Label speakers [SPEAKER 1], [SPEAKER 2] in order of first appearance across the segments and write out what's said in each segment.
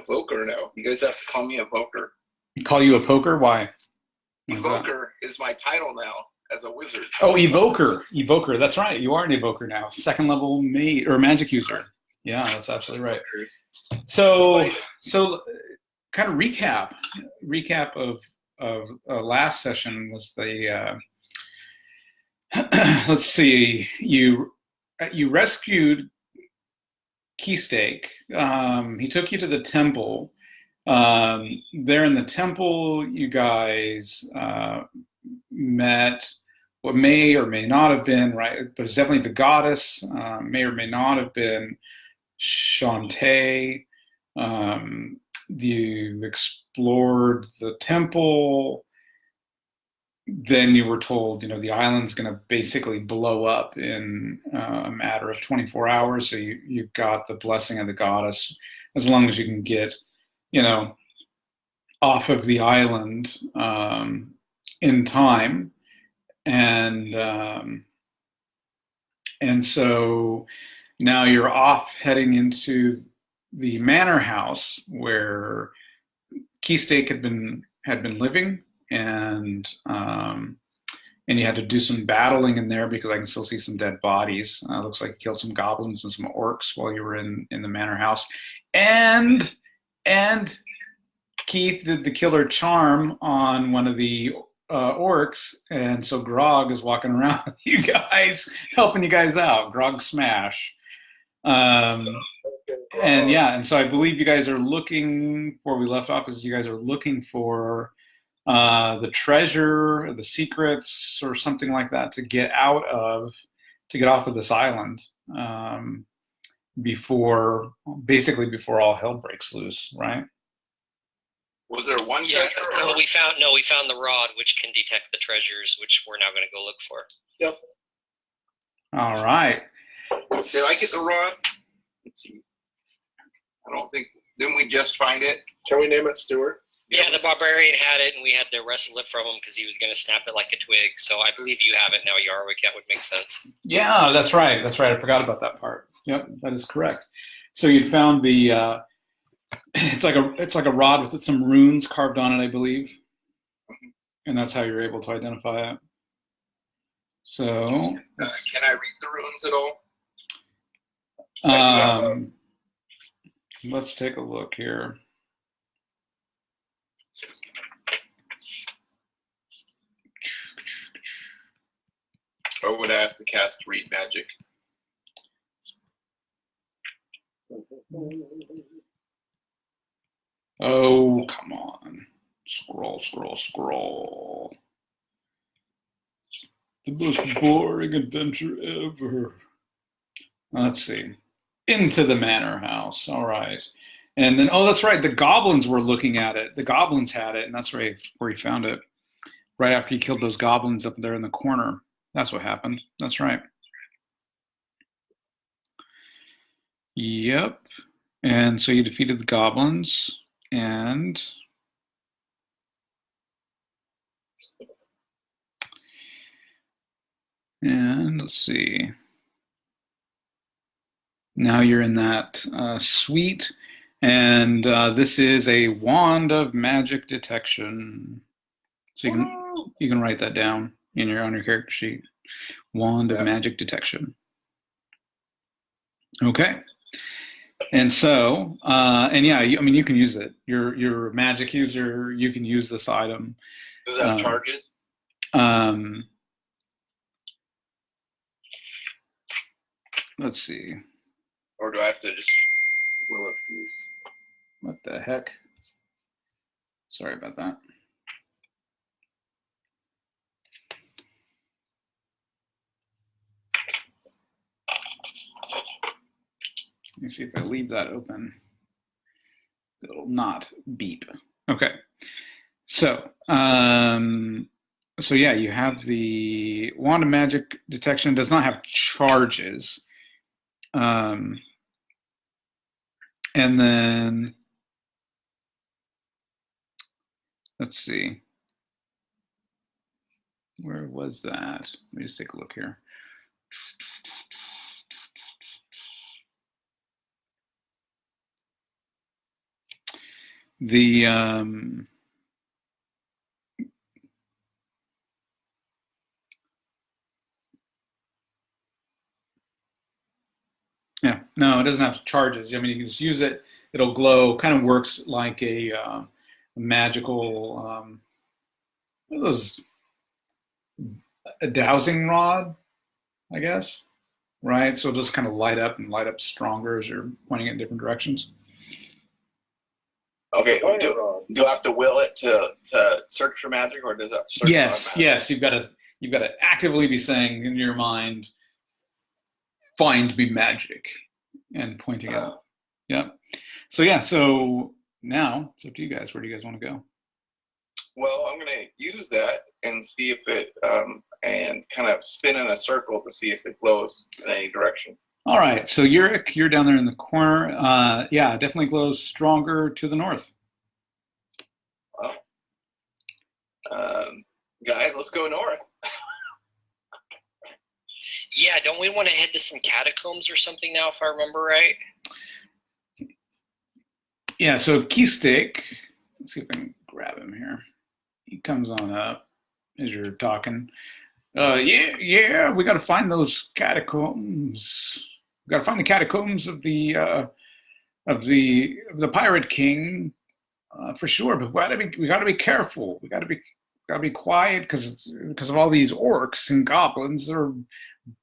[SPEAKER 1] evoker now. You guys have to call me evoker.
[SPEAKER 2] Call you a poker? Why?
[SPEAKER 1] Evoker is my title now as a wizard.
[SPEAKER 2] Oh, evoker. Evoker. That's right. You are an evoker now. Second level mage or magic user. Yeah, that's absolutely right. So kind of recap of last session was the let's see, you rescued Keystake. He took you to the temple. There in the temple, you guys met what may or may not have been, right, but it's definitely the goddess, may or may not have been Shantae. You explored the temple. Then you were told, the island's going to basically blow up in a matter of 24 hours. So you got the blessing of the goddess as long as you can get, off of the island in time. And so now you're off heading into the manor house where Keystake had been living, and you had to do some battling in there because I can still see some dead bodies. Looks like you killed some goblins and some orcs while you were in the manor house, and Keith did the killer charm on one of the orcs, and so Grog is walking around with you guys, helping you guys out. Grog smash. And so I believe you guys are looking for, we left off as you guys are looking for the treasure, the secrets, or something like that to get off of this island before all hell breaks loose, right?
[SPEAKER 1] Was there one treasure?
[SPEAKER 3] We found the rod, which can detect the treasures, which we're now going to go look for.
[SPEAKER 1] Yep.
[SPEAKER 2] All right.
[SPEAKER 1] Did I get the rod? Let's see. I don't think. Didn't we just find it?
[SPEAKER 4] Can we name it Stuart?
[SPEAKER 3] Yeah, the barbarian had it, and we had to wrestle it from him because he was going to snap it like a twig. So I believe you have it now, Yarwick. That would make sense.
[SPEAKER 2] Yeah, that's right. I forgot about that part. Yep, that is correct. So you'd found the. It's like a rod with some runes carved on it, I believe, and that's how you're able to identify it. So,
[SPEAKER 1] can I read the runes at all?
[SPEAKER 2] Let's take a look here.
[SPEAKER 1] Or would I have to cast read magic?
[SPEAKER 2] Oh, come on. Scroll. The most boring adventure ever. Let's see. Into the manor house. All right. And then, that's right. The goblins were looking at it. The goblins had it, and that's right where he found it. Right after he killed those goblins up there in the corner. That's what happened. That's right. Yep. And so you defeated the goblins. And let's see. Now you're in that suite, and this is a wand of magic detection. So you can write that down on your character sheet. Wand of magic detection. Okay. And so, you can use it. You're a magic user. You can use this item.
[SPEAKER 1] Does that have charges?
[SPEAKER 2] Let's see.
[SPEAKER 1] Or do I have to just will it use?
[SPEAKER 2] What the heck? Sorry about that. Let me see if I leave that open. It'll not beep. Okay. So, you have the wand of magic detection. It does not have charges. And then, let's see. Where was that? Let me just take a look here. The yeah, no, it doesn't have charges. I mean, you can just use it. It'll glow. Kind of works like a magical what are those, a dowsing rod, I guess. Right. So it'll just kind of light up and light up stronger as you're pointing it in different directions.
[SPEAKER 1] Okay. Do I have to will it to search for magic, or does it search
[SPEAKER 2] Yes.
[SPEAKER 1] automatically?
[SPEAKER 2] Yes. You've got to actively be saying in your mind, "Find me magic," and pointing it. Yeah. So yeah. So now it's up to you guys. Where do you guys want to go?
[SPEAKER 1] Well, I'm going to use that and see if it, and kind of spin in a circle to see if it glows in any direction.
[SPEAKER 2] All right. So Yurik, you're down there in the corner. Yeah, it definitely glows stronger to the north.
[SPEAKER 1] Well, guys, let's go north.
[SPEAKER 3] Yeah, don't we want to head to some catacombs or something now, if I remember right?
[SPEAKER 2] Yeah, so Keystick, let's see if I can grab him here. He comes on up as you're talking. Yeah, we got to find those catacombs. We got to find the catacombs of the Pirate King for sure. But we got to be careful. We got to be quiet because of all these orcs and goblins. They're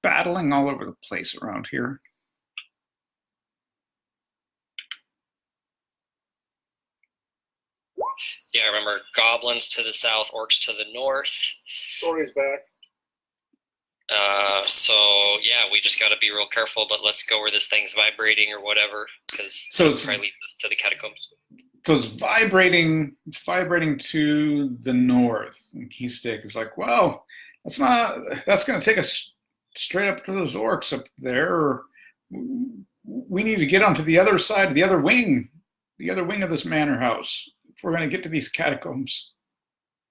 [SPEAKER 2] battling all over the place around here.
[SPEAKER 3] Yeah, I remember goblins to the south, orcs to the north.
[SPEAKER 4] Story's back.
[SPEAKER 3] So yeah, we just got to be real careful. But let's go where this thing's vibrating or whatever, because
[SPEAKER 2] So
[SPEAKER 3] it probably leads us to the catacombs.
[SPEAKER 2] So it's vibrating to the north. And Keystick is like, well, that's going to take us straight up to those orcs up there. We need to get onto the other side, the other wing of this manor house if we're going to get to these catacombs.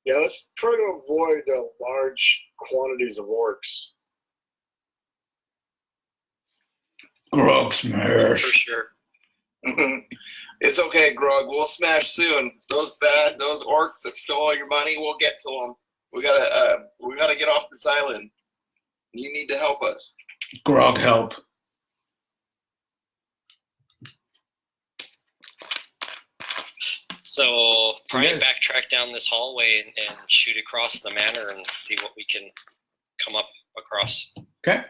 [SPEAKER 4] Yeah, let's try to avoid large quantities of orcs.
[SPEAKER 2] Grog
[SPEAKER 3] For
[SPEAKER 2] smash.
[SPEAKER 3] sure.
[SPEAKER 1] It's okay, Grog. We'll smash soon. Those orcs that stole all your money, we'll get to them. We gotta get off this island. You need to help us.
[SPEAKER 2] Grog help.
[SPEAKER 3] So probably
[SPEAKER 2] Yes.
[SPEAKER 3] backtrack down this hallway and shoot across the manor and see what we can come up across.
[SPEAKER 2] Okay.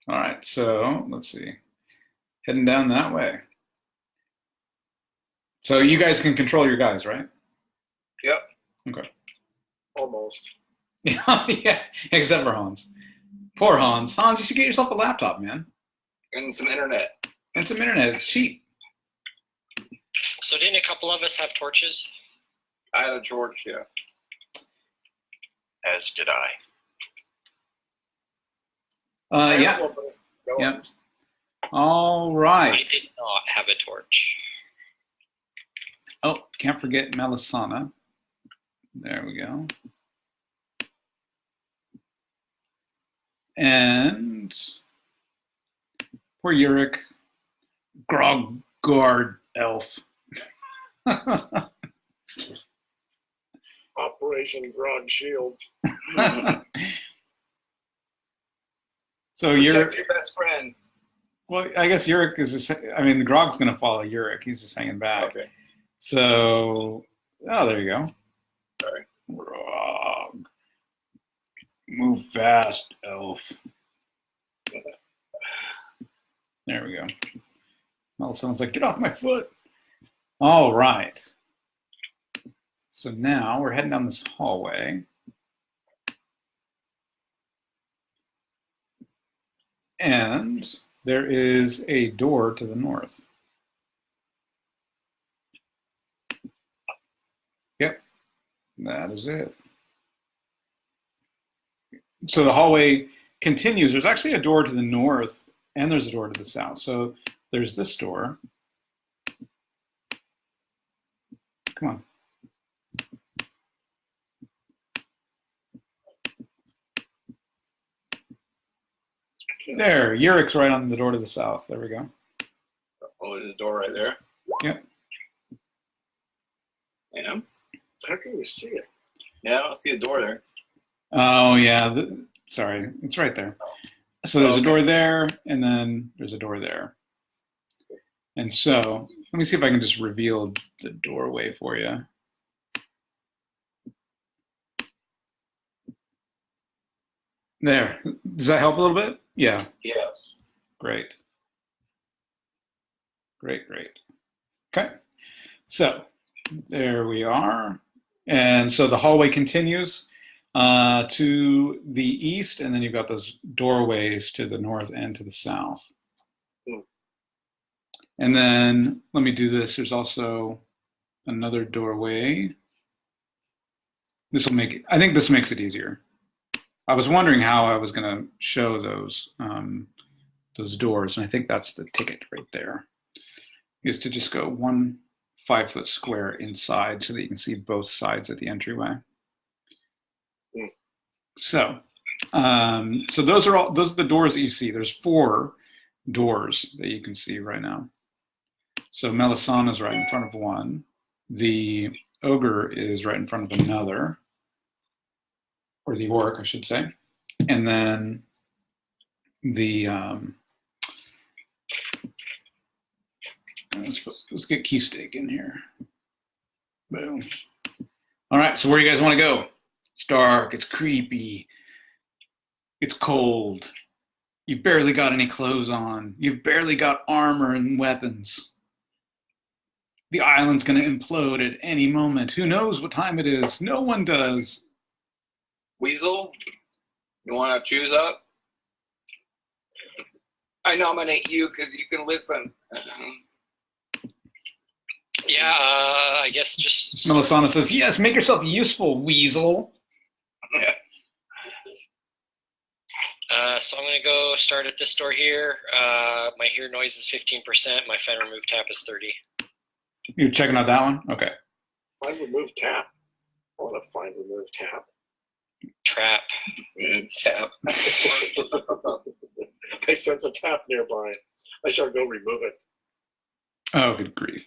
[SPEAKER 2] All right, so let's see. Heading down that way. So you guys can control your guys, right?
[SPEAKER 1] Yep.
[SPEAKER 2] Okay.
[SPEAKER 4] Almost.
[SPEAKER 2] Yeah, except for Hans. Poor Hans. Hans, you should get yourself a laptop, man.
[SPEAKER 1] And some internet.
[SPEAKER 2] And some internet. It's cheap.
[SPEAKER 3] So didn't a couple of us have torches?
[SPEAKER 1] I had a torch, yeah.
[SPEAKER 5] As did I.
[SPEAKER 2] Yeah.
[SPEAKER 4] Go.
[SPEAKER 2] Yep. All
[SPEAKER 3] I
[SPEAKER 2] right.
[SPEAKER 3] did not have a torch.
[SPEAKER 2] Oh, can't forget Melisana. There we go. And poor Yurik. Grog elf.
[SPEAKER 4] Operation Grog Shield.
[SPEAKER 2] So
[SPEAKER 1] Protect
[SPEAKER 2] Yurik.
[SPEAKER 1] your best friend.
[SPEAKER 2] Well, I guess Yurik is just, I mean, Grog's going to follow Yurik. He's just hanging back.
[SPEAKER 1] Okay.
[SPEAKER 2] So, oh, there you go.
[SPEAKER 1] Sorry.
[SPEAKER 2] Grog. Move fast, elf. There we go. Well, someone's like, get off my foot. All right. So now we're heading down this hallway. And there is a door to the north. Yep, that is it. So the hallway continues. There's actually a door to the north and there's a door to the south. So there's this door. Come on. There, Yurik's right on the door to the south. There we go.
[SPEAKER 1] Oh, there's a door right there.
[SPEAKER 2] Yep.
[SPEAKER 1] Yeah.
[SPEAKER 4] How can you see it?
[SPEAKER 1] Yeah, I don't see a door there.
[SPEAKER 2] Oh, yeah. Sorry. It's right there. So there's a door there, and then there's a door there. And so, let me see if I can just reveal the doorway for you. There. Does that help a little bit? Yeah.
[SPEAKER 1] Yes.
[SPEAKER 2] Great. Great. Okay. So, there we are. And so the hallway continues to the east, and then you've got those doorways to the north and to the south. And then, let me do this. There's also another doorway. I think this makes it easier. I was wondering how I was going to show those doors, and I think that's the ticket right there, is to just go 1 5-foot square inside so that you can see both sides of the entryway. So those are the doors that you see. There's 4 doors that you can see right now. So Melisana's right in front of one. The ogre is right in front of another, or the orc, I should say. And then the let's get Keystake in here. Boom. All right, so where do you guys want to go? It's dark, it's creepy, it's cold. You've barely got any clothes on. You've barely got armor and weapons. The island's going to implode at any moment. Who knows what time it is? No one does.
[SPEAKER 1] Weasel, you want to choose up? I nominate you because you can listen.
[SPEAKER 3] Yeah, I guess just...
[SPEAKER 2] Melisana says, yes, make yourself useful, Weasel.
[SPEAKER 3] So I'm going to go start at this door here. My hear noise is 15%. My find remove tap is 30.
[SPEAKER 2] You're checking out that one? Okay.
[SPEAKER 4] Find remove tap. I want to find remove tap.
[SPEAKER 3] Trap.
[SPEAKER 1] Tap.
[SPEAKER 4] I sense a tap nearby. I shall go remove it.
[SPEAKER 2] Oh, good grief.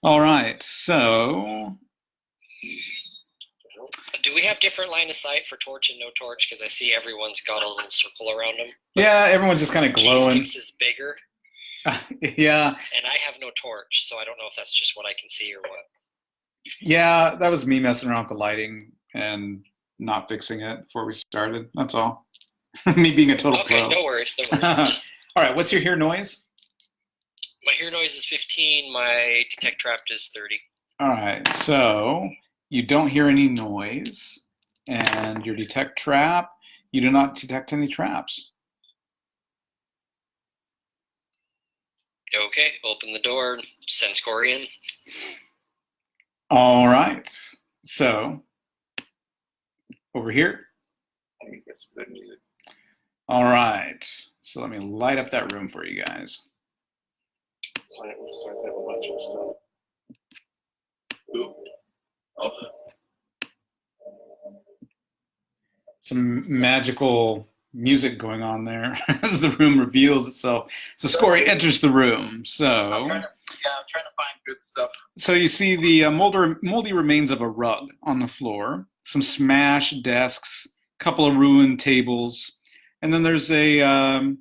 [SPEAKER 2] All right, so...
[SPEAKER 3] Do we have different line of sight for torch and no torch? Because I see everyone's got a little circle around them.
[SPEAKER 2] Yeah, everyone's just kind of glowing.
[SPEAKER 3] Keysticks is bigger.
[SPEAKER 2] Yeah.
[SPEAKER 3] And I have no torch, so I don't know if that's just what I can see or what.
[SPEAKER 2] Yeah, that was me messing around with the lighting and not fixing it before we started. That's all. Me being a total pro.
[SPEAKER 3] Okay, no worries. Just,
[SPEAKER 2] all right, what's your hear noise?
[SPEAKER 3] my hear noise is 15. My detect trapped is 30.
[SPEAKER 2] All right, so you don't hear any noise, and your detect trap, you do not detect any traps.
[SPEAKER 3] Okay, open the door, send Scory in.
[SPEAKER 2] All right, so over here.
[SPEAKER 1] I think it's good music.
[SPEAKER 2] All right, so let me light up that room for you guys.
[SPEAKER 4] Client will start to have a bunch of stuff.
[SPEAKER 1] Ooh. Oh.
[SPEAKER 2] Some magical music going on there as the room reveals itself. So Scory enters the room.
[SPEAKER 1] I'm trying to find good stuff.
[SPEAKER 2] So you see the moldy remains of a rug on the floor, some smashed desks, a couple of ruined tables, and then there's a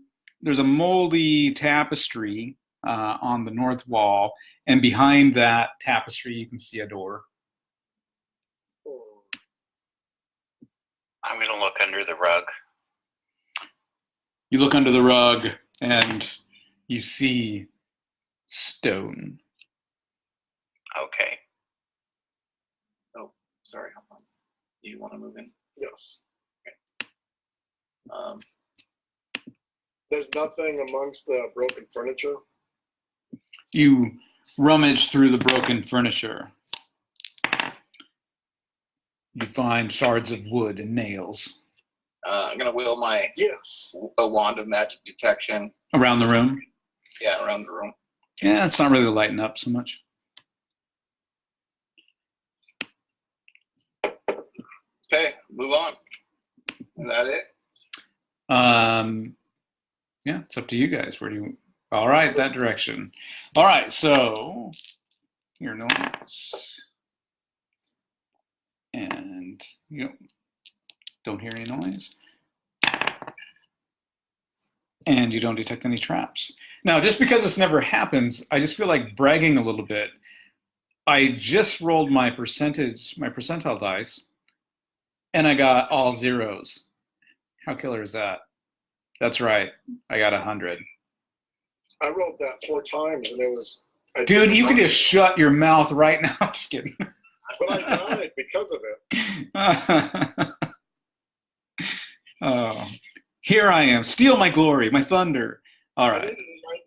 [SPEAKER 2] moldy tapestry on the north wall, and behind that tapestry you can see a door.
[SPEAKER 5] I'm going to look under the rug.
[SPEAKER 2] You look under the rug and you see stone.
[SPEAKER 5] Okay.
[SPEAKER 1] Oh, sorry. Hold on. Do you want to move in?
[SPEAKER 4] Yes.
[SPEAKER 1] Um,
[SPEAKER 4] There's nothing amongst the broken furniture.
[SPEAKER 2] You rummage through the broken furniture. You find shards of wood and nails.
[SPEAKER 1] I'm gonna wheel my
[SPEAKER 4] Yes.
[SPEAKER 1] a wand of magic detection.
[SPEAKER 2] Around the room?
[SPEAKER 1] Yeah, around the room.
[SPEAKER 2] Yeah, it's not really lighting up so much.
[SPEAKER 1] Okay, move on. Is that it?
[SPEAKER 2] Yeah, it's up to you guys. Where do All right, that direction. All right, so hear noise. And you don't hear any noise. And you don't detect any traps. Now, just because this never happens, I just feel like bragging a little bit. I just rolled my percentile dice, and I got all zeros. How killer is that? That's right. I got 100.
[SPEAKER 4] I rolled that 4 times, and it was.
[SPEAKER 2] Dude, you can just shut your mouth right now. Just kidding.
[SPEAKER 4] But I died because of it.
[SPEAKER 2] Oh, here I am. Steal my glory, my thunder. All
[SPEAKER 4] I
[SPEAKER 2] right.
[SPEAKER 4] didn't write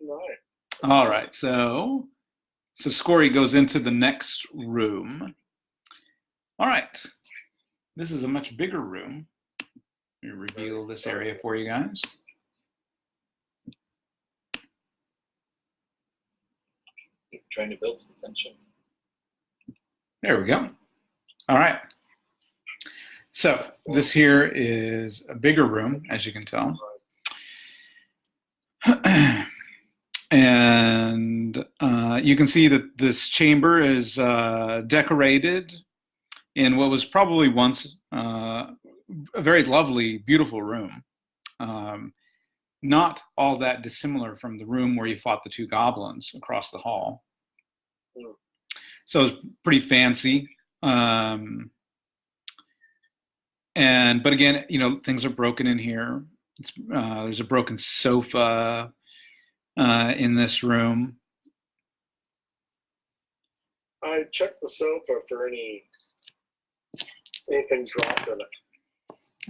[SPEAKER 4] 9.
[SPEAKER 2] All right. So Scory goes into the next room. All right. This is a much bigger room. Let me reveal this area for you guys.
[SPEAKER 1] Trying to build some tension.
[SPEAKER 2] There we go. All right. So this here is a bigger room, as you can tell. And you can see that this chamber is decorated in what was probably once a very lovely, beautiful room. Not all that dissimilar from the room where you fought the 2 goblins across the hall. So it's pretty fancy. But again, things are broken in here. There's a broken sofa in this room.
[SPEAKER 4] I checked the sofa for anything dropped in it.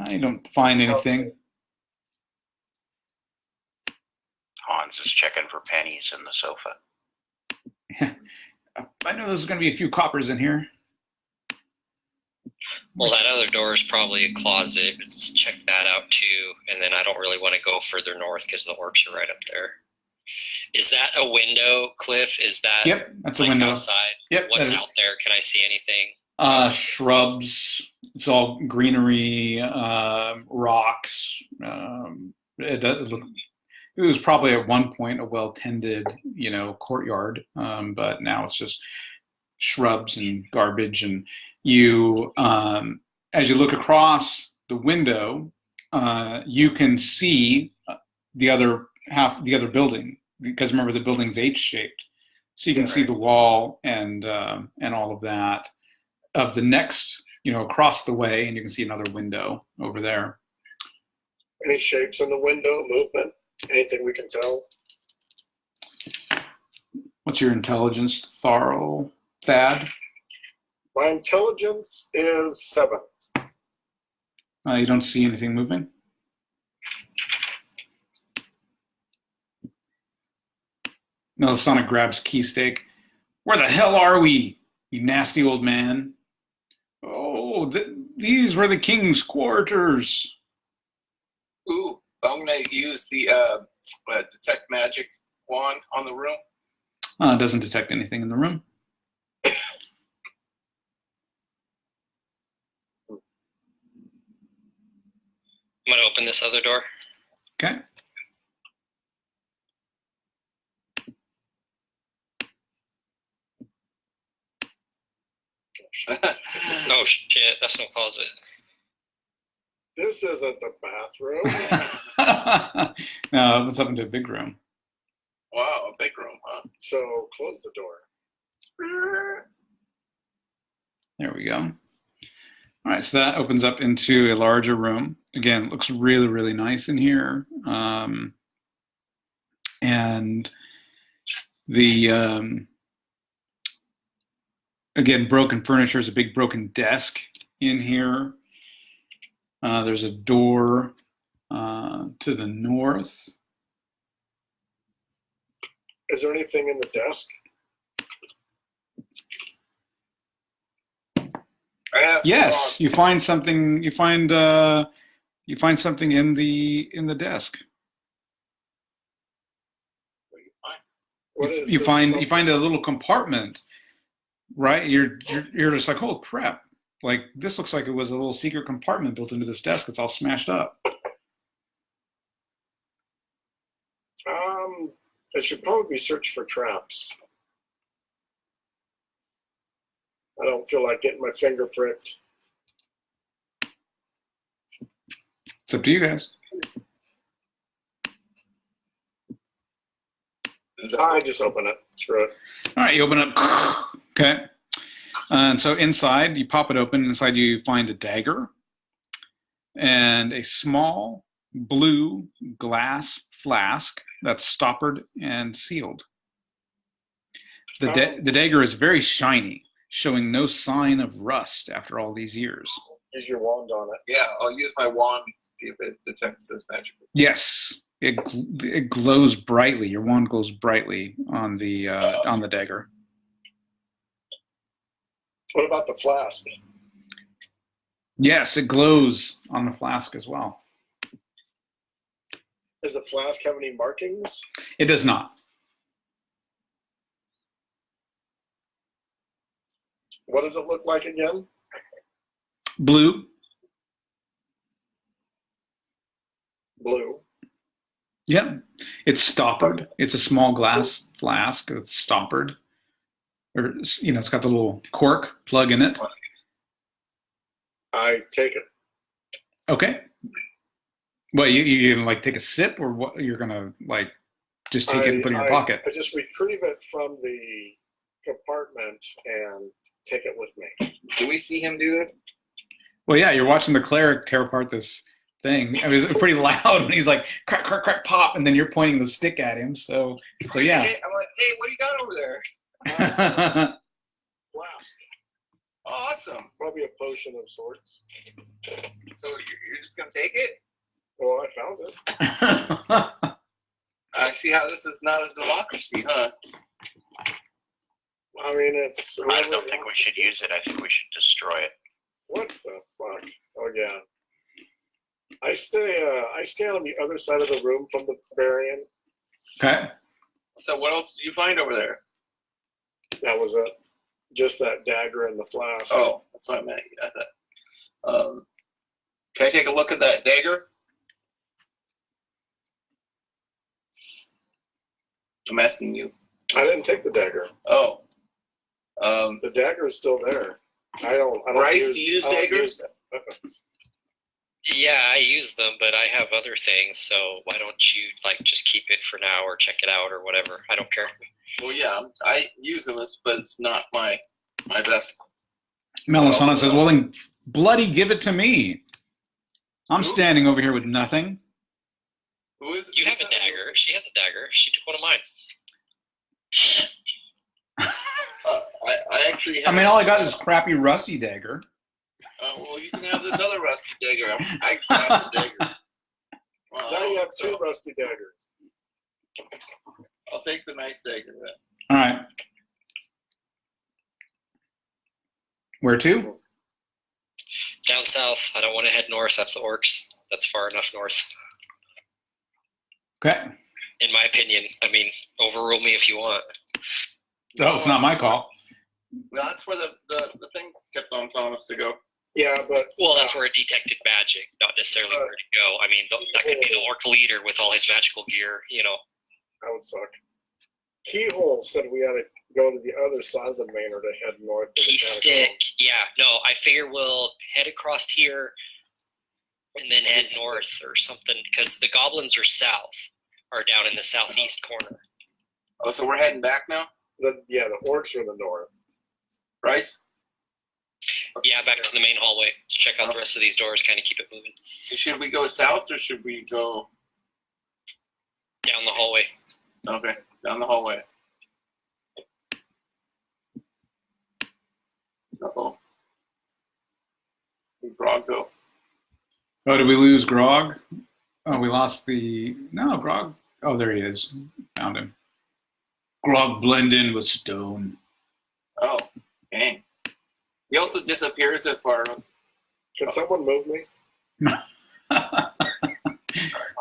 [SPEAKER 2] I don't find anything.
[SPEAKER 5] Hans is checking for pennies in the sofa.
[SPEAKER 2] I know there's going to be a few coppers in here.
[SPEAKER 3] Well, that other door is probably a closet. Let's check that out too. And then I don't really want to go further north because the orcs are right up there. Is that a window, Cliff? Is that
[SPEAKER 2] Yep, that's a
[SPEAKER 3] like
[SPEAKER 2] window.
[SPEAKER 3] outside?
[SPEAKER 2] Yep.
[SPEAKER 3] What's out there? Can I see anything?
[SPEAKER 2] Shrubs. It's all greenery, rocks. It was probably at one point a well-tended, courtyard, but now it's just shrubs and garbage. And you, as you look across the window, you can see the other building, because remember the building's H-shaped, so you can see the wall and all of that of the next, across the way, and you can see another window over there.
[SPEAKER 4] Any shapes in the window, movement? Anything we can tell?
[SPEAKER 2] What's your intelligence, Thad?
[SPEAKER 4] My intelligence is 7.
[SPEAKER 2] You don't see anything moving? Melisana grabs Keystake. Where the hell are we, you nasty old man? Oh, these were the king's quarters.
[SPEAKER 1] Ooh, I'm going to use the detect magic wand on the room.
[SPEAKER 2] It doesn't detect anything in the room.
[SPEAKER 3] I'm going to open this other door.
[SPEAKER 2] Okay.
[SPEAKER 3] Oh shit, that's no closet.
[SPEAKER 4] This isn't the bathroom.
[SPEAKER 2] No, it's up into a big room.
[SPEAKER 1] Wow, a big room, huh?
[SPEAKER 4] So close the door.
[SPEAKER 2] There we go. All right, so that opens up into a larger room. Again, it looks really, really nice in here. And the, again, broken furniture is a big broken desk in here. There's a door to the north.
[SPEAKER 4] Is there anything in the desk?
[SPEAKER 2] Yes, you find something. You find something in the desk.
[SPEAKER 1] What do you find?
[SPEAKER 4] What is
[SPEAKER 2] You
[SPEAKER 4] this
[SPEAKER 2] find
[SPEAKER 4] something?
[SPEAKER 2] you find a little compartment, right? You're just like, oh crap! Like this looks like it was a little secret compartment built into this desk. It's all smashed up.
[SPEAKER 4] I should probably search for traps. I don't feel like getting my finger pricked.
[SPEAKER 2] It's up to you guys.
[SPEAKER 4] I just open it. Screw it.
[SPEAKER 2] All right, you open up. Okay. And so inside, you pop it open. Inside, you find a dagger and a small blue glass flask that's stoppered and sealed. The dagger is very shiny, showing no sign of rust after all these years.
[SPEAKER 4] Use your wand on it.
[SPEAKER 1] Yeah, I'll use my wand to see if it detects this magic.
[SPEAKER 2] Yes, it glows brightly. Your wand glows brightly on the dagger.
[SPEAKER 4] What about the flask?
[SPEAKER 2] Yes, it glows on the flask as well.
[SPEAKER 4] Does the flask have any markings?
[SPEAKER 2] It does not.
[SPEAKER 4] What does it look like again?
[SPEAKER 2] Blue.
[SPEAKER 4] Blue.
[SPEAKER 2] Yep. It's stoppered. It's a small glass flask that's stoppered. Or, it's got the little cork plug in it.
[SPEAKER 4] I take it.
[SPEAKER 2] Okay. Well, you gonna take a sip, or what? You're gonna just take it and put it in your pocket?
[SPEAKER 4] I just retrieve it from the compartment and take it with me.
[SPEAKER 1] Do we see him do this?
[SPEAKER 2] Well, yeah, you're watching the cleric tear apart this thing. I mean, it's pretty loud when he's like crack, crack, crack, pop, and then you're pointing the stick at him. So yeah.
[SPEAKER 1] Hey, I'm like, hey, what do you got over there?
[SPEAKER 4] Flask.
[SPEAKER 1] Awesome.
[SPEAKER 4] Probably a potion of sorts.
[SPEAKER 1] So you're just gonna take it?
[SPEAKER 4] Well, I found it.
[SPEAKER 1] I see how this is not a democracy, huh?
[SPEAKER 4] I mean, it's.
[SPEAKER 5] I don't think we should use it. I think we should destroy it.
[SPEAKER 4] What the fuck? Oh yeah. I stay on the other side of the room from the barbarian.
[SPEAKER 2] Okay.
[SPEAKER 1] So what else did you find over there?
[SPEAKER 4] That was it. Just that dagger and the flask.
[SPEAKER 1] Oh, that's what I meant. Can I take a look at that dagger? I'm asking you.
[SPEAKER 4] I didn't take the dagger.
[SPEAKER 1] Oh.
[SPEAKER 4] The dagger is still there. I don't
[SPEAKER 1] Rice,
[SPEAKER 4] use,
[SPEAKER 1] do you use
[SPEAKER 4] I don't
[SPEAKER 1] daggers?
[SPEAKER 4] use
[SPEAKER 3] Yeah, I use them, but I have other things, so why don't you just keep it for now or check it out or whatever? I don't care.
[SPEAKER 1] Well, yeah, I use them, but it's not my best.
[SPEAKER 2] Melisana says, well, then bloody give it to me. I'm
[SPEAKER 1] Who?
[SPEAKER 2] standing over here with nothing.
[SPEAKER 1] Who is it?
[SPEAKER 3] You have a dagger. She has a dagger. She took one of mine.
[SPEAKER 1] I actually have.
[SPEAKER 2] I mean, all I got is crappy rusty dagger.
[SPEAKER 1] Well, you can have this other rusty dagger. I have the dagger. Well,
[SPEAKER 4] Now you have two rusty daggers.
[SPEAKER 1] I'll take the nice dagger then.
[SPEAKER 2] All right. Where to?
[SPEAKER 3] Down south. I don't want to head north. That's the orcs. That's far enough north.
[SPEAKER 2] Okay.
[SPEAKER 3] In my opinion. I mean, overrule me if you want.
[SPEAKER 2] Oh, it's not my call.
[SPEAKER 1] Well, that's where the thing kept on telling us to go.
[SPEAKER 4] Yeah, but
[SPEAKER 3] Well, that's where it detected magic, not necessarily where to go. I mean, that could be the orc leader with all his magical gear,
[SPEAKER 4] that would suck. Keyhole said we had to go to the other side of the manor to head north. To
[SPEAKER 3] Key
[SPEAKER 4] the
[SPEAKER 3] stick.
[SPEAKER 4] catacombs.
[SPEAKER 3] Yeah, no, I figure we'll head across here and then head north or something, because the goblins are down in the southeast corner.
[SPEAKER 1] Oh, so we're heading back now,
[SPEAKER 4] The orcs are in the north.
[SPEAKER 1] Bryce?
[SPEAKER 3] Yeah, back to the main hallway. Let's check out the rest of these doors, kind of keep it moving.
[SPEAKER 1] Should we go south or should we go
[SPEAKER 3] Down the hallway.
[SPEAKER 1] okay down the hallway? Uh-oh. Where'd Grog go?
[SPEAKER 2] Oh, did we lose Grog? Oh, we lost no, Grog. Oh, there he is. Found him. Grog blend in with stone.
[SPEAKER 1] Oh, dang. He also disappears if our.
[SPEAKER 4] Can someone move me?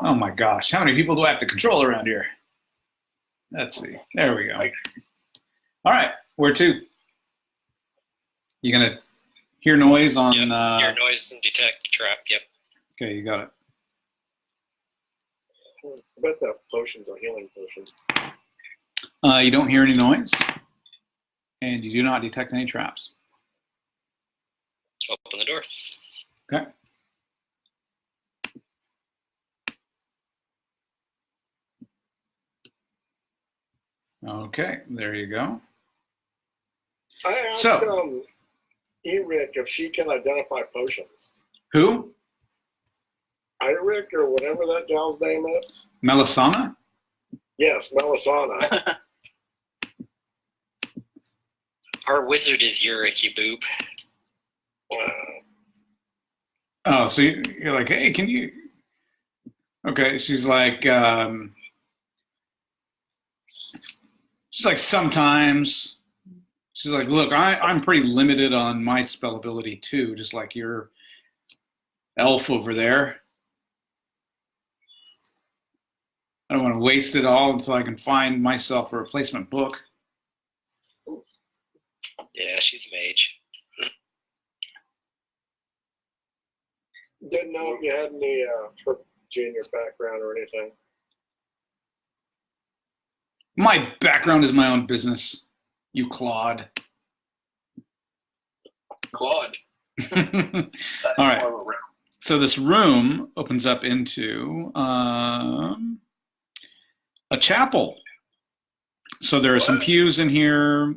[SPEAKER 2] Oh my gosh, how many people do I have to control around here? Let's see. There we go. All right, where to? You gonna hear noise on?
[SPEAKER 3] Yep. Hear noise and detect trap. Yep.
[SPEAKER 2] Okay, you got it.
[SPEAKER 4] I bet that potion's a healing potion.
[SPEAKER 2] You don't hear any noise, and you do not detect any traps.
[SPEAKER 3] Open the door.
[SPEAKER 2] Okay. Okay, there you go.
[SPEAKER 4] I asked
[SPEAKER 2] So-
[SPEAKER 4] Eric if she can identify potions.
[SPEAKER 2] Who?
[SPEAKER 4] Eric or whatever that gal's name is.
[SPEAKER 2] Melisana?
[SPEAKER 4] Yes, Melisana.
[SPEAKER 3] Our wizard is Yurik, you boob.
[SPEAKER 2] Oh, so you're like, hey, can you? Okay, she's like, sometimes. She's like, look, I'm pretty limited on my spell ability too, just like your elf over there. I don't want to waste it all until I can find myself a replacement book.
[SPEAKER 3] Yeah, she's a mage.
[SPEAKER 4] Didn't know if you had any junior background or anything.
[SPEAKER 2] My background is my own business, you clod.
[SPEAKER 1] Claude.
[SPEAKER 2] All
[SPEAKER 1] That's
[SPEAKER 2] right.
[SPEAKER 1] more of a round.
[SPEAKER 2] So this room opens up into a chapel. So there are some
[SPEAKER 1] What?
[SPEAKER 2] pews in here.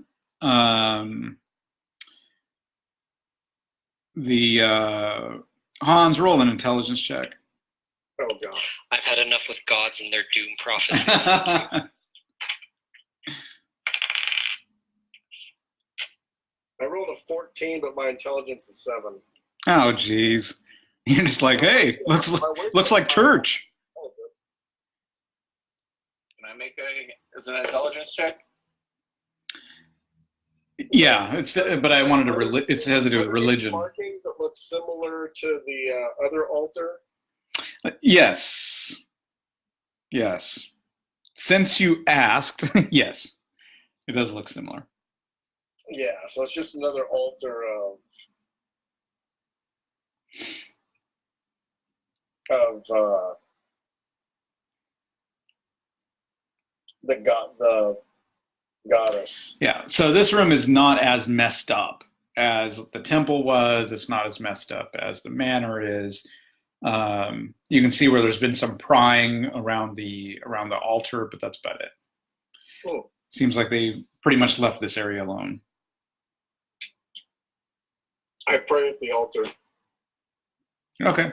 [SPEAKER 2] Hans, roll an intelligence check.
[SPEAKER 4] Oh god.
[SPEAKER 3] I've had enough with gods and their doom prophecies.
[SPEAKER 4] I rolled a 14, but my intelligence is 7.
[SPEAKER 2] Oh, geez. You're just like, hey, looks like church.
[SPEAKER 1] Can I make is it an intelligence check?
[SPEAKER 2] Yeah, but I wanted to. It has to do with
[SPEAKER 4] Are there any
[SPEAKER 2] religion.
[SPEAKER 4] markings that look similar to the other altar.
[SPEAKER 2] Yes. Yes. Since you asked, yes, it does look similar.
[SPEAKER 4] Yeah, so it's just another altar of the goddess.
[SPEAKER 2] Yeah. So this room is not as messed up as the temple was. It's not as messed up as the manor is. You can see where there's been some prying around the altar, but that's about it.
[SPEAKER 4] Oh.
[SPEAKER 2] Seems like they pretty much left this area alone.
[SPEAKER 4] I pray at the altar.
[SPEAKER 2] Okay.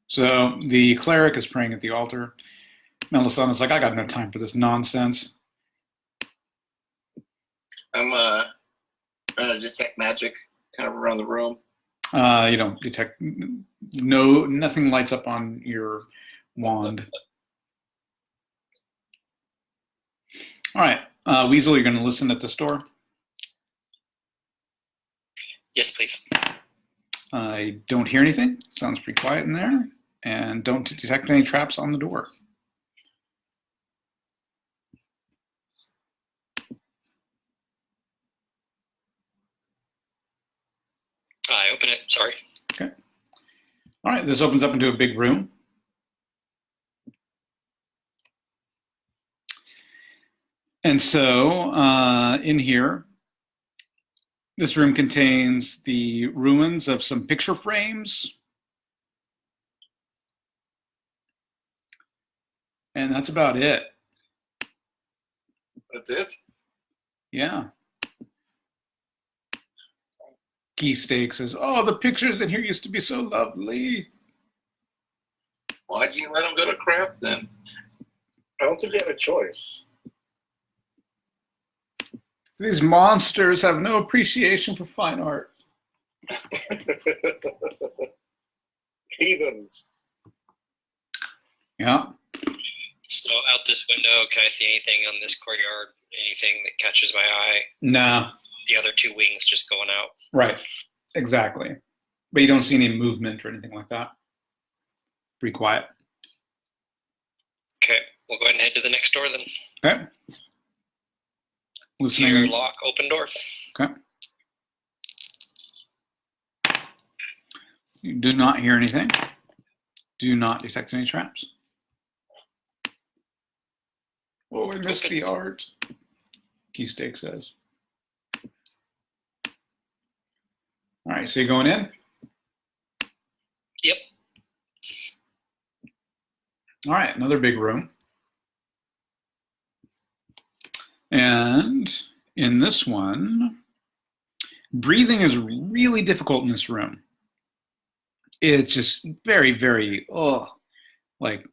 [SPEAKER 2] So the cleric is praying at the altar. Melisana's like, I got no time for this nonsense.
[SPEAKER 1] I'm trying to detect magic kind of around the room.
[SPEAKER 2] You don't detect, nothing lights up on your wand. All right, Weasel, you're going to listen at this door.
[SPEAKER 3] Yes, please.
[SPEAKER 2] I don't hear anything. Sounds pretty quiet in there, and don't detect any traps on the door.
[SPEAKER 3] I open it. Sorry.
[SPEAKER 2] Okay. All right, this opens up into a big room. And so in here, this room contains the ruins of some picture frames. And that's about it.
[SPEAKER 1] That's it?
[SPEAKER 2] Yeah. Keystake says, oh, the pictures in here used to be so lovely.
[SPEAKER 1] Why'd you let him go to crap then?
[SPEAKER 4] I don't think you have a choice.
[SPEAKER 2] These monsters have no appreciation for fine art.
[SPEAKER 4] Heathens.
[SPEAKER 2] Yeah.
[SPEAKER 3] So out this window, can I see anything on this courtyard? Anything that catches my eye?
[SPEAKER 2] Nah.
[SPEAKER 3] The other two wings just going out.
[SPEAKER 2] Right. Exactly. But you don't see any movement or anything like that. Pretty quiet.
[SPEAKER 3] Okay, we'll go ahead and head to the next door then.
[SPEAKER 2] Okay.
[SPEAKER 3] Here,
[SPEAKER 2] Listening.
[SPEAKER 3] lock, open door.
[SPEAKER 2] Okay. You do not hear anything. Do not detect any traps. Oh, I missed the art. Keystake says. All right, so you're going in?
[SPEAKER 3] Yep.
[SPEAKER 2] All right, another big room. And in this one, breathing is really difficult in this room. It's just very, very, like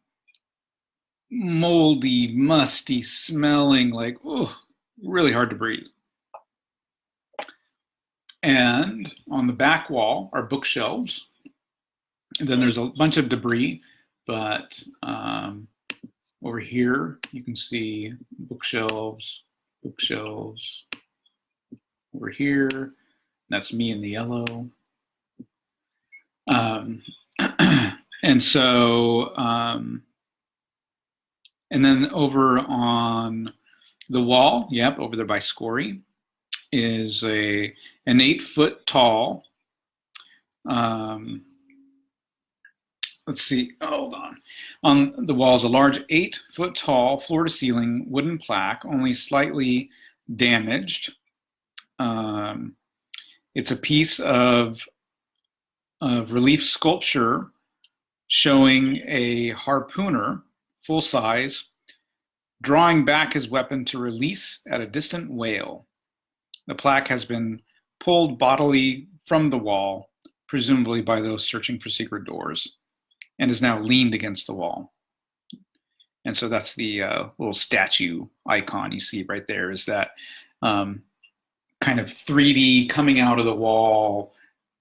[SPEAKER 2] moldy, musty smelling, like, really hard to breathe. And on the back wall are bookshelves. And then there's a bunch of debris, but over here you can see bookshelves. Over here, that's me in the yellow. And so, and then over on the wall, over there by Scory, is an 8-foot tall, let's see, hold on. On the wall is a large 8-foot tall, floor to ceiling wooden plaque, only slightly damaged. It's a piece of relief sculpture showing a harpooner, full size, drawing back his weapon to release at a distant whale. The plaque has been pulled bodily from the wall, presumably by those searching for secret doors, and is now leaned against the wall. And so that's the little statue icon you see right there, is that kind of 3D coming out of the wall,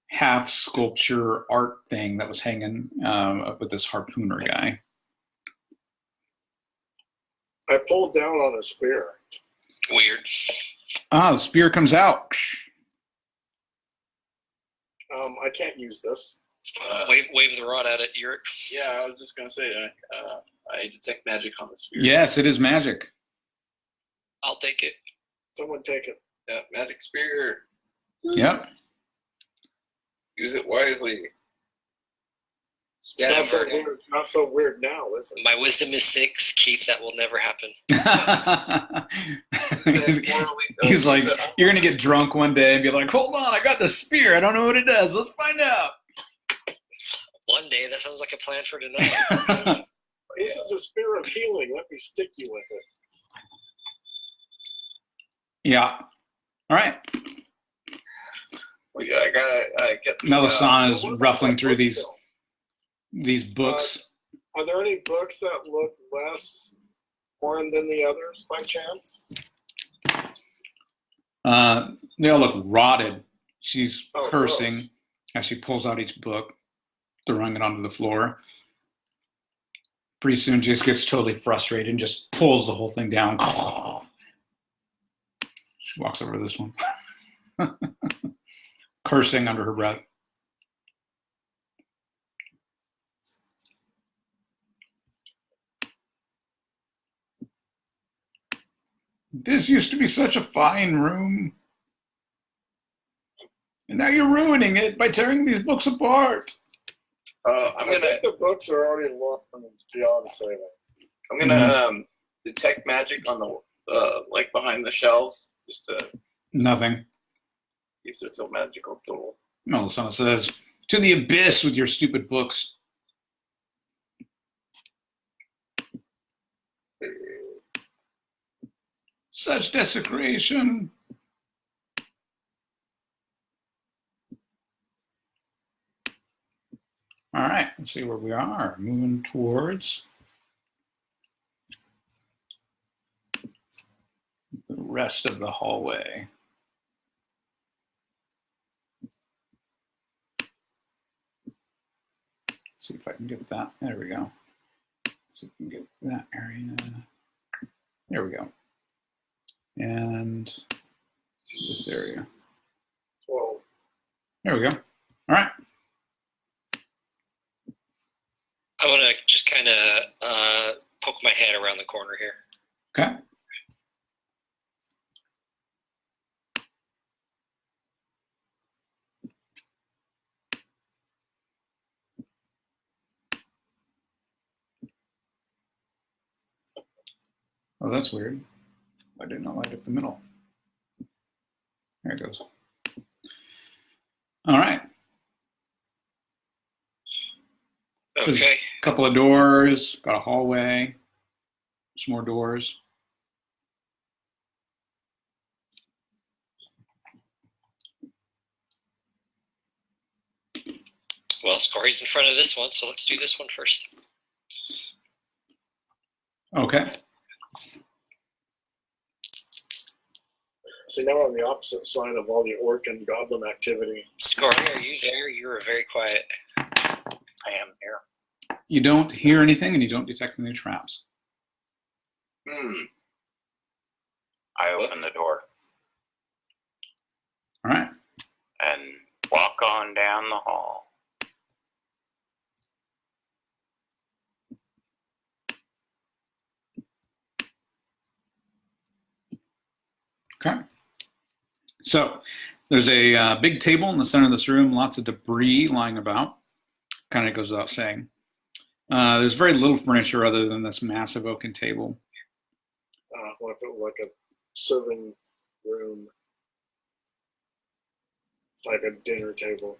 [SPEAKER 2] half sculpture art thing that was hanging with this harpooner guy.
[SPEAKER 4] I pulled down on a spear.
[SPEAKER 3] Weird.
[SPEAKER 2] The spear comes out.
[SPEAKER 4] I can't use this.
[SPEAKER 3] Wave the rod at it, Yurik.
[SPEAKER 1] Yeah, I was just gonna say, I detect magic on the sphere.
[SPEAKER 2] Yes, it is magic.
[SPEAKER 3] I'll take it.
[SPEAKER 4] Someone take it.
[SPEAKER 1] Yeah, magic spear.
[SPEAKER 2] Yep.
[SPEAKER 1] Use it wisely.
[SPEAKER 4] It's not so
[SPEAKER 1] Stab her.
[SPEAKER 4] weird. Not so weird now, is it?
[SPEAKER 3] My wisdom is 6. Keith, that will never happen.
[SPEAKER 2] He's like, you're going to get drunk one day and be like, hold on, I got the spear. I don't know what it does. Let's find out.
[SPEAKER 3] One day, that sounds like a plan for tonight.
[SPEAKER 4] This is a spear of healing. Let me stick you with it.
[SPEAKER 2] Yeah. All right.
[SPEAKER 1] Well, yeah, I gotta get the,
[SPEAKER 2] Melisana is
[SPEAKER 4] what about
[SPEAKER 2] ruffling
[SPEAKER 4] that
[SPEAKER 2] through
[SPEAKER 4] book
[SPEAKER 2] these
[SPEAKER 4] still?
[SPEAKER 2] books.
[SPEAKER 4] Are there any books that look less foreign than the others, by chance?
[SPEAKER 2] They all look rotted. She's
[SPEAKER 4] Oh,
[SPEAKER 2] cursing
[SPEAKER 4] gross.
[SPEAKER 2] as she pulls out each book, throwing it onto the floor. Pretty soon, just gets totally frustrated and just pulls the whole thing down. She walks over to this one, cursing under her breath. This used to be such a fine room. And now you're ruining it by tearing these books apart.
[SPEAKER 1] I'm
[SPEAKER 4] I
[SPEAKER 1] gonna
[SPEAKER 4] think the books are already long beyond saving.
[SPEAKER 1] I'm gonna detect magic on the like behind the shelves, just to
[SPEAKER 2] Nothing.
[SPEAKER 1] see if there's a magical tool.
[SPEAKER 2] Melisana says, to the abyss with your stupid books. Such desecration. All right, let's see where we are. Moving towards the rest of the hallway. Let's see if I can get that. There we go. See if we can get that area. There we go. And this area.
[SPEAKER 4] Whoa.
[SPEAKER 2] There we go. All right.
[SPEAKER 3] I want to just kind of poke my head around the corner here.
[SPEAKER 2] Okay. Oh, that's weird. I did not light up the middle. There it goes. All right. There's
[SPEAKER 3] Okay.
[SPEAKER 2] a couple of doors, got a hallway, some more doors.
[SPEAKER 3] Well, Scory's in front of this one, so let's do this one first.
[SPEAKER 2] Okay.
[SPEAKER 4] So now we're on the opposite side of all the orc and goblin activity.
[SPEAKER 3] Scory, are you there? You were very quiet.
[SPEAKER 5] I am here.
[SPEAKER 2] You don't hear anything and you don't detect any traps.
[SPEAKER 5] I open the door
[SPEAKER 2] All right.
[SPEAKER 5] and walk on down the hall.
[SPEAKER 2] Okay. So there's a big table in the center of this room, lots of debris lying about. Kind of goes without saying. There's very little furniture other than this massive oaken table.
[SPEAKER 4] What if it was like a serving room, like a dinner table?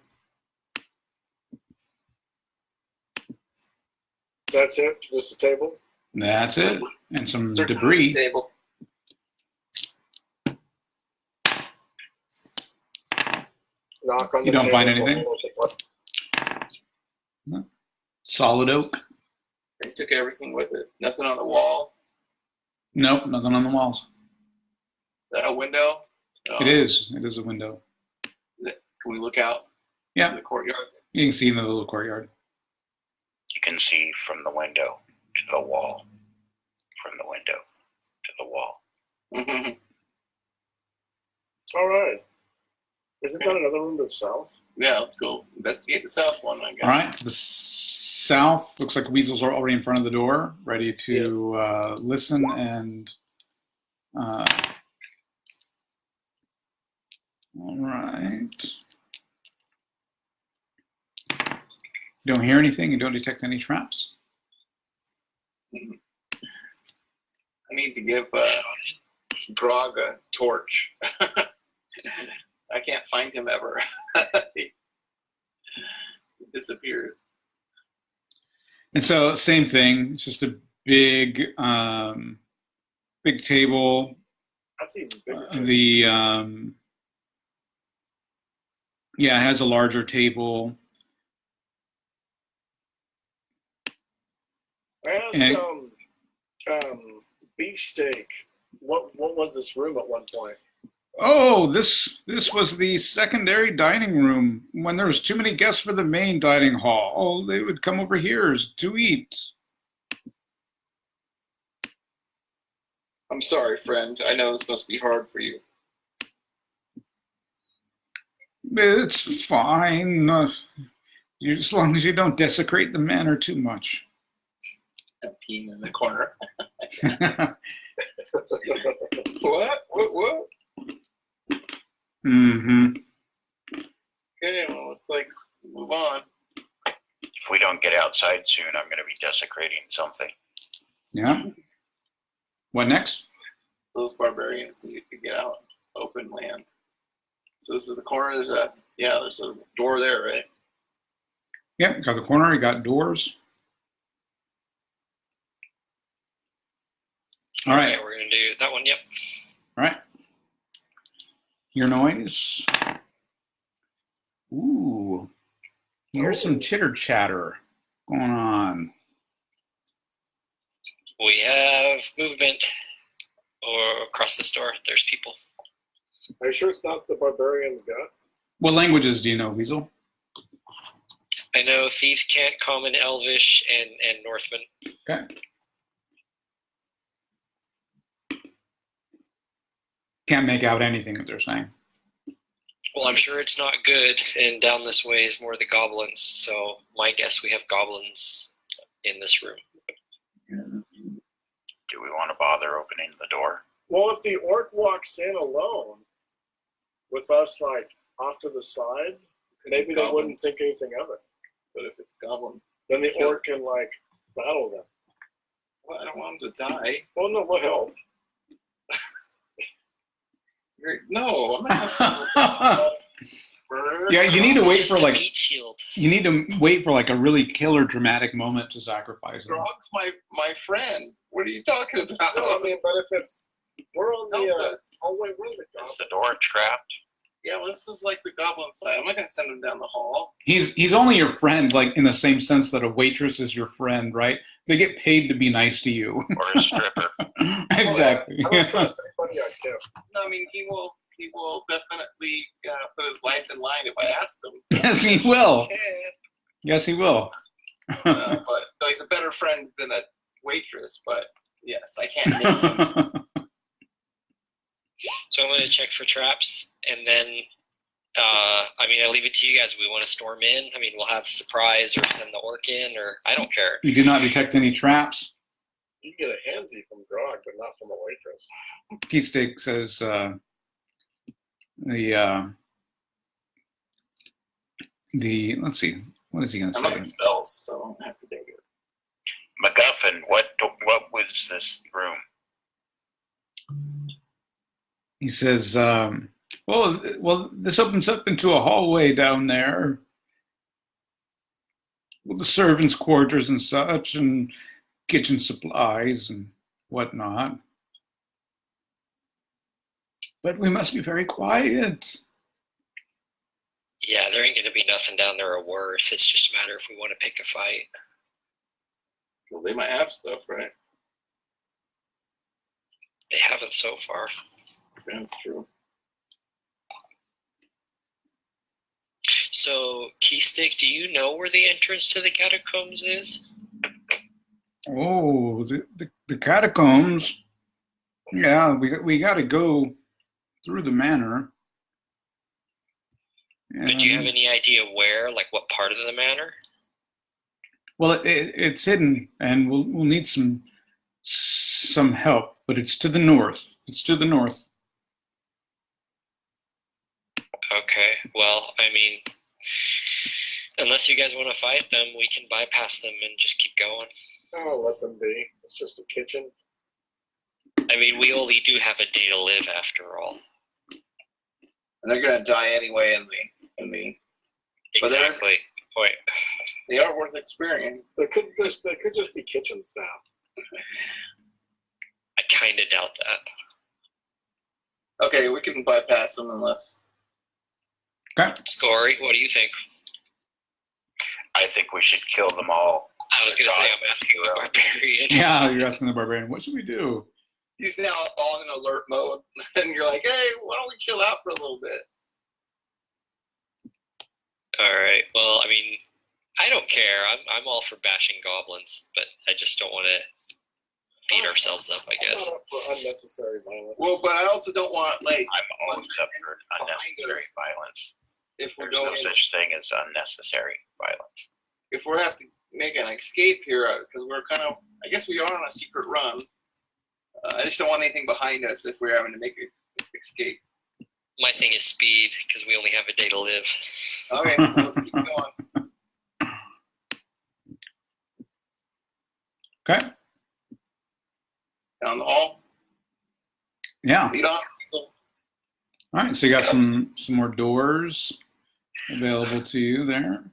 [SPEAKER 4] That's it? Just a table?
[SPEAKER 2] That's it. And some
[SPEAKER 1] Search
[SPEAKER 2] debris.
[SPEAKER 1] the table.
[SPEAKER 4] Knock on the
[SPEAKER 2] You don't
[SPEAKER 4] table.
[SPEAKER 2] find anything? Solid oak.
[SPEAKER 1] They took everything with it. Nothing on the walls.
[SPEAKER 2] Nope, nothing on the walls.
[SPEAKER 1] Is that a window? No.
[SPEAKER 2] It is. It is a window.
[SPEAKER 1] Can we look out
[SPEAKER 2] Yeah,
[SPEAKER 1] to the courtyard?
[SPEAKER 2] you can see in the little courtyard.
[SPEAKER 5] You can see from the window to the wall. From the window to the wall.
[SPEAKER 4] All right. Isn't that another room to the south?
[SPEAKER 1] Yeah, let's go investigate the south one, I guess.
[SPEAKER 2] All right. The south looks like weasels are already in front of the door, ready to listen and. All right. You don't hear anything. You don't detect any traps.
[SPEAKER 1] I need to give Grog a torch. I can't find him ever. He disappears.
[SPEAKER 2] And so, same thing. It's just a big, big table.
[SPEAKER 4] That's even bigger.
[SPEAKER 2] It has a larger table.
[SPEAKER 4] I asked Beefsteak, what was this room at one point?
[SPEAKER 2] Oh, this was the secondary dining room. When there was too many guests for the main dining hall, they would come over here to eat.
[SPEAKER 1] I'm sorry, friend. I know this must be hard for you.
[SPEAKER 2] It's fine, as long as you don't desecrate the manor too much.
[SPEAKER 1] I'm peeing in the corner. What?
[SPEAKER 2] Mm-hmm.
[SPEAKER 1] Okay, well, let's move on.
[SPEAKER 5] If we don't get outside soon, I'm going to be desecrating something.
[SPEAKER 2] Yeah. What next?
[SPEAKER 1] Those barbarians need to get out open land. So this is the corner. There's a door there, right?
[SPEAKER 2] Yep, got the corner, you got doors. All right.
[SPEAKER 3] Yeah, we're going to do that one, yep.
[SPEAKER 2] All right. Hear noise. Ooh. Here's some chitter chatter going on.
[SPEAKER 3] We have movement or across the store. There's people.
[SPEAKER 4] Are you sure it's not the barbarians got?
[SPEAKER 2] What languages do you know, Weasel?
[SPEAKER 3] I know Thieves Can't, Common, Elvish, and Northman.
[SPEAKER 2] Okay. Can't make out anything that they're saying.
[SPEAKER 3] Well, I'm sure it's not good, and down this way is more the goblins, so my guess we have goblins in this room.
[SPEAKER 5] Do we want to bother opening the door?
[SPEAKER 4] Well, if the orc walks in alone with us off to the side, maybe they wouldn't think anything of it.
[SPEAKER 1] But if it's goblins,
[SPEAKER 4] Then the
[SPEAKER 1] Sure.
[SPEAKER 4] orc can battle them.
[SPEAKER 1] Well, I don't want him to die.
[SPEAKER 4] Well, no, we'll help.
[SPEAKER 1] No, I'm not gonna send him down.
[SPEAKER 2] Yeah, you need to
[SPEAKER 3] It's
[SPEAKER 2] wait
[SPEAKER 3] just
[SPEAKER 2] for
[SPEAKER 3] a
[SPEAKER 2] like
[SPEAKER 3] meat shield.
[SPEAKER 2] you need to wait for like a really killer dramatic moment to sacrifice him.
[SPEAKER 1] Grog's my friend. What are you talking about?
[SPEAKER 4] No, I mean, but if it's we're on the
[SPEAKER 1] Help us.
[SPEAKER 4] oh wait, we're in the
[SPEAKER 5] Is the
[SPEAKER 4] goblin.
[SPEAKER 5] door trapped?
[SPEAKER 1] Yeah, well, this is like the goblin side. I'm not gonna send him down the hall.
[SPEAKER 2] He's only your friend, like in the same sense that a waitress is your friend, right? They get paid to be nice to you.
[SPEAKER 5] Or a stripper?
[SPEAKER 2] Exactly.
[SPEAKER 4] I don't trust anybody I tip.
[SPEAKER 1] No, I mean he will definitely put his life in line if I ask him.
[SPEAKER 2] Yes, he will. Yes, he will.
[SPEAKER 1] But so he's a better friend than a waitress. But yes, I can't make him.
[SPEAKER 3] So I'm going to check for traps, and then, I mean, I leave it to you guys if we want to storm in. I mean, we'll have a surprise or send the orc in, or I don't care.
[SPEAKER 2] You do not detect any traps.
[SPEAKER 4] You can get a handsy from Grog, but not from a waitress.
[SPEAKER 2] Keystake says the let's see, what is he going to
[SPEAKER 1] I'm not
[SPEAKER 2] say?
[SPEAKER 1] in spells, so I have to take it.
[SPEAKER 5] MacGuffin, what was this room?
[SPEAKER 2] He says, well, this opens up into a hallway down there with the servants' quarters and such, and kitchen supplies and whatnot. But we must be very quiet.
[SPEAKER 3] Yeah, there ain't going to be nothing down there or worth. It's just a matter if we want to pick a fight.
[SPEAKER 1] Well, they might have stuff, right?
[SPEAKER 3] They haven't so far.
[SPEAKER 1] That's true.
[SPEAKER 3] So, Keystick, do you know where the entrance to the catacombs is?
[SPEAKER 2] Oh, the catacombs. Yeah, we got to go through the manor.
[SPEAKER 3] But do you have any idea where, like what part of the manor?
[SPEAKER 2] Well, it's hidden, and we'll need some help. But it's to the north. It's to the north.
[SPEAKER 3] Okay, well, I mean, unless you guys want to fight them, we can bypass them and just keep going.
[SPEAKER 4] Oh, let them be. It's just a kitchen.
[SPEAKER 3] I mean, we only do have a day to live after all.
[SPEAKER 1] And they're gonna die anyway in the. But there's-
[SPEAKER 3] Exactly. Wait.
[SPEAKER 1] They are worth experience.
[SPEAKER 4] They could just be kitchen staff.
[SPEAKER 3] I kind of doubt that.
[SPEAKER 1] Okay, we can bypass them unless.
[SPEAKER 2] Okay.
[SPEAKER 3] Scory, what do you think?
[SPEAKER 5] I think we should kill them all.
[SPEAKER 3] I was going to say, I'm asking a barbarian.
[SPEAKER 2] Yeah, you're asking the barbarian. What should we do?
[SPEAKER 1] He's now all in alert mode, and you're like, "Hey, why don't we chill out for a little bit?"
[SPEAKER 3] All right. Well, I mean, I don't care. I'm all for bashing goblins, but I just don't want to beat ourselves up, I guess.
[SPEAKER 4] I'm not up for unnecessary violence.
[SPEAKER 1] Well, but I also don't want like
[SPEAKER 5] I'm always up for unnecessary violence.
[SPEAKER 1] if we're
[SPEAKER 5] There's no
[SPEAKER 1] going
[SPEAKER 5] such thing as unnecessary violence.
[SPEAKER 1] if we have to make an escape here because we're kind of I guess we are on a secret run. I just don't want anything behind us if we're having to make an escape.
[SPEAKER 3] My thing is speed, because we only have a day to live.
[SPEAKER 1] Okay, well, let's keep going.
[SPEAKER 2] Okay.
[SPEAKER 1] Down the hall.
[SPEAKER 2] Yeah.
[SPEAKER 1] Lead on.
[SPEAKER 2] All right. So you got some more doors available to you there.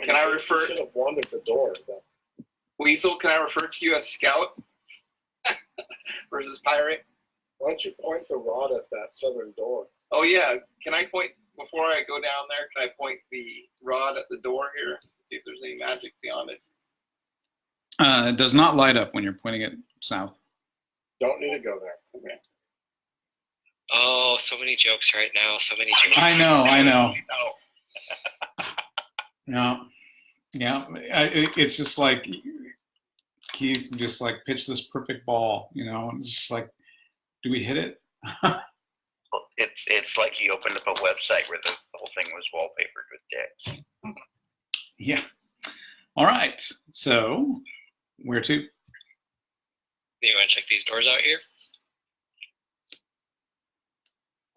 [SPEAKER 1] Can I refer-
[SPEAKER 4] Should have wandered the door. But
[SPEAKER 1] Weasel, can I refer to you as Scout versus Pirate?
[SPEAKER 4] why don't you point the rod at that southern door?
[SPEAKER 1] Oh yeah, can I point before I go down there? Can I point the rod at the door here? See if there's any magic beyond it.
[SPEAKER 2] It does not light up when you're pointing it south.
[SPEAKER 4] Don't need to go there.
[SPEAKER 1] Okay.
[SPEAKER 3] Oh, so many jokes right now. So many jokes.
[SPEAKER 2] I know.
[SPEAKER 1] Oh,
[SPEAKER 2] Yeah. It's just like Keith just like pitched this perfect ball, and it's just like, do we hit it?
[SPEAKER 5] It's like he opened up a website where the whole thing was wallpapered with dicks.
[SPEAKER 2] Yeah. All right. So, where to?
[SPEAKER 3] You want to check these doors out here?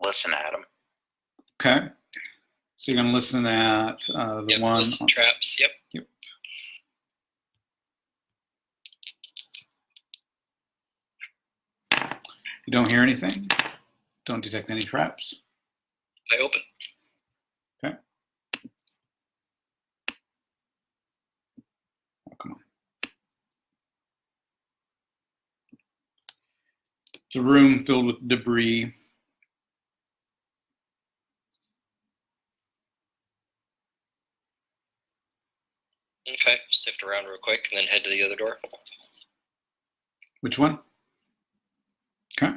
[SPEAKER 5] Listen at him.
[SPEAKER 2] Okay. So you're gonna listen at the
[SPEAKER 3] Yep,
[SPEAKER 2] one.
[SPEAKER 3] listen traps. Yep.
[SPEAKER 2] You don't hear anything. Don't detect any traps.
[SPEAKER 3] I open.
[SPEAKER 2] Okay. Oh, come on. It's a room filled with debris.
[SPEAKER 3] Okay, sift around real quick and then head to the other door.
[SPEAKER 2] Which one? Okay.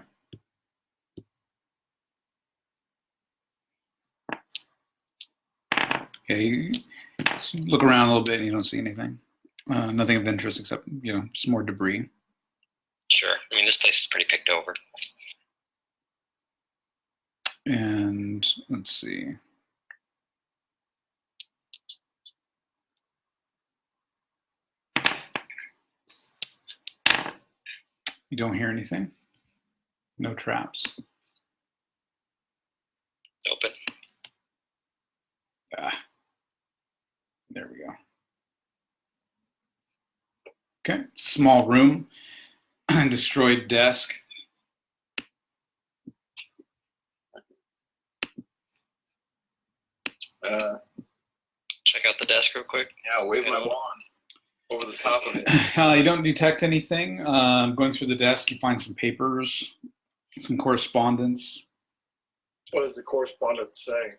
[SPEAKER 2] Okay, you look around a little bit and you don't see anything. Nothing of interest except, some more debris.
[SPEAKER 3] Sure. I mean, this place is pretty picked over.
[SPEAKER 2] And let's see. You don't hear anything. No traps.
[SPEAKER 3] Open.
[SPEAKER 2] There we go. Okay, small room, destroyed desk.
[SPEAKER 3] Check out the desk real quick.
[SPEAKER 1] Yeah, wave my wand over the top of it.
[SPEAKER 2] You don't detect anything. Going through the desk, you find some papers, some correspondence.
[SPEAKER 4] What does the correspondence say?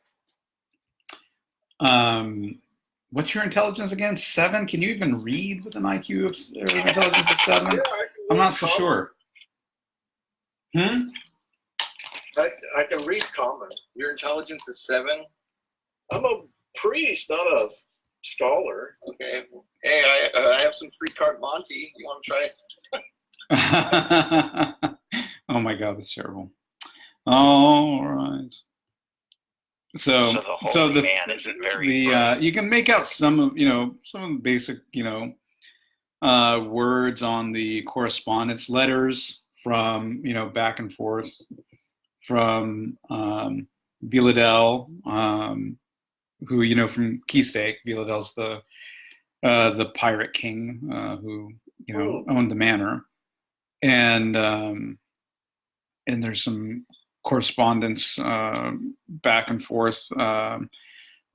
[SPEAKER 2] What's your intelligence again? 7? Can you even read with an IQ or intelligence of 7? I'm not so sure.
[SPEAKER 4] I can read common.
[SPEAKER 1] Your intelligence is 7?
[SPEAKER 4] I'm a priest, not a scholar.
[SPEAKER 1] Okay. Hey, I have some free carte Monte. You want to try?
[SPEAKER 2] Oh my God, that's terrible. All right. So
[SPEAKER 5] the holy man isn't very bright.
[SPEAKER 2] you can make out some of the basic words on the correspondence letters from back and forth from Viladel, who from Keystake. Viladel's the pirate king who owned the manor, and there's some correspondence back and forth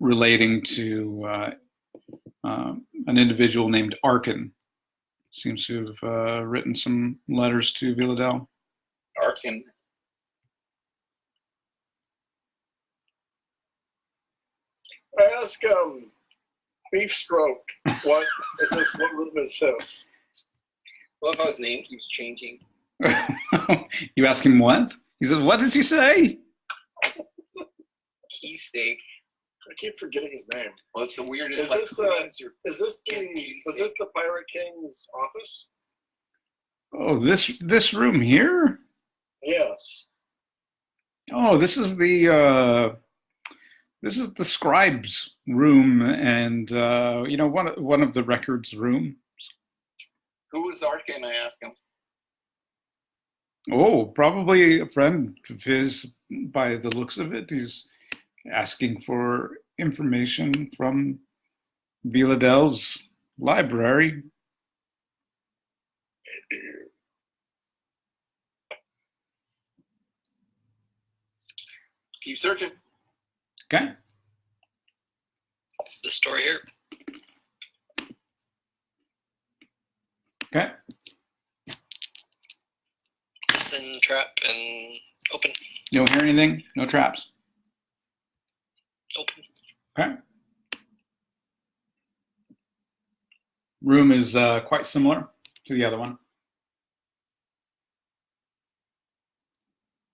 [SPEAKER 2] relating to an individual named Arkin. Seems to have written some letters to Viladel.
[SPEAKER 1] Arkin.
[SPEAKER 4] I ask Beef Stroke, what is this? What room is this?
[SPEAKER 1] Love how his name keeps changing.
[SPEAKER 2] You ask him what? He said, "What does he say?"
[SPEAKER 1] Key steak.
[SPEAKER 4] I keep forgetting his name.
[SPEAKER 1] Well, it's the weirdest.
[SPEAKER 4] Is this the Pirate King's office?
[SPEAKER 2] Oh, this room here?
[SPEAKER 4] Yes.
[SPEAKER 2] Oh, this is the scribe's room, and one of the records rooms.
[SPEAKER 1] Who was Arkin? I asked him.
[SPEAKER 2] Oh, probably a friend of his. By the looks of it, he's asking for information from Viladel's library.
[SPEAKER 1] Keep searching.
[SPEAKER 2] Okay.
[SPEAKER 3] This door here.
[SPEAKER 2] Okay.
[SPEAKER 3] Listen, trap, and open.
[SPEAKER 2] You don't hear anything? No traps?
[SPEAKER 3] Open.
[SPEAKER 2] Okay. Room is quite similar to the other one.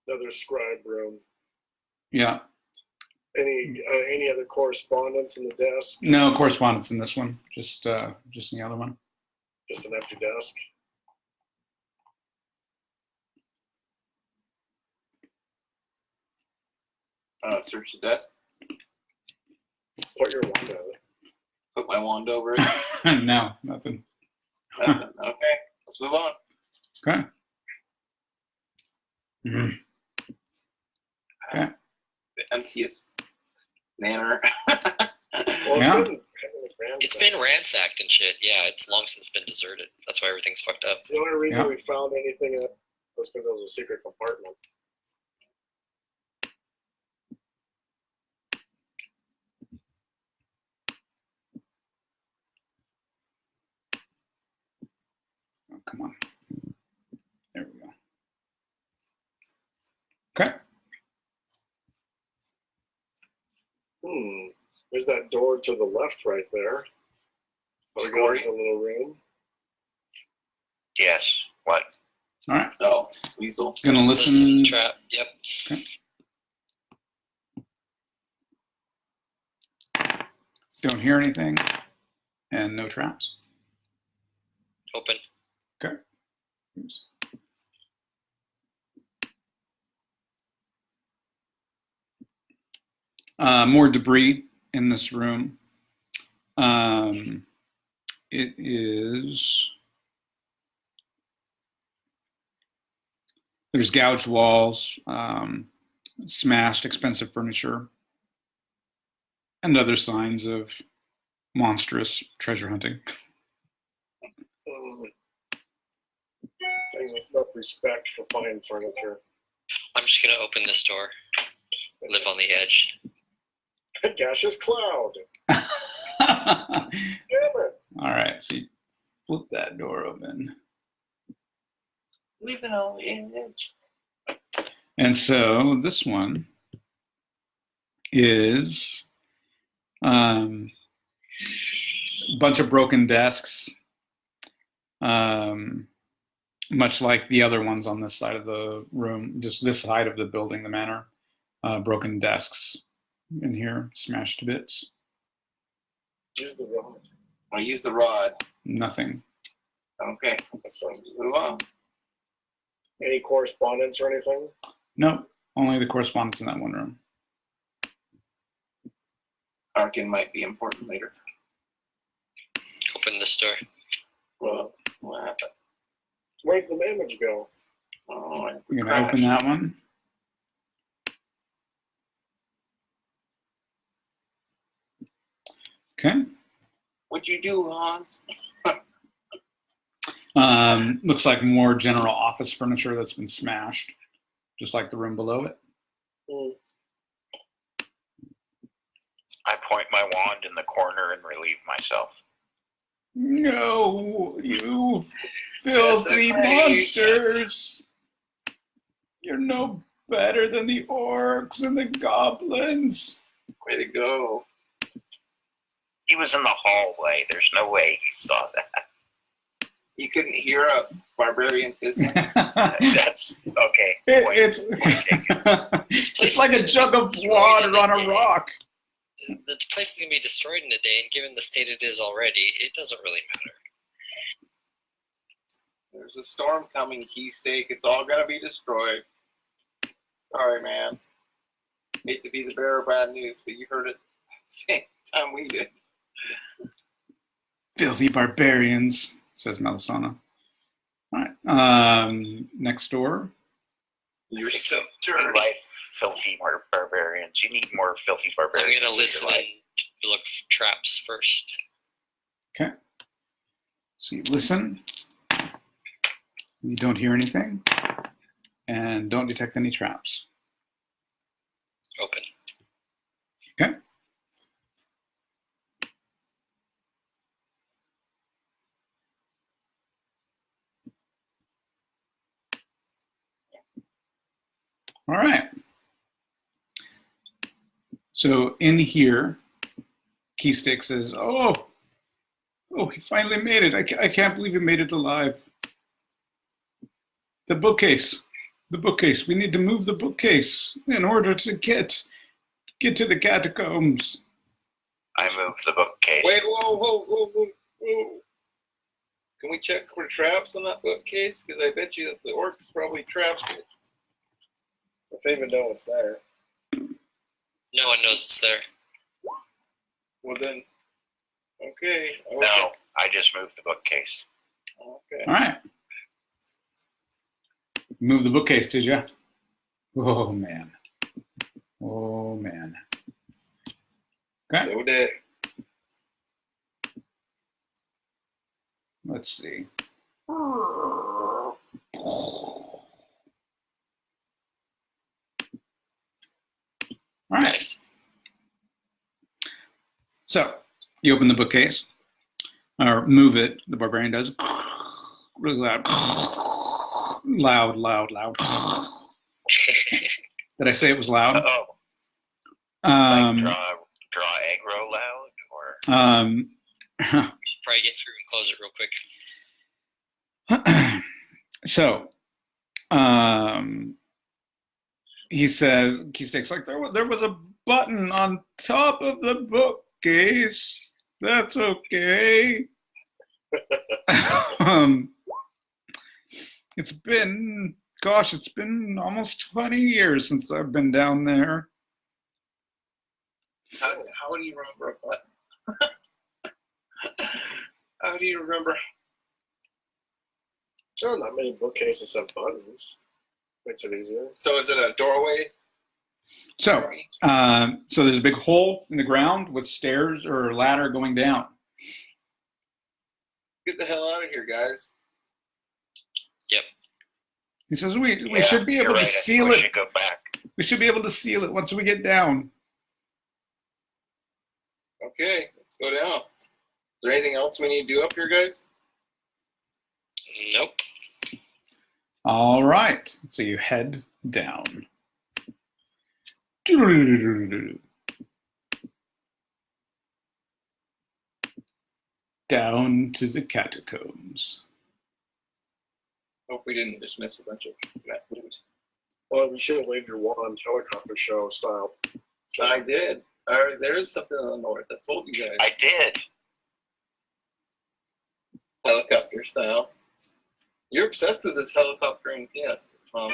[SPEAKER 4] Another scribe room.
[SPEAKER 2] Yeah.
[SPEAKER 4] Any other correspondence in the desk?
[SPEAKER 2] No correspondence in this one. Just in the other one.
[SPEAKER 4] Just an empty desk.
[SPEAKER 1] Search the desk.
[SPEAKER 4] Put your wand out.
[SPEAKER 1] Put my wand over it.
[SPEAKER 2] No, nothing.
[SPEAKER 1] Nothing. Okay, let's move on.
[SPEAKER 2] Okay. Mm-hmm. Okay.
[SPEAKER 1] The emptiest manor.
[SPEAKER 4] Well,
[SPEAKER 2] Yeah.
[SPEAKER 4] it's been
[SPEAKER 3] ransacked and shit. Yeah, it's long since been deserted. That's why everything's fucked up.
[SPEAKER 4] The only reason
[SPEAKER 2] Yeah.
[SPEAKER 4] we found anything in it was because it was a secret compartment.
[SPEAKER 2] Oh, come on. There we go. Okay.
[SPEAKER 4] There's that door to the left right there. We go into a little room.
[SPEAKER 5] Yes. What?
[SPEAKER 2] All right.
[SPEAKER 1] Oh, weasel.
[SPEAKER 2] Gonna
[SPEAKER 3] Listen to the
[SPEAKER 2] listen.
[SPEAKER 3] trap. Yep.
[SPEAKER 2] Don't hear anything. And no traps.
[SPEAKER 3] Open.
[SPEAKER 2] Okay. Oops. More debris in this room. It is. There's gouged walls, smashed expensive furniture, and other signs of monstrous treasure hunting.
[SPEAKER 4] Things with enough respect for fine furniture.
[SPEAKER 3] I'm just gonna open this door. Live on the edge.
[SPEAKER 4] A gaseous cloud.
[SPEAKER 2] All
[SPEAKER 4] Damn it.
[SPEAKER 2] right, so you flip that door open.
[SPEAKER 1] Leave it on the edge.
[SPEAKER 2] And so this one is a bunch of broken desks, much like the other ones on this side of the room, just this side of the building, the manor. Broken desks in here, smashed to bits.
[SPEAKER 4] Use the rod.
[SPEAKER 1] I use the rod.
[SPEAKER 2] Nothing.
[SPEAKER 1] Okay, so move on.
[SPEAKER 4] Any correspondence or anything?
[SPEAKER 2] Nope, only the correspondence in that one room.
[SPEAKER 1] Arkin might be important later.
[SPEAKER 3] Open this door.
[SPEAKER 1] Well, what happened?
[SPEAKER 4] Where'd the damage go?
[SPEAKER 1] Oh, I
[SPEAKER 2] We're gonna open that one. Okay.
[SPEAKER 1] What'd you do, Hans?
[SPEAKER 2] Looks like more general office furniture that's been smashed, just like the room below it.
[SPEAKER 5] I point my wand in the corner and relieve myself.
[SPEAKER 2] No, you filthy monsters! You're no better than the orcs and the goblins.
[SPEAKER 1] Way to go.
[SPEAKER 5] He was in the hallway. There's no way he saw that.
[SPEAKER 1] You couldn't hear a barbarian fizzling.
[SPEAKER 5] That's okay.
[SPEAKER 2] It's like a jug of water on a rock.
[SPEAKER 3] The place is gonna be destroyed in a day, and given the state it is already, it doesn't really matter.
[SPEAKER 1] There's a storm coming, Key Stake. It's all gonna be destroyed. Sorry, man. Hate to be the bearer of bad news, but you heard it the same time we did.
[SPEAKER 2] Filthy barbarians, says Melisana. All right. Next door.
[SPEAKER 1] You're so
[SPEAKER 5] Your
[SPEAKER 1] dirty.
[SPEAKER 5] life, filthy barbarians. You need more filthy
[SPEAKER 3] I'm
[SPEAKER 5] barbarians.
[SPEAKER 3] gonna
[SPEAKER 5] in your
[SPEAKER 3] listen
[SPEAKER 5] life.
[SPEAKER 3] and look for traps first.
[SPEAKER 2] Okay. So you listen. You don't hear anything. And don't detect any traps.
[SPEAKER 3] Open.
[SPEAKER 2] Okay. All right. So in here, Keystick says, oh, he finally made it. I can't believe he made it alive. The bookcase. We need to move the bookcase in order to get to the catacombs.
[SPEAKER 5] I moved the bookcase.
[SPEAKER 1] Wait, whoa. Can we check for traps on that bookcase? Because I bet you that the orcs probably trapped it.
[SPEAKER 4] If they even know it's there.
[SPEAKER 3] No one knows it's there.
[SPEAKER 1] Well then, okay.
[SPEAKER 5] No, I just moved the bookcase.
[SPEAKER 1] Okay.
[SPEAKER 2] All right. Move the bookcase, did you? Oh, man. Okay.
[SPEAKER 1] So did.
[SPEAKER 2] Let's see. All right.
[SPEAKER 3] Nice.
[SPEAKER 2] So you open the bookcase, or move it. The barbarian does really loud, loud. Did I say it was loud?
[SPEAKER 5] Oh,
[SPEAKER 2] Um,
[SPEAKER 5] like draw aggro loud, or
[SPEAKER 3] Should probably get through and close it real quick.
[SPEAKER 2] so he says, Keystake's like, there was a button on top of the bookcase. That's okay. It's been almost 20 years since I've been down there.
[SPEAKER 1] How do you remember a button? How do you remember?
[SPEAKER 4] Oh, not many bookcases have buttons. Makes it easier.
[SPEAKER 1] So is it a doorway?
[SPEAKER 2] So, so there's a big hole in the ground with stairs or a ladder going down.
[SPEAKER 1] Get the hell out of here, guys.
[SPEAKER 3] Yep.
[SPEAKER 2] He says we
[SPEAKER 5] Yeah,
[SPEAKER 2] should be able
[SPEAKER 5] you're
[SPEAKER 2] to
[SPEAKER 5] right,
[SPEAKER 2] seal
[SPEAKER 5] we
[SPEAKER 2] it.
[SPEAKER 5] should go back.
[SPEAKER 2] We should be able to seal it once we get down.
[SPEAKER 1] Okay, let's go down. Is there anything else we need to do up here, guys?
[SPEAKER 3] Nope.
[SPEAKER 2] All right. So you head down. Down to the catacombs.
[SPEAKER 1] Hope we didn't just miss a bunch of that loot.
[SPEAKER 4] Well, you should have waved your wand helicopter show style.
[SPEAKER 1] I did. There is something in the north. I told you guys.
[SPEAKER 5] I did.
[SPEAKER 1] Helicopter style. You're obsessed with this helicoptering. Yes.
[SPEAKER 2] All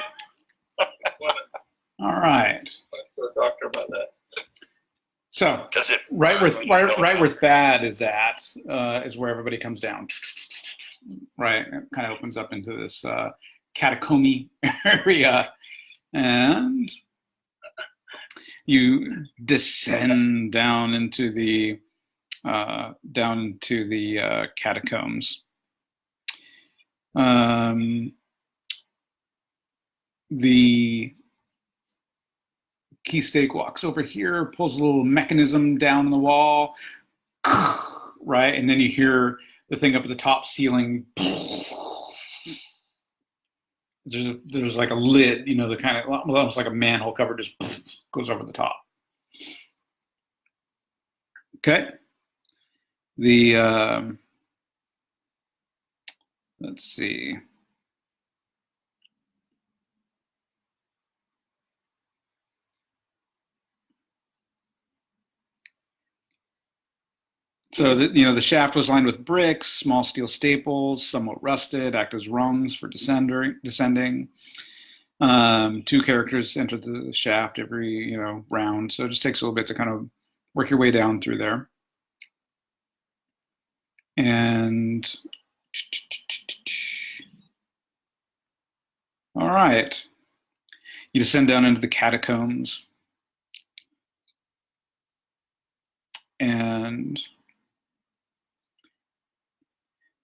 [SPEAKER 2] right.
[SPEAKER 1] Talk to the doctor about that.
[SPEAKER 2] So
[SPEAKER 5] Does it
[SPEAKER 2] right where Thad is at is where everybody comes down. Right, it kind of opens up into this catacomby area, and you descend down into the catacombs. The Keystake walks over here, pulls a little mechanism down in the wall, right, and then you hear the thing up at the top ceiling. There's like a lid, you know, the kind of almost like a manhole cover just goes over the top. Okay. Let's see. So the shaft was lined with bricks, small steel staples, somewhat rusted, act as rungs for descending. 2 characters enter the shaft every round, so it just takes a little bit to kind of work your way down through there. And all right, you descend down into the catacombs,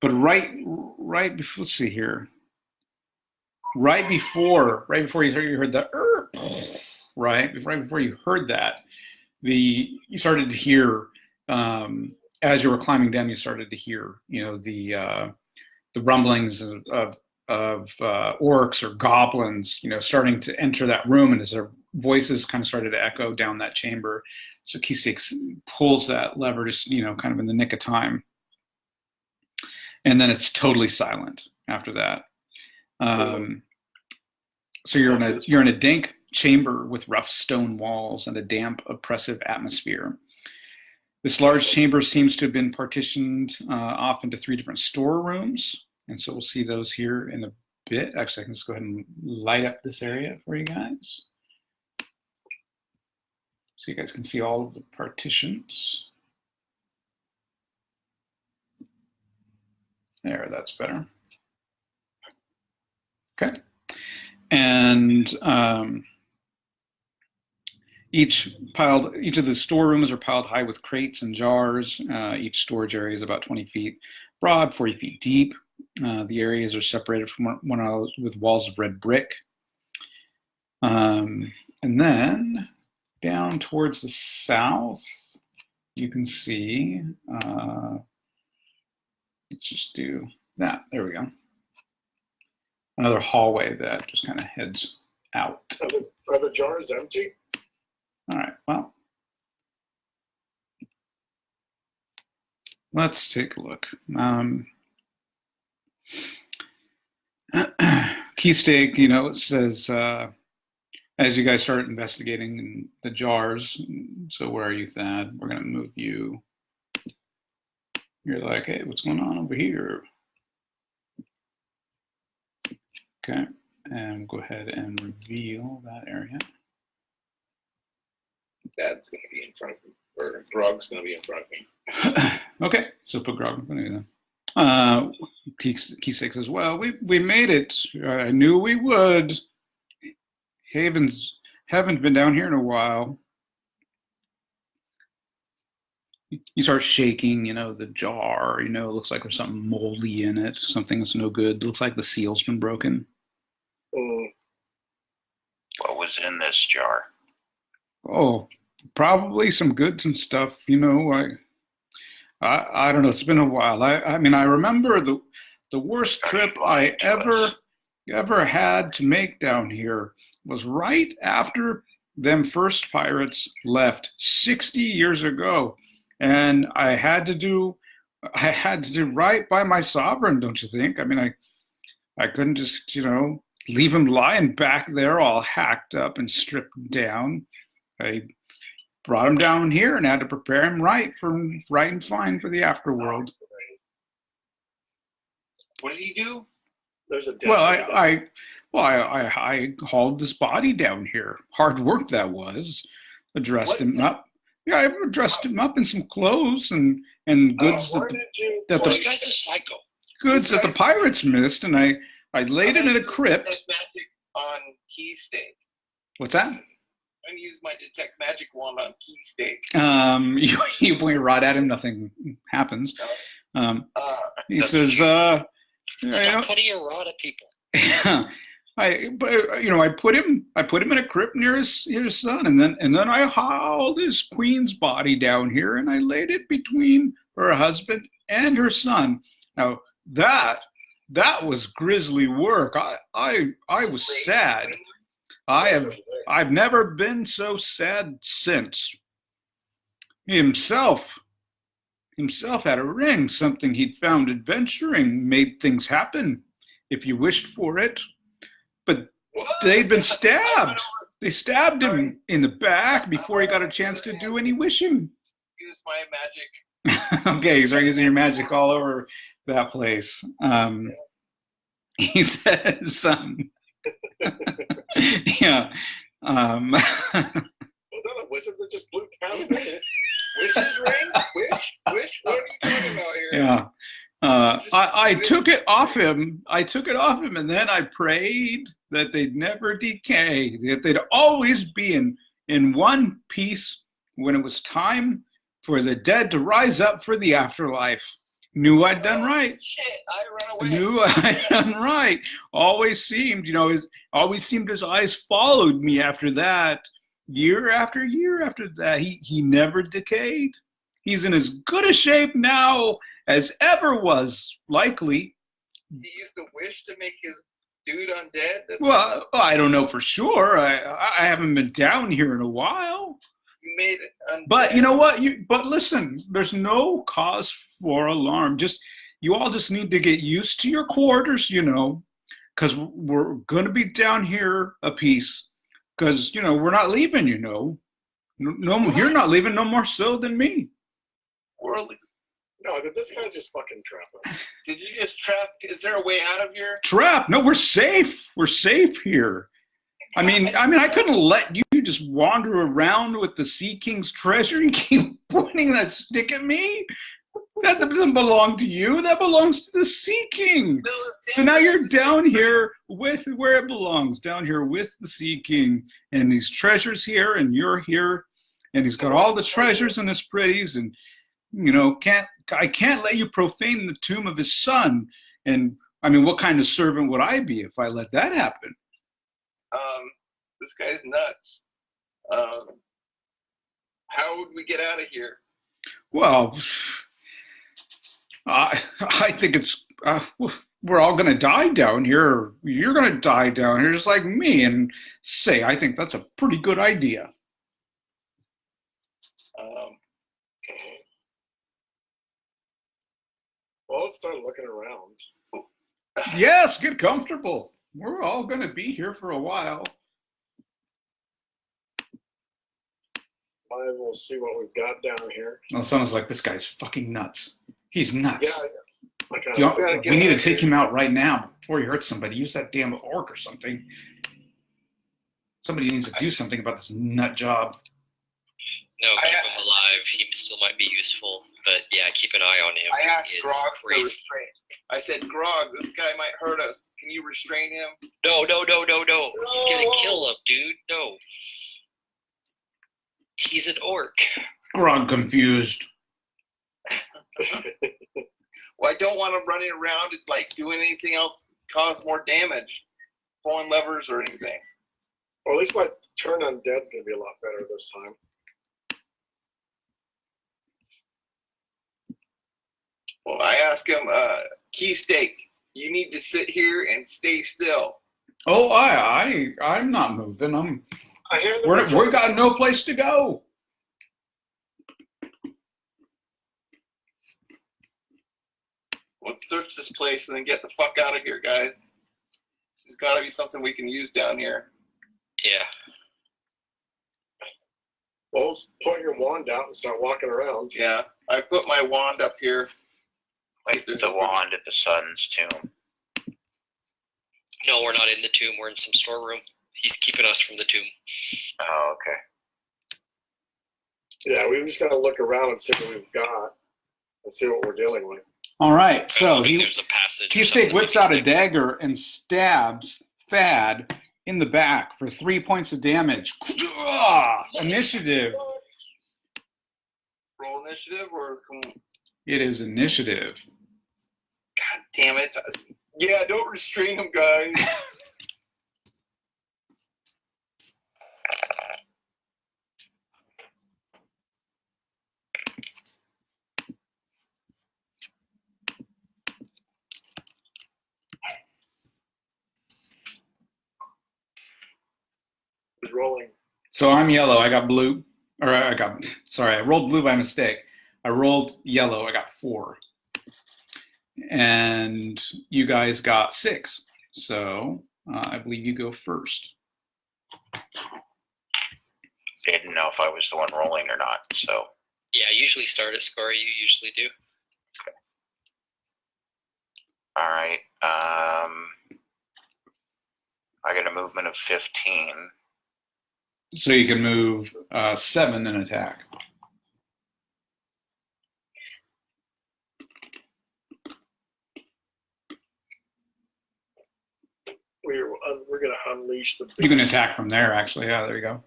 [SPEAKER 2] but right before, let's see here. Right before you heard the right before you heard that, you started to hear as you were climbing down, you started to hear the rumblings of orcs or goblins, starting to enter that room, and as their voices kind of started to echo down that chamber. So Keystake pulls that lever just kind of in the nick of time. And then it's totally silent after that. So you're in a dank chamber with rough stone walls and a damp, oppressive atmosphere. This large chamber seems to have been partitioned off into 3 different storerooms, and so we'll see those here in a bit. Actually, I can just go ahead and light up this area for you guys, so you guys can see all of the partitions. There, that's better. Okay. And Each of the storerooms are piled high with crates and jars. Each storage area is about 20 feet broad, 40 feet deep. The areas are separated from one another with walls of red brick. And then down towards the south, you can see, let's just do that. There we go. Another hallway that just kind of heads out.
[SPEAKER 4] Are the jars empty?
[SPEAKER 2] All right, well, let's take a look. Keystake, it says, as you guys start investigating the jars, so where are you, Thad? We're going to move you. You're like, hey, what's going on over here? Okay, and go ahead and reveal that area.
[SPEAKER 1] Dad's going to be in front of me, or Grog's going to be in front of me.
[SPEAKER 2] Okay, so put Grog in front of you then. Keystake as well. We made it. I knew we would. Haven't been down here in a while. You start shaking, the jar, it looks like there's something moldy in it, something that's no good. It looks like the seal's been broken.
[SPEAKER 5] What was in this jar?
[SPEAKER 2] Oh, probably some goods and stuff, I don't know, it's been a while. I mean, I remember the worst trip I ever had to make down here was right after them first pirates left 60 years ago. And I had to do right by my sovereign, don't you think? I mean, I couldn't just, leave him lying back there all hacked up and stripped down. I brought him down here and had to prepare him right and fine for the afterworld.
[SPEAKER 1] What did he do?
[SPEAKER 4] There's a
[SPEAKER 2] Well, I hauled this body down here. Hard work that was. I dressed him up. Yeah, I dressed him up in some clothes and goods
[SPEAKER 3] This guy's a psycho.
[SPEAKER 2] Goods that the pirates missed, and I laid it in a crypt.
[SPEAKER 1] Detect magic on Keystake.
[SPEAKER 2] What's that?
[SPEAKER 1] I'm going to use my detect magic wand on Keystake.
[SPEAKER 2] You point your rod at him, nothing happens. He says,
[SPEAKER 3] Stop putting your rod at people.
[SPEAKER 2] I put him in a crypt near his son, and then I hauled his queen's body down here, and I laid it between her husband and her son. Now that was grisly work. I was sad. I've never been so sad since. He himself had a ring, something he'd found adventuring, made things happen if you wished for it. But they'd been stabbed. They stabbed him in the back before he got a chance to do any wishing.
[SPEAKER 1] Use my magic.
[SPEAKER 2] Okay, you start using your magic all over that place. He says, yeah.
[SPEAKER 4] Was that a wizard that just blew past me?
[SPEAKER 1] Wish's ring? Wish? What are you talking about here?
[SPEAKER 2] Yeah. I took it off him. And then I prayed that they'd never decay, that they'd always be in one piece when it was time for the dead to rise up for the afterlife. Knew I'd done right.
[SPEAKER 1] Shit, I ran away.
[SPEAKER 2] Knew I'd done right. Always seemed his eyes followed me after that. Year after year after that, he never decayed. He's in as good a shape now as ever was, likely.
[SPEAKER 1] He used to wish to make his dude undead?
[SPEAKER 2] Well, I don't know for sure. I haven't been down here in a while.
[SPEAKER 1] You made it undead.
[SPEAKER 2] But you know what? But listen, there's no cause for alarm. You all just need to get used to your quarters, because we're going to be down here a piece. Because, we're not leaving, No, you're not leaving no more so than me.
[SPEAKER 4] No, did this guy just fucking trap us?
[SPEAKER 1] Did you just trap? Is there a way out of here?
[SPEAKER 2] Trap? No, we're safe. We're safe here. I mean, I couldn't let you just wander around with the Sea King's treasure and keep pointing that stick at me. That doesn't belong to you. That belongs to the Sea King. So now you're down here with where it belongs, down here with the Sea King. And these treasures here, and you're here. And he's got all the treasures and his pretties. And, you know, I can't let you profane the tomb of his son. And, I mean, what kind of servant would I be if I let that happen?
[SPEAKER 1] This guy's nuts. How would we get out of here?
[SPEAKER 2] Well, I think it's we're all gonna die down here. You're gonna die down here just like me. And say, I think that's a pretty good idea.
[SPEAKER 4] Well, let's start looking around.
[SPEAKER 2] Yes, get comfortable. We're all gonna be here for a while.
[SPEAKER 4] Might as well see what we've got down here.
[SPEAKER 2] Well, sounds like this guy's fucking nuts. He's nuts.
[SPEAKER 4] Yeah.
[SPEAKER 2] We need to take him out right now before he hurts somebody. Use that damn orc or something. Somebody needs to do something about this nut job.
[SPEAKER 3] No, keep him alive. He still might be useful, but yeah, keep an eye on him.
[SPEAKER 1] I asked
[SPEAKER 3] He is
[SPEAKER 1] Grog to
[SPEAKER 3] crazy.
[SPEAKER 1] restrain. I said, Grog, this guy might hurt us. Can you restrain him?
[SPEAKER 3] No. He's gonna kill him, dude. No. He's an orc.
[SPEAKER 2] Grog confused.
[SPEAKER 1] Well, I don't want him running around and like doing anything else to cause more damage, pulling levers or anything.
[SPEAKER 4] Or at least my turn on dead's gonna be a lot better this time.
[SPEAKER 1] Well, I asked him, Key Stake, you need to sit here and stay still.
[SPEAKER 2] Oh, I'm not moving. We got no place to go.
[SPEAKER 1] Let's search this place and then get the fuck out of here, guys. There's got to be something we can use down here.
[SPEAKER 3] Yeah.
[SPEAKER 4] Well, let's point your wand out and start walking around.
[SPEAKER 1] Yeah, I put my wand up here.
[SPEAKER 5] Like the wand at the sun's tomb.
[SPEAKER 3] No, we're not in the tomb. We're in some storeroom. He's keeping us from the tomb.
[SPEAKER 5] Oh, okay.
[SPEAKER 4] Yeah, we just gotta look around and see what we've got and see what we're dealing with.
[SPEAKER 2] All right, so
[SPEAKER 3] There's a passage.
[SPEAKER 2] Keystake whips out a dagger and stabs Thad in the back for 3 points of damage. Initiative.
[SPEAKER 1] Roll initiative or
[SPEAKER 2] It is initiative.
[SPEAKER 1] God damn it. Yeah, don't restrain him, guys.
[SPEAKER 4] Who's rolling?
[SPEAKER 2] So I'm yellow. I got blue. I rolled blue by mistake. I rolled yellow. I got 4. And you guys got 6. So I believe you go first.
[SPEAKER 5] Didn't know if I was the one rolling or not, so.
[SPEAKER 3] Yeah, I usually start at score. You usually do.
[SPEAKER 5] All right. I got a movement of 15.
[SPEAKER 2] So you can move 7 and attack.
[SPEAKER 4] We're gonna unleash the beast.
[SPEAKER 2] You can attack from there, actually. Yeah, there you go.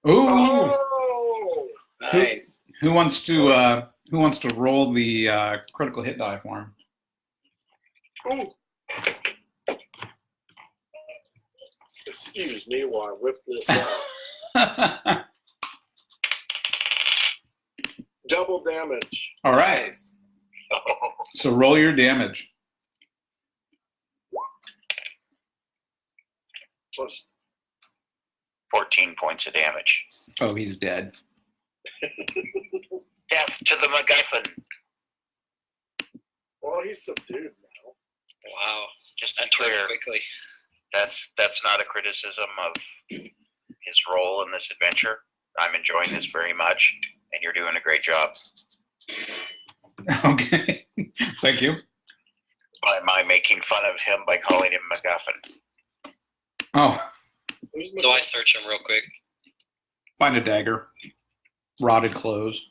[SPEAKER 2] Ooh.
[SPEAKER 4] Oh!
[SPEAKER 1] Nice.
[SPEAKER 2] Who wants to roll the critical hit die for him?
[SPEAKER 4] Ooh. Excuse me while I whip this out. Double damage.
[SPEAKER 2] All right.
[SPEAKER 1] Nice.
[SPEAKER 2] So roll your damage.
[SPEAKER 4] Plus
[SPEAKER 5] 14 points of damage.
[SPEAKER 2] Oh, he's dead.
[SPEAKER 5] Death to the MacGuffin.
[SPEAKER 4] well, he's subdued now.
[SPEAKER 3] Wow.
[SPEAKER 5] Just
[SPEAKER 3] That
[SPEAKER 5] to
[SPEAKER 3] turned
[SPEAKER 5] clear,
[SPEAKER 3] quickly.
[SPEAKER 5] that's not a criticism of his role in this adventure. I'm enjoying this very much, and you're doing a great job.
[SPEAKER 2] Okay. Thank you.
[SPEAKER 5] By my making fun of him by calling him MacGuffin.
[SPEAKER 2] Oh,
[SPEAKER 3] So I search him real quick.
[SPEAKER 2] find a dagger. rotted clothes.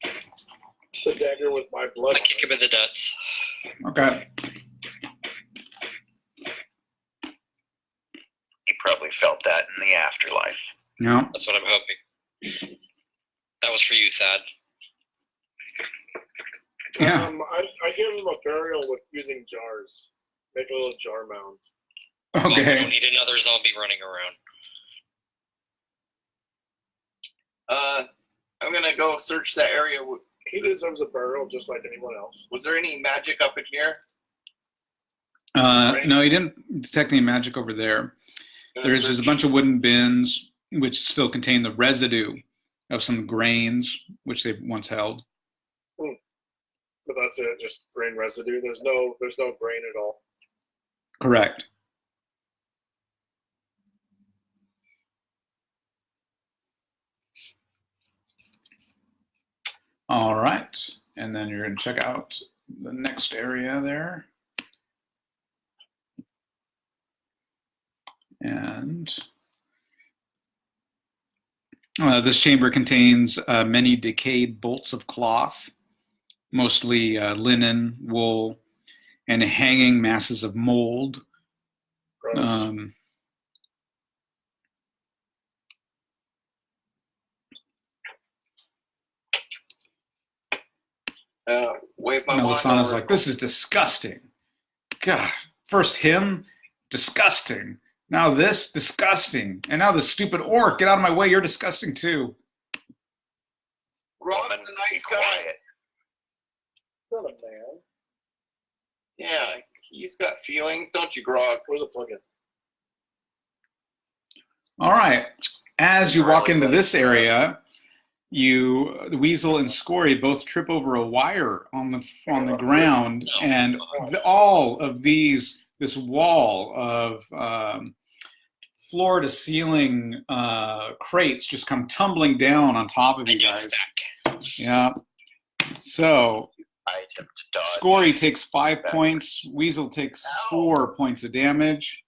[SPEAKER 4] The dagger with my blood.
[SPEAKER 3] I kick him in the nuts.
[SPEAKER 2] Okay.
[SPEAKER 5] He probably felt that in the afterlife.
[SPEAKER 2] Yeah.
[SPEAKER 3] That's what I'm hoping. That was for you, Thad.
[SPEAKER 2] Yeah.
[SPEAKER 4] I give him a burial with using jars. Make a little jar mound.
[SPEAKER 3] Well, we
[SPEAKER 2] Okay.
[SPEAKER 3] don't need another zombie running around.
[SPEAKER 1] I'm gonna go search that area.
[SPEAKER 4] He deserves a burial just like anyone else.
[SPEAKER 1] Was there any magic up in here?
[SPEAKER 2] No, you didn't detect any magic over there. There's just a bunch of wooden bins which still contain the residue of some grains which they once held.
[SPEAKER 4] But that's it, just grain residue. There's no grain at all.
[SPEAKER 2] Correct. All right. And then you're going to check out the next area there. And this chamber contains many decayed bolts of cloth, mostly linen, wool, and hanging masses of mold.
[SPEAKER 4] Gross.
[SPEAKER 1] Wave my wand
[SPEAKER 2] Melisana's
[SPEAKER 1] over.
[SPEAKER 2] like, this is disgusting. God, first him, disgusting. Now this, disgusting. And now this stupid orc, get out of my way, you're disgusting too.
[SPEAKER 1] Grog's
[SPEAKER 5] Woman,
[SPEAKER 1] a
[SPEAKER 5] be
[SPEAKER 1] nice guy.
[SPEAKER 5] quiet.
[SPEAKER 4] Not a man.
[SPEAKER 1] Yeah, he's got feelings, don't you, Grog?
[SPEAKER 4] Where's a plug-in?
[SPEAKER 2] All right. As you walk into this area, the Weasel and Scory both trip over a wire on the ground, and all of this wall of floor to ceiling crates just come tumbling down on top of you guys. Yeah. So
[SPEAKER 5] I attempt to dodge.
[SPEAKER 2] Scory takes 5 points. Weasel takes 4 points of damage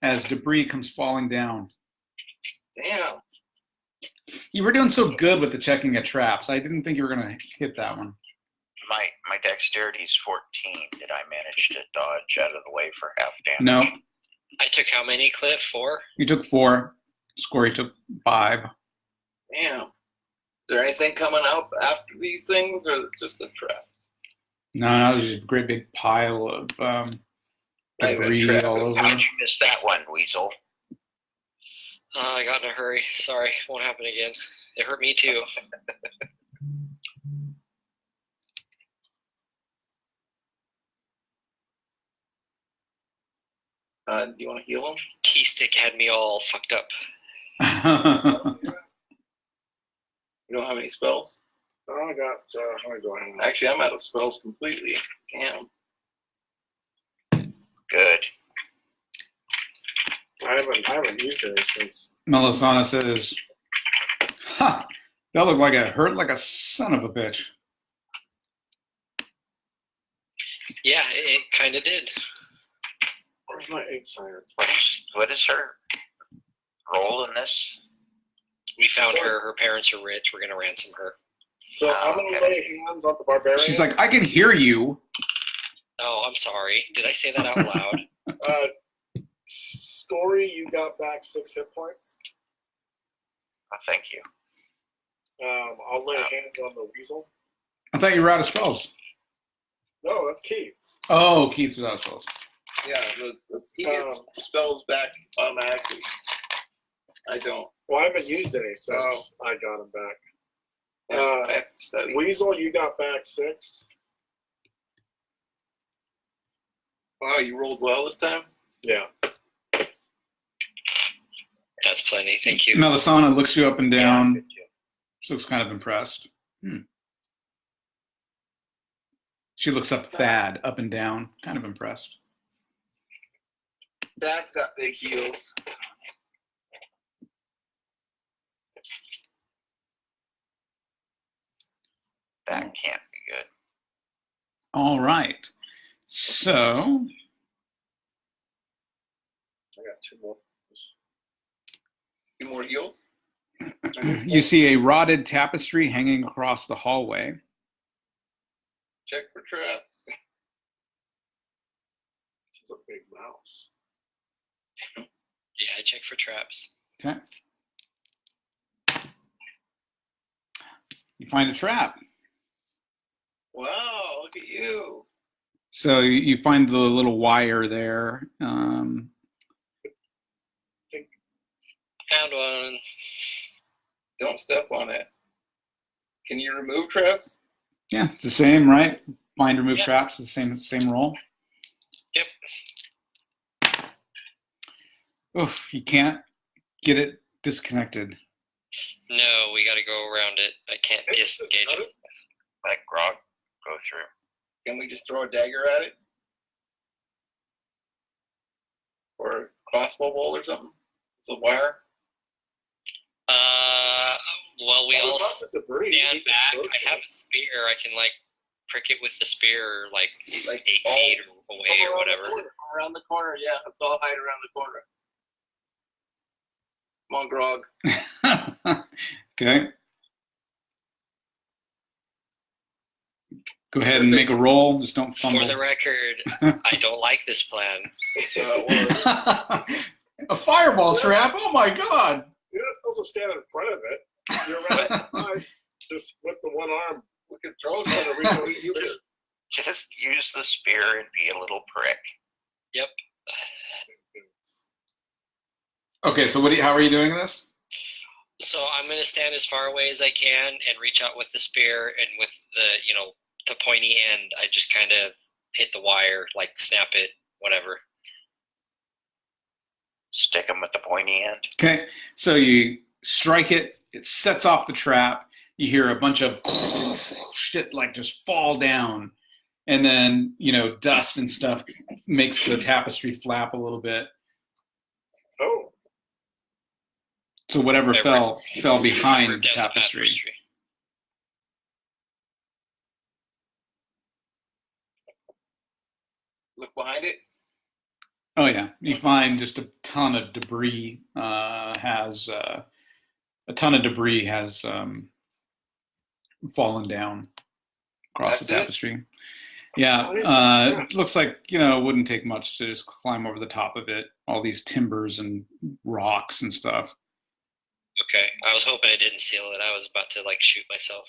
[SPEAKER 2] as debris comes falling down.
[SPEAKER 1] Damn.
[SPEAKER 2] You were doing so good with the checking of traps. I didn't think you were going to hit that one.
[SPEAKER 5] My dexterity's 14. Did I manage to dodge out of the way for half damage?
[SPEAKER 2] No.
[SPEAKER 3] I took how many, Cliff? 4?
[SPEAKER 2] You took 4. Scory took 5.
[SPEAKER 1] Damn. Is there anything coming out after these things, or just a trap?
[SPEAKER 2] No, there's a great big pile of debris
[SPEAKER 1] trap.
[SPEAKER 2] all over.
[SPEAKER 5] How'd you miss that one, Weasel?
[SPEAKER 3] I got in a hurry. Sorry, won't happen again. It hurt me too.
[SPEAKER 1] Do you want to heal him?
[SPEAKER 3] Key stick had me all fucked up.
[SPEAKER 1] You don't have any spells?
[SPEAKER 4] Oh, I got. How many do I have?
[SPEAKER 1] Actually, I'm out of spells completely. Damn.
[SPEAKER 5] Good.
[SPEAKER 4] I haven't used it since.
[SPEAKER 2] Melisana says, "Ha! That looked like it hurt like a son of a bitch."
[SPEAKER 3] Yeah, it kind of did.
[SPEAKER 4] Where's my 8 siren?
[SPEAKER 5] What is her role in this?
[SPEAKER 3] We found her. Her parents are rich. We're going to ransom her.
[SPEAKER 4] So I'm gonna
[SPEAKER 5] Okay.
[SPEAKER 4] lay hands on the barbarian.
[SPEAKER 2] She's like, "I can hear you."
[SPEAKER 3] Oh, I'm sorry. Did I say that out loud?
[SPEAKER 4] Scory, you got back 6 hit points.
[SPEAKER 5] Oh, thank you.
[SPEAKER 4] I'll lay hands on the weasel.
[SPEAKER 2] I thought you were out of spells.
[SPEAKER 4] No, that's Keith.
[SPEAKER 2] Oh, Keith was out of spells.
[SPEAKER 1] Yeah, he gets spells back automatically. I don't.
[SPEAKER 4] Well, I haven't used any since I got him back.
[SPEAKER 1] I have to study.
[SPEAKER 4] Weasel, you got back 6.
[SPEAKER 1] Wow, you rolled well this time?
[SPEAKER 4] Yeah.
[SPEAKER 3] That's plenty. Thank you.
[SPEAKER 2] Melisana looks you up and
[SPEAKER 5] Yeah,
[SPEAKER 2] down.
[SPEAKER 5] good job.
[SPEAKER 2] She looks kind of impressed. She looks up Thad up and down, kind of impressed.
[SPEAKER 1] Dad's got big heels.
[SPEAKER 5] That can't be good.
[SPEAKER 2] All right. So,
[SPEAKER 4] I got 2 more.
[SPEAKER 1] 2 more heals?
[SPEAKER 2] You see a rotted tapestry hanging across the hallway.
[SPEAKER 1] Check for traps.
[SPEAKER 4] This is a big mouse.
[SPEAKER 3] Yeah, I check for traps.
[SPEAKER 2] Okay. You find a trap.
[SPEAKER 1] Wow, look at you.
[SPEAKER 2] So you find the little wire there.
[SPEAKER 3] Found one.
[SPEAKER 1] Don't step on it. Can you remove traps?
[SPEAKER 2] Yeah, it's the same, right? Find, remove
[SPEAKER 3] Yep.
[SPEAKER 2] traps, the same roll.
[SPEAKER 3] Yep.
[SPEAKER 2] Oof, you can't get it disconnected.
[SPEAKER 3] No, we got to go around it. I can't disengage it.
[SPEAKER 5] Let Grog go through.
[SPEAKER 1] Can we just throw a dagger at it? Or a crossbow bolt or something? It's a wire.
[SPEAKER 3] Well, we all
[SPEAKER 4] Lots of debris.
[SPEAKER 3] stand
[SPEAKER 4] You can
[SPEAKER 3] back.
[SPEAKER 4] throw
[SPEAKER 3] I have
[SPEAKER 4] it.
[SPEAKER 3] a spear. I can, like, prick it with the spear, like,
[SPEAKER 1] Like
[SPEAKER 3] 8
[SPEAKER 1] all-
[SPEAKER 3] feet away
[SPEAKER 1] Come
[SPEAKER 3] or
[SPEAKER 1] around the
[SPEAKER 3] whatever.
[SPEAKER 1] corner, around the corner, yeah. Let's all hide around the corner. Come on, Grog.
[SPEAKER 2] Okay. Go ahead and make a roll. Just don't fumble.
[SPEAKER 3] For the record, I don't like this plan.
[SPEAKER 1] Well,
[SPEAKER 2] A fireball trap? Oh my god!
[SPEAKER 4] You're not supposed to stand in front of it. You're right. Just with the one arm.
[SPEAKER 1] we could throw
[SPEAKER 4] Trying to
[SPEAKER 1] some.
[SPEAKER 4] reach over the spear.
[SPEAKER 5] Just use the spear and be a little prick.
[SPEAKER 3] Yep.
[SPEAKER 2] Okay, so how are you doing this?
[SPEAKER 3] So I'm going to stand as far away as I can and reach out with the spear, and with the pointy end, I just kind of hit the wire, like snap it, whatever.
[SPEAKER 5] Stick him with the pointy end.
[SPEAKER 2] Okay, so you strike it, it sets off the trap, you hear a bunch of shit like just fall down, and then, dust and stuff makes the tapestry flap a little bit.
[SPEAKER 4] Oh,
[SPEAKER 2] So whatever
[SPEAKER 3] I
[SPEAKER 2] fell behind
[SPEAKER 3] ripped
[SPEAKER 2] the
[SPEAKER 3] down
[SPEAKER 2] tapestry.
[SPEAKER 1] Look behind it.
[SPEAKER 2] Oh yeah, you find just a ton of debris has fallen down across
[SPEAKER 1] That's
[SPEAKER 2] the
[SPEAKER 1] it?
[SPEAKER 2] tapestry. Yeah,
[SPEAKER 4] What is it?
[SPEAKER 2] it looks like it wouldn't take much to just climb over the top of it. All these timbers and rocks and stuff.
[SPEAKER 3] Okay, I was hoping it didn't seal it. I was about to shoot myself.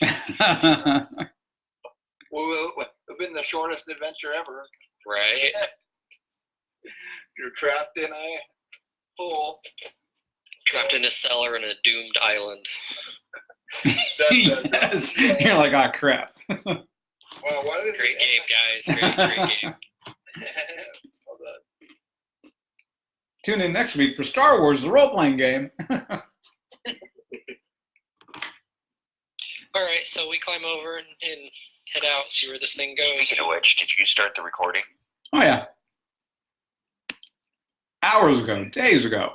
[SPEAKER 1] Well, it's been the shortest adventure ever.
[SPEAKER 3] Right?
[SPEAKER 1] You're trapped in a hole.
[SPEAKER 3] Trapped in a cellar in a doomed island.
[SPEAKER 2] Yes. You're like, ah, crap.
[SPEAKER 1] Wow, what is
[SPEAKER 3] Great
[SPEAKER 1] this?
[SPEAKER 3] game, guys. Great game.
[SPEAKER 1] Hold on.
[SPEAKER 2] Tune in next week for Star Wars, the role-playing game.
[SPEAKER 3] All right, so we climb over and head out, see where this thing goes.
[SPEAKER 5] Speaking of which, did you start the recording?
[SPEAKER 2] Oh yeah. Hours ago, days ago.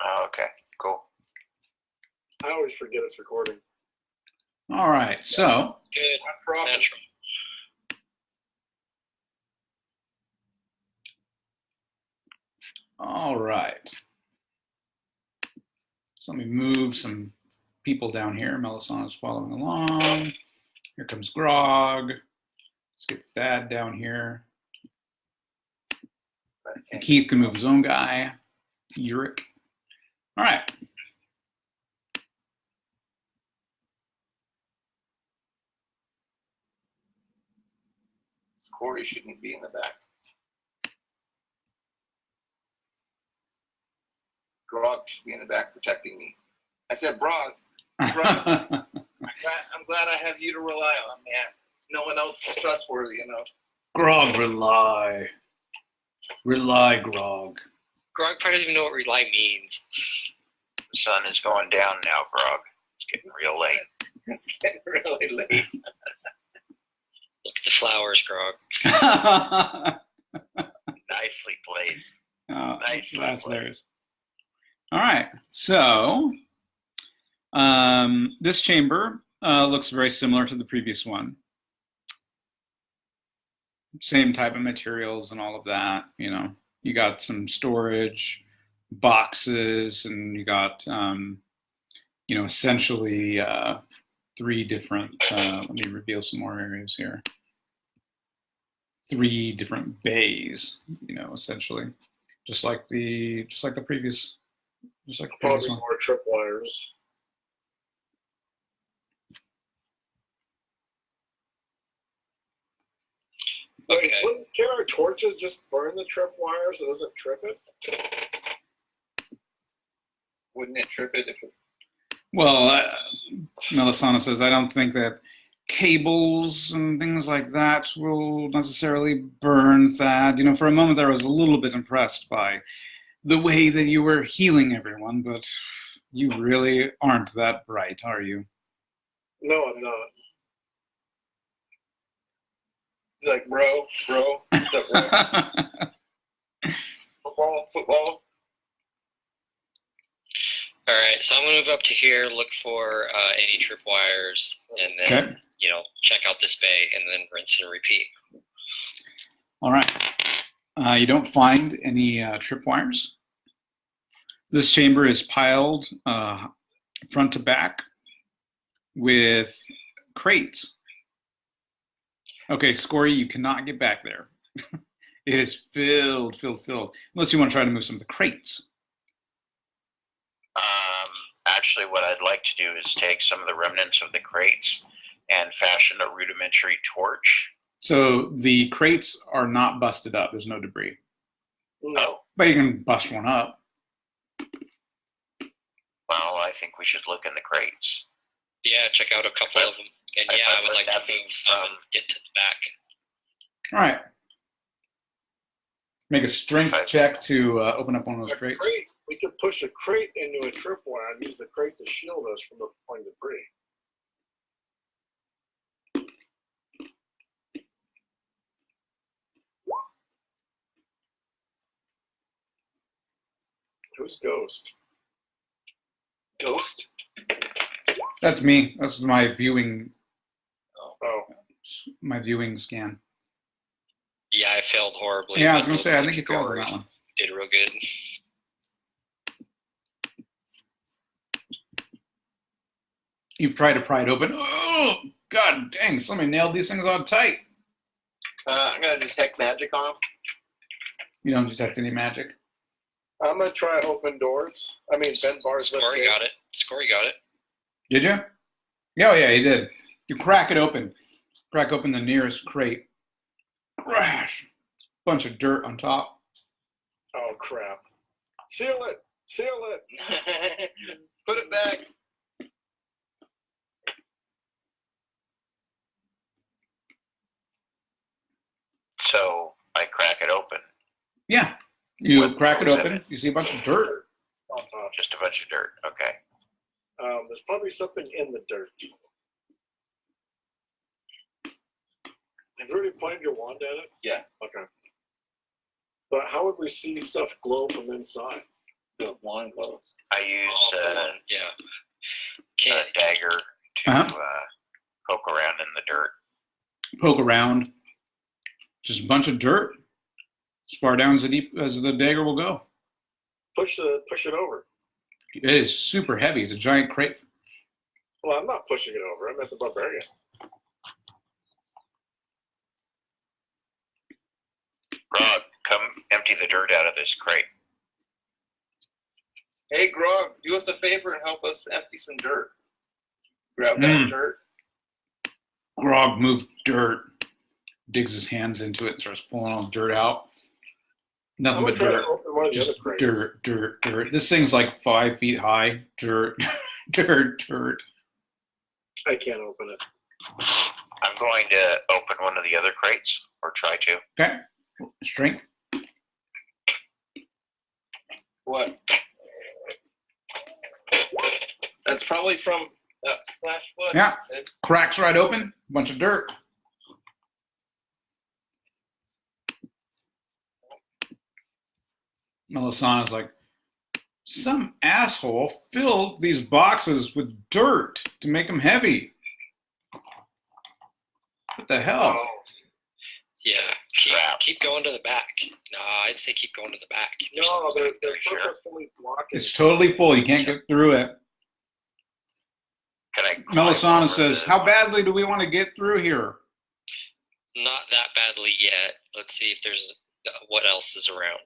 [SPEAKER 5] Oh, okay, cool.
[SPEAKER 4] I always forget it's recording.
[SPEAKER 2] All right, so
[SPEAKER 3] Good.
[SPEAKER 1] Not problem.
[SPEAKER 3] Natural.
[SPEAKER 2] all right. So let me move some people down here. Melisana's following along. Here comes Grog. Let's get Thad down here. Keith can move his own guy. Uric. All right.
[SPEAKER 1] Corey shouldn't be in the back. Grog should be in the back protecting me. I said, Grog, I'm glad I have you to rely on, man. No one else is trustworthy enough.
[SPEAKER 2] Grog, rely. Rely, Grog.
[SPEAKER 3] Grog probably doesn't even know what rely means.
[SPEAKER 5] The sun is going down now, Grog. It's getting real late.
[SPEAKER 1] It's getting really late.
[SPEAKER 3] Look at the flowers, Grog.
[SPEAKER 5] Nicely played.
[SPEAKER 2] Nicely that's
[SPEAKER 5] played.
[SPEAKER 2] hilarious. All right, so this chamber looks very similar to the previous one. Same type of materials and all of that. You got some storage boxes, and you got essentially 3 different. Let me reveal some more areas here. 3 different bays, essentially, just like the previous
[SPEAKER 4] Probably
[SPEAKER 2] one.
[SPEAKER 4] more tripwires.
[SPEAKER 3] Okay.
[SPEAKER 4] Can our torches just burn the tripwires so it doesn't trip it?
[SPEAKER 1] Wouldn't it trip it if it...
[SPEAKER 2] Well, Melisana says, I don't think that cables and things like that will necessarily burn Thad. For a moment there, I was a little bit impressed by the way that you were healing everyone, but you really aren't that bright, are you?
[SPEAKER 4] No, I'm not.
[SPEAKER 1] He's like, bro, what's up, bro? Football.
[SPEAKER 3] All right, so I'm gonna move up to here, look for any tripwires, and then
[SPEAKER 2] Okay.
[SPEAKER 3] Check out this bay, and then rinse and repeat.
[SPEAKER 2] All right. You don't find any tripwires. This chamber is piled front to back with crates. Okay, Scory, you cannot get back there. It is filled. Unless you want to try to move some of the crates.
[SPEAKER 5] Actually, what I'd like to do is take some of the remnants of the crates and fashion a rudimentary torch.
[SPEAKER 2] So the crates are not busted up. There's no debris.
[SPEAKER 5] No.
[SPEAKER 2] But you can bust one up.
[SPEAKER 5] Well, I think we should look in the crates.
[SPEAKER 3] Yeah, check out a couple of them. And yeah, I would like to move some and get to the back.
[SPEAKER 2] All right. Make a strength check to open up one of those crates.
[SPEAKER 4] We could push a crate into a tripwire and use the crate to shield us from the point debris. Who's Ghost?
[SPEAKER 1] Ghost?
[SPEAKER 2] That's me. This is my viewing.
[SPEAKER 4] Oh.
[SPEAKER 2] My viewing scan.
[SPEAKER 3] Yeah, I failed horribly.
[SPEAKER 2] Yeah, I was
[SPEAKER 3] but
[SPEAKER 2] gonna say I think
[SPEAKER 3] the
[SPEAKER 2] you failed on
[SPEAKER 3] score
[SPEAKER 2] that one.
[SPEAKER 3] Did real good.
[SPEAKER 2] You try to pry it open. Oh, god dang, somebody nailed these things on tight.
[SPEAKER 1] I'm going to detect magic on them.
[SPEAKER 2] You don't detect any magic.
[SPEAKER 4] I'm going to try open doors. I mean, bend bars.
[SPEAKER 3] Scory got it. Scory got it.
[SPEAKER 2] Did you? Yeah, yeah, you did. You crack it open. Crack open the nearest crate. Crash. Bunch of dirt on top.
[SPEAKER 4] Oh, crap. Seal it. Seal it.
[SPEAKER 1] Put it back.
[SPEAKER 5] So I crack it open.
[SPEAKER 2] Yeah. You
[SPEAKER 5] What
[SPEAKER 2] crack it
[SPEAKER 5] was
[SPEAKER 2] open.
[SPEAKER 5] it?
[SPEAKER 2] You see a bunch of dirt.
[SPEAKER 4] On top.
[SPEAKER 5] Just a bunch of dirt. Okay.
[SPEAKER 4] There's probably something in the dirt. Have you already pointed your wand at it?
[SPEAKER 1] Yeah.
[SPEAKER 4] Okay. But how would we see stuff glow from inside?
[SPEAKER 1] The wand glows.
[SPEAKER 5] I use
[SPEAKER 3] Yeah.
[SPEAKER 5] a
[SPEAKER 3] Can't.
[SPEAKER 5] dagger to
[SPEAKER 2] Uh-huh.
[SPEAKER 5] poke around in the dirt.
[SPEAKER 2] Poke around. Just a bunch of dirt. As far down as the dagger will go.
[SPEAKER 4] Push it over.
[SPEAKER 2] It is super heavy. It's a giant crate.
[SPEAKER 4] Well, I'm not pushing it over. I'm at the barbarian.
[SPEAKER 5] Grog, come empty the dirt out of this crate.
[SPEAKER 1] Hey, Grog, do us a favor and help us empty some dirt. Grab that dirt.
[SPEAKER 2] Grog moved dirt. Digs his hands into it and starts pulling all the dirt out. Nothing
[SPEAKER 4] I'm
[SPEAKER 2] but
[SPEAKER 4] gonna try
[SPEAKER 2] dirt.
[SPEAKER 4] to open one of the other
[SPEAKER 2] Just
[SPEAKER 4] crates.
[SPEAKER 2] dirt. This thing's like 5 feet high. Dirt. dirt.
[SPEAKER 4] I can't open it.
[SPEAKER 5] I'm going to open one of the other crates, or try to.
[SPEAKER 2] Okay. Strength.
[SPEAKER 1] What? That's probably from Splash Foot.
[SPEAKER 2] Yeah. Cracks right open. Bunch of dirt. Melisana's like, some asshole filled these boxes with dirt to make them heavy. What the hell?
[SPEAKER 4] Oh,
[SPEAKER 3] Yeah.
[SPEAKER 5] Crap.
[SPEAKER 3] Keep going to the back. No, I'd say keep going to the back.
[SPEAKER 4] no, they're
[SPEAKER 5] Sure.
[SPEAKER 4] purposefully blocking.
[SPEAKER 2] It's totally full. You can't get through it. Melisana
[SPEAKER 5] over
[SPEAKER 2] says,
[SPEAKER 5] the-
[SPEAKER 2] how badly do we want to get through here?
[SPEAKER 3] Not that badly yet. Let's see if there's what else is around.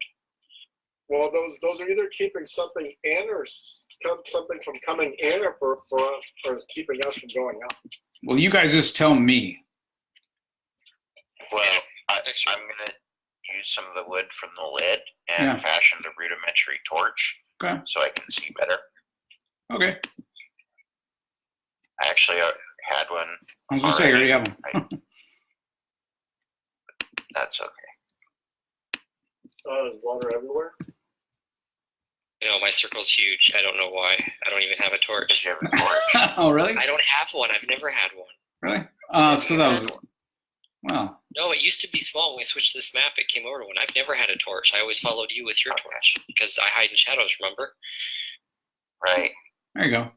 [SPEAKER 4] Well, those are either keeping something in or something from coming in, or for keeping us from going out.
[SPEAKER 2] Well, you guys just tell me.
[SPEAKER 5] Well, I'm
[SPEAKER 3] Extra.
[SPEAKER 5] going to use some of the wood from the lid and
[SPEAKER 2] Yeah.
[SPEAKER 5] fashion the rudimentary torch
[SPEAKER 2] Okay.
[SPEAKER 5] so I can see better.
[SPEAKER 2] Okay.
[SPEAKER 5] I actually had one.
[SPEAKER 2] I was going to say, I already have them.
[SPEAKER 5] That's okay.
[SPEAKER 4] There's water everywhere.
[SPEAKER 3] You know, my circle's huge. I don't know why. I don't even have a
[SPEAKER 5] Did
[SPEAKER 3] torch.
[SPEAKER 5] you have a torch?
[SPEAKER 2] Oh, really?
[SPEAKER 3] I don't have one. I've never had one.
[SPEAKER 2] Really? It's because I was, well,
[SPEAKER 3] No, it used to be small. When we switched to this map, it came over to one. I've never had a torch. I always followed you with your
[SPEAKER 5] Okay.
[SPEAKER 3] torch because I hide in shadows, remember?
[SPEAKER 5] Right.
[SPEAKER 2] there you go.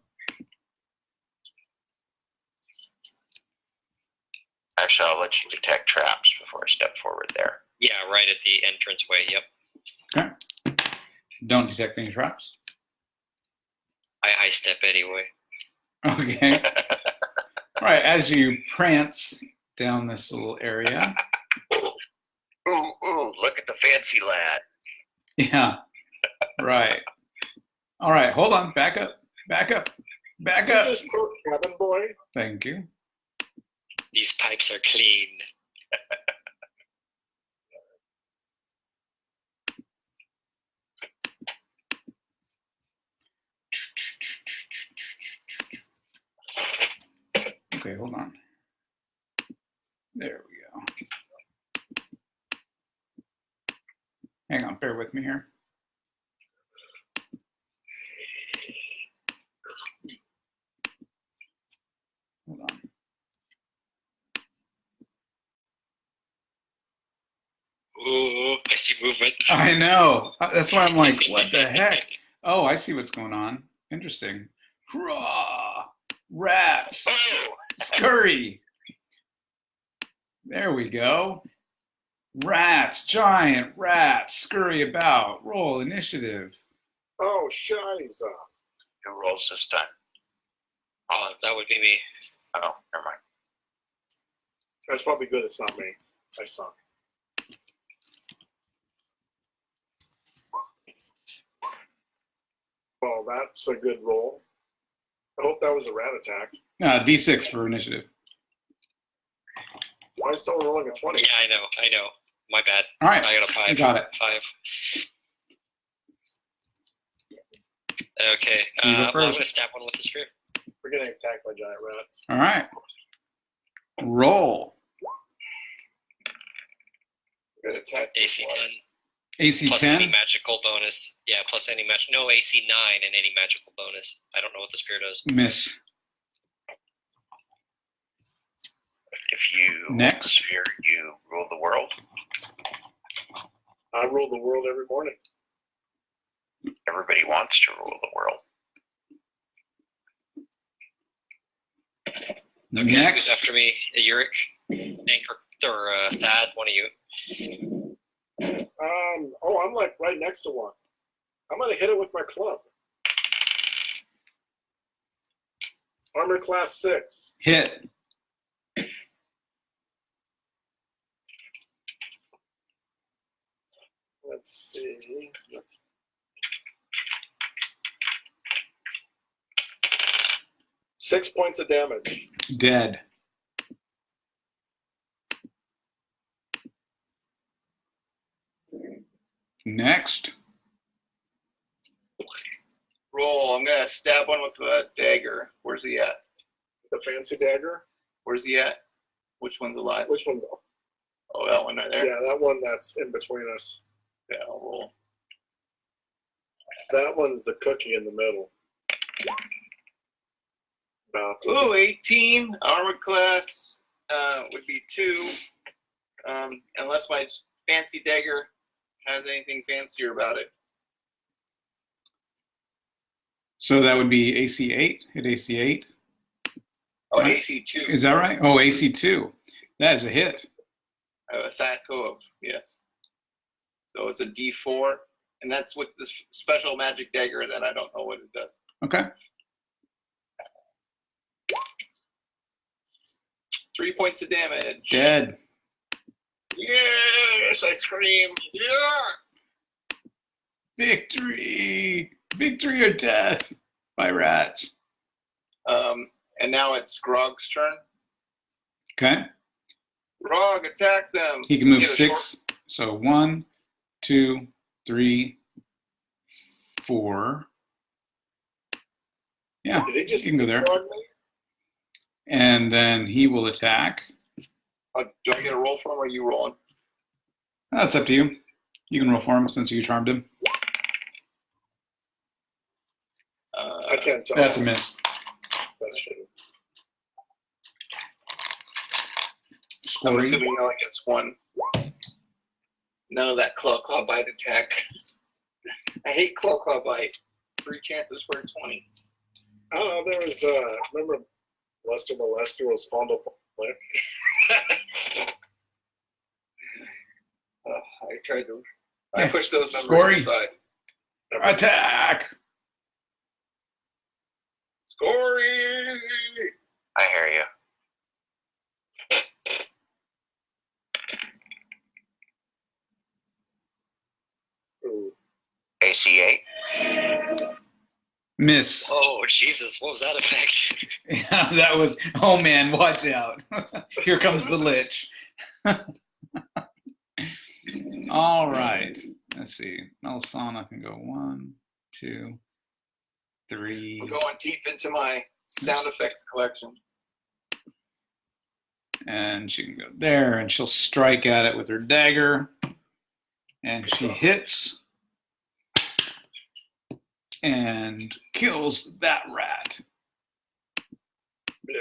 [SPEAKER 5] Actually, I'll let you detect traps before I step forward there.
[SPEAKER 3] Yeah, right at the entranceway. Yep.
[SPEAKER 2] Okay. Don't detect any traps.
[SPEAKER 3] I high step anyway.
[SPEAKER 2] Okay. All right, as you prance down this little area.
[SPEAKER 5] Ooh, look at the fancy lad.
[SPEAKER 2] Yeah. Right. All right, hold on. Back up. Back up. Back
[SPEAKER 4] You
[SPEAKER 2] up.
[SPEAKER 4] just quote cabin boy.
[SPEAKER 2] Thank you.
[SPEAKER 3] These pipes are clean.
[SPEAKER 2] Okay, hold on. There we go. Hang on, bear with me here. Hold on.
[SPEAKER 3] Ooh, I see movement.
[SPEAKER 2] I know. That's why I'm like, what the heck? Oh, I see what's going on. Interesting. Hurrah! Rats!
[SPEAKER 5] Oh,
[SPEAKER 2] Scurry! There we go. Rats, giant rats, scurry about. Roll initiative.
[SPEAKER 4] Oh, shiza.
[SPEAKER 5] who rolls this time?
[SPEAKER 3] Oh, that would be me.
[SPEAKER 5] Oh, never mind.
[SPEAKER 4] That's probably good. It's not me. I suck. Well, that's a good roll. I hope that was a rat attack.
[SPEAKER 2] D6 for initiative.
[SPEAKER 4] Why is someone rolling a 20?
[SPEAKER 3] Yeah, I know. My bad.
[SPEAKER 2] All right.
[SPEAKER 3] I got a 5.
[SPEAKER 2] You got it.
[SPEAKER 3] 5. Okay.
[SPEAKER 2] You go
[SPEAKER 3] Well, I'm
[SPEAKER 2] first.
[SPEAKER 3] going to stab one with the spear.
[SPEAKER 4] We're getting attacked by giant rats.
[SPEAKER 2] All right. Roll.
[SPEAKER 4] We're getting attacked.
[SPEAKER 3] AC 10.
[SPEAKER 2] AC
[SPEAKER 3] Plus any
[SPEAKER 2] 10.
[SPEAKER 3] magical bonus. Yeah, plus any magic. No, AC 9 and any magical bonus. I don't know what the spear does.
[SPEAKER 2] Miss.
[SPEAKER 5] If you
[SPEAKER 2] Next.
[SPEAKER 5] sphere, you rule the world.
[SPEAKER 4] I rule the world every morning.
[SPEAKER 5] Everybody wants to rule the world.
[SPEAKER 3] Okay,
[SPEAKER 2] Next.
[SPEAKER 3] who's after me? Uric, Anchor, or Thad, one of you.
[SPEAKER 4] I'm like right next to one. I'm gonna hit it with my club. Armor class 6.
[SPEAKER 2] Hit.
[SPEAKER 4] Let's see. 6 points of damage.
[SPEAKER 2] Dead. Next.
[SPEAKER 1] Roll. I'm gonna stab one with a dagger. Where's he at?
[SPEAKER 4] The fancy dagger.
[SPEAKER 1] Where's he at? Which one's alive?
[SPEAKER 4] Which one's?
[SPEAKER 1] Oh, that one right there.
[SPEAKER 4] Yeah, that one that's in between us.
[SPEAKER 1] Yeah, I'll roll.
[SPEAKER 4] That one's the cookie in the middle.
[SPEAKER 1] Ooh, 18 armor class would be 2, unless my fancy dagger has anything fancier about it.
[SPEAKER 2] So that would be AC 8. Hit AC 8.
[SPEAKER 1] Oh,
[SPEAKER 2] Right.
[SPEAKER 1] AC 2.
[SPEAKER 2] Is that right? Oh, AC 2. That is a hit.
[SPEAKER 1] A Thaco of, yes. So it's a D4, and that's with this special magic dagger that I don't know what it does.
[SPEAKER 2] Okay.
[SPEAKER 1] 3 points of damage.
[SPEAKER 2] Dead.
[SPEAKER 1] Yes, I scream. Yeah.
[SPEAKER 2] Victory! Victory or death by rats.
[SPEAKER 1] And now it's Grog's turn.
[SPEAKER 2] Okay.
[SPEAKER 1] Grog, attack them.
[SPEAKER 2] He can move
[SPEAKER 1] Get a
[SPEAKER 2] 6. So 1, 2, 3, 4. Yeah,
[SPEAKER 4] Did he just
[SPEAKER 2] you can go there.
[SPEAKER 4] frog me?
[SPEAKER 2] And then he will attack.
[SPEAKER 1] Do I get a roll for him, or are you rolling?
[SPEAKER 2] That's up to you. You can roll for him since you charmed him.
[SPEAKER 4] I can't tell.
[SPEAKER 2] That's a miss.
[SPEAKER 4] That's true.
[SPEAKER 1] I'm
[SPEAKER 2] Scoring.
[SPEAKER 1] assuming he only gets 1. No, that claw bite attack. I hate claw bite. 3 chances for a 20.
[SPEAKER 4] I don't know. There was remember Lester Molester was fond of Flick.
[SPEAKER 1] I tried to. I
[SPEAKER 2] Yeah.
[SPEAKER 1] pushed those numbers
[SPEAKER 2] Scoring.
[SPEAKER 1] aside.
[SPEAKER 2] Attack!
[SPEAKER 1] Scoring.
[SPEAKER 5] I hear you.
[SPEAKER 4] Ooh.
[SPEAKER 5] AC 8.
[SPEAKER 2] Miss.
[SPEAKER 3] Oh, Jesus, what was that effect?
[SPEAKER 2] Yeah, that was, oh man, watch out. Here comes the lich. All right. Let's see. Melisana can go 1, 2, 3.
[SPEAKER 1] I'm going deep into my sound effects collection.
[SPEAKER 2] And she can go there, and she'll strike at it with her dagger. And she hits and kills that rat.
[SPEAKER 4] Yeah.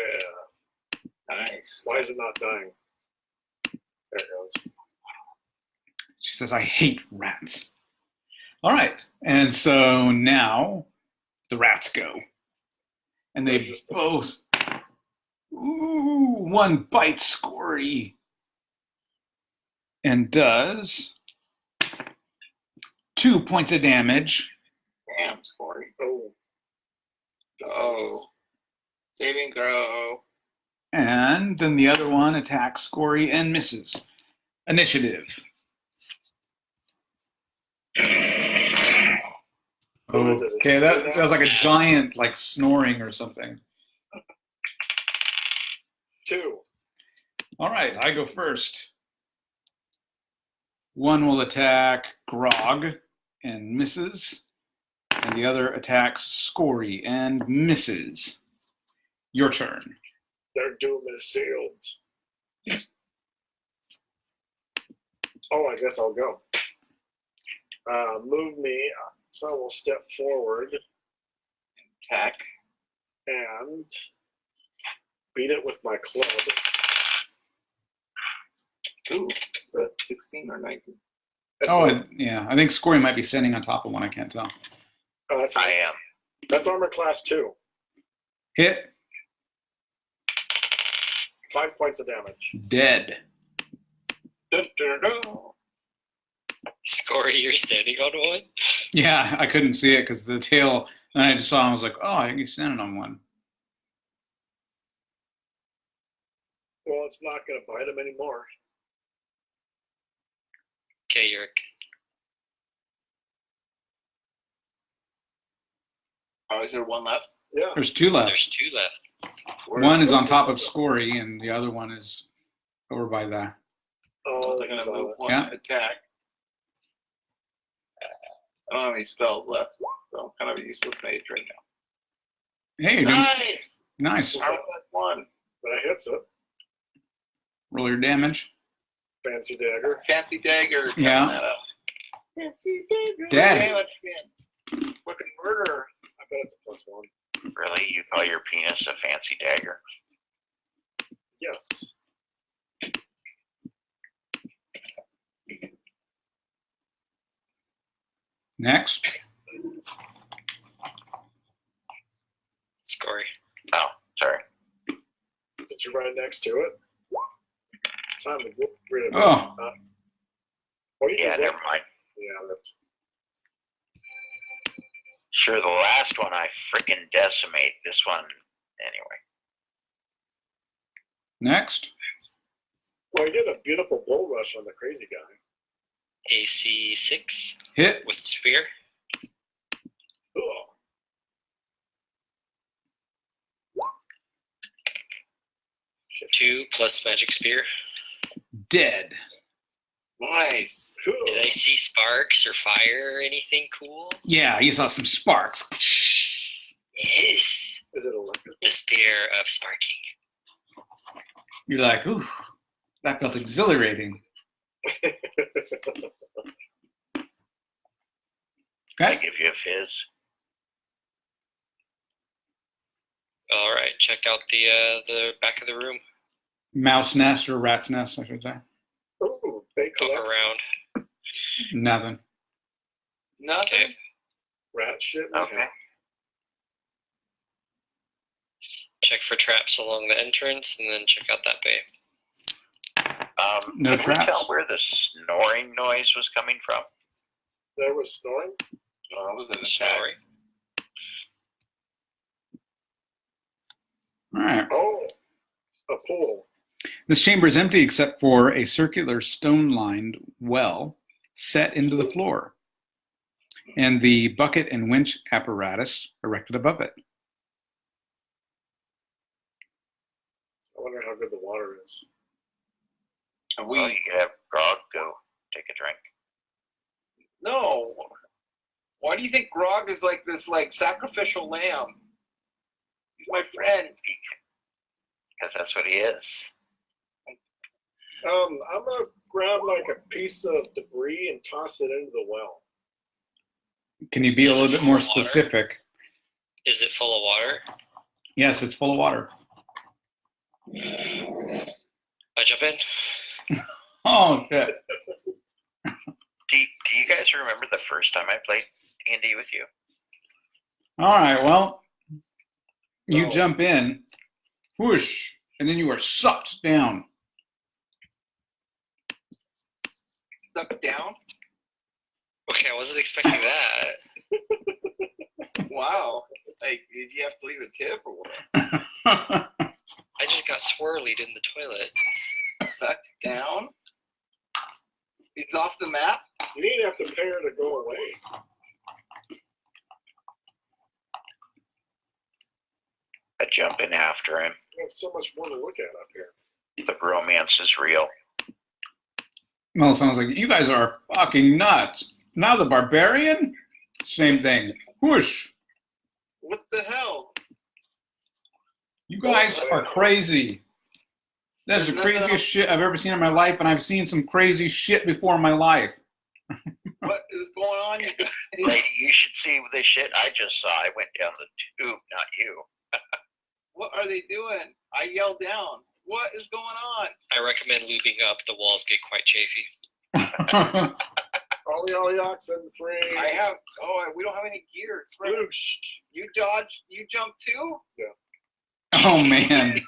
[SPEAKER 1] Nice.
[SPEAKER 4] Why is it not dying? There it goes.
[SPEAKER 2] She says, I hate rats. All right. And so now the rats go. And they both. Ooh, one bites Scory. And does 2 points of damage.
[SPEAKER 1] Damn, Scory.
[SPEAKER 4] Oh.
[SPEAKER 1] Oh. Saving throw.
[SPEAKER 2] And then the other one attacks Scory and misses. Initiative.
[SPEAKER 4] What is it?
[SPEAKER 2] Okay, that was like a giant, like snoring or something.
[SPEAKER 4] 2.
[SPEAKER 2] All right, I go first. One will attack Grog and misses, and the other attacks Scory and misses. Your turn.
[SPEAKER 4] Their doom is sealed. Oh, I guess I'll go. Move me, so I will step forward
[SPEAKER 1] Attack.
[SPEAKER 4] and beat it with my club.
[SPEAKER 1] Ooh. Is that 16 or 19?
[SPEAKER 2] Yeah, I think Scory might be standing on top of one. I can't tell.
[SPEAKER 4] That's
[SPEAKER 5] I am.
[SPEAKER 4] That's armor class 2.
[SPEAKER 2] Hit.
[SPEAKER 4] 5 points of damage.
[SPEAKER 2] Dead.
[SPEAKER 1] Dun, dun, dun.
[SPEAKER 3] Scory, you're standing on one?
[SPEAKER 2] Yeah, I couldn't see it because the tail. And I just saw him. I was like, oh, I think he's standing on one.
[SPEAKER 4] Well, it's not going to bite him anymore.
[SPEAKER 3] Okay, Yurik.
[SPEAKER 1] Oh, is there one left?
[SPEAKER 4] Yeah.
[SPEAKER 2] There's 2 left.
[SPEAKER 3] There's 2 left.
[SPEAKER 2] One is on top of Scory, and the other one is over by that.
[SPEAKER 4] Oh,
[SPEAKER 1] They're gonna move one
[SPEAKER 2] Yeah.
[SPEAKER 1] attack. I don't have any spells left, so I'm kind of a useless mage right now.
[SPEAKER 2] Hey, you're doing
[SPEAKER 1] Nice!
[SPEAKER 2] nice.
[SPEAKER 1] How about one?
[SPEAKER 4] that hits it.
[SPEAKER 2] Roll your damage.
[SPEAKER 4] Fancy dagger.
[SPEAKER 1] Fancy dagger. cutting
[SPEAKER 2] Yeah.
[SPEAKER 1] That up. Fancy dagger.
[SPEAKER 2] Dead.
[SPEAKER 1] Damage again. Fucking murder.
[SPEAKER 4] I bet it's a +1.
[SPEAKER 5] Really? You call your penis a fancy dagger?
[SPEAKER 4] Yes.
[SPEAKER 2] Next.
[SPEAKER 3] Scory.
[SPEAKER 5] Oh, sorry.
[SPEAKER 4] Did you run next to it? It's time to get rid of it.
[SPEAKER 2] Oh.
[SPEAKER 4] Oh, you
[SPEAKER 5] Yeah,
[SPEAKER 4] can
[SPEAKER 5] never
[SPEAKER 4] look.
[SPEAKER 5] mind.
[SPEAKER 4] Yeah, that's
[SPEAKER 5] Sure, the last one I freaking decimate. This one, anyway.
[SPEAKER 2] Next.
[SPEAKER 4] Well, I get a beautiful bull rush on the crazy guy.
[SPEAKER 3] AC 6
[SPEAKER 2] Hit.
[SPEAKER 3] with spear.
[SPEAKER 4] Cool.
[SPEAKER 3] Two plus magic spear.
[SPEAKER 2] Dead.
[SPEAKER 1] Nice.
[SPEAKER 4] Cool.
[SPEAKER 3] Did I see sparks or fire or anything cool?
[SPEAKER 2] Yeah, you saw some sparks.
[SPEAKER 3] Yes.
[SPEAKER 4] Is it electric?
[SPEAKER 3] The spear of sparking.
[SPEAKER 2] You're like, ooh, that felt exhilarating.
[SPEAKER 5] I
[SPEAKER 2] Okay.
[SPEAKER 5] give you a fizz.
[SPEAKER 3] All right, check out the back of the room.
[SPEAKER 2] Mouse nest or rat's nest, I should say.
[SPEAKER 4] Ooh, they
[SPEAKER 3] Look
[SPEAKER 4] collect
[SPEAKER 3] around.
[SPEAKER 2] Nothing.
[SPEAKER 1] Nothing.
[SPEAKER 3] Okay.
[SPEAKER 4] rat shit.
[SPEAKER 5] Okay.
[SPEAKER 3] Check for traps along the entrance, and then check out that bay.
[SPEAKER 2] No
[SPEAKER 5] can we
[SPEAKER 2] traps?
[SPEAKER 5] tell where the snoring noise was coming from?
[SPEAKER 4] There was snoring.
[SPEAKER 1] Oh, was it a
[SPEAKER 3] Sorry.
[SPEAKER 2] All right.
[SPEAKER 4] Oh, a pool.
[SPEAKER 2] This chamber is empty except for a circular stone-lined well set into the floor, and the bucket and winch apparatus erected above it.
[SPEAKER 4] I wonder how good the water is.
[SPEAKER 5] Well, you could have Grog go take a drink.
[SPEAKER 1] No. Why do you think Grog is like this, like sacrificial lamb? He's my friend.
[SPEAKER 5] Because that's what he is.
[SPEAKER 4] I'm gonna grab like a piece of debris and toss it into the well.
[SPEAKER 2] Can you be a
[SPEAKER 3] Is it
[SPEAKER 2] little bit
[SPEAKER 3] full
[SPEAKER 2] more
[SPEAKER 3] of water?
[SPEAKER 2] specific?
[SPEAKER 3] Is it full of water?
[SPEAKER 2] Yes, it's full of water.
[SPEAKER 3] I jump in.
[SPEAKER 2] Oh, shit.
[SPEAKER 5] Do you guys remember the first time I played D&D with you?
[SPEAKER 2] All right, well, you
[SPEAKER 4] Oh.
[SPEAKER 2] jump in, whoosh, and then you are sucked down.
[SPEAKER 1] Suck down.
[SPEAKER 3] Okay, I wasn't expecting that.
[SPEAKER 1] Wow. Like, did you have to leave a tip or what?
[SPEAKER 3] I just got swirlied in the toilet.
[SPEAKER 1] Sucked down. It's off the map.
[SPEAKER 4] You didn't have to pay her to go away.
[SPEAKER 5] I jump in after him.
[SPEAKER 4] You have so much more to look at up here.
[SPEAKER 5] The romance is real.
[SPEAKER 2] Well, it sounds like you guys are fucking nuts. Now the barbarian? Same thing. Whoosh.
[SPEAKER 1] What the hell?
[SPEAKER 2] You guys are crazy. That's the
[SPEAKER 1] There's nothing
[SPEAKER 2] craziest
[SPEAKER 1] else.
[SPEAKER 2] shit I've ever seen in my life, and I've seen some crazy shit before in my life.
[SPEAKER 1] What is going on? You guys?
[SPEAKER 5] Lady, you should see the shit I just saw. I went down the tube, not you.
[SPEAKER 1] What are they doing? I yelled down. What is going on?
[SPEAKER 3] I recommend lubing up. The walls get quite chafy.
[SPEAKER 4] Ollie oxen free.
[SPEAKER 1] I have. Oh, we don't have any gear. It's right.
[SPEAKER 4] Whoosh.
[SPEAKER 1] You dodged. You jumped too.
[SPEAKER 2] Oh, man.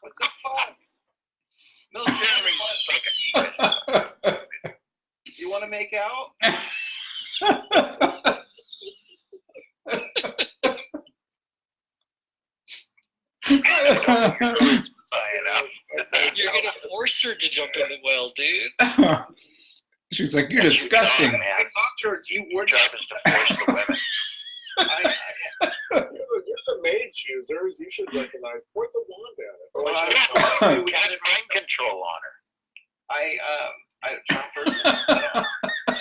[SPEAKER 1] What the fuck? Military. You want to make out?
[SPEAKER 3] You're gonna force her to jump in the well, dude.
[SPEAKER 2] She's like, you're disgusting.
[SPEAKER 1] I talked to her. You
[SPEAKER 5] Your
[SPEAKER 1] were
[SPEAKER 5] job is to force the women.
[SPEAKER 4] You're the mage users. You should recognize. Point the wand at it.
[SPEAKER 1] Well,
[SPEAKER 5] Cast mind control on her.
[SPEAKER 1] I Trump person. So,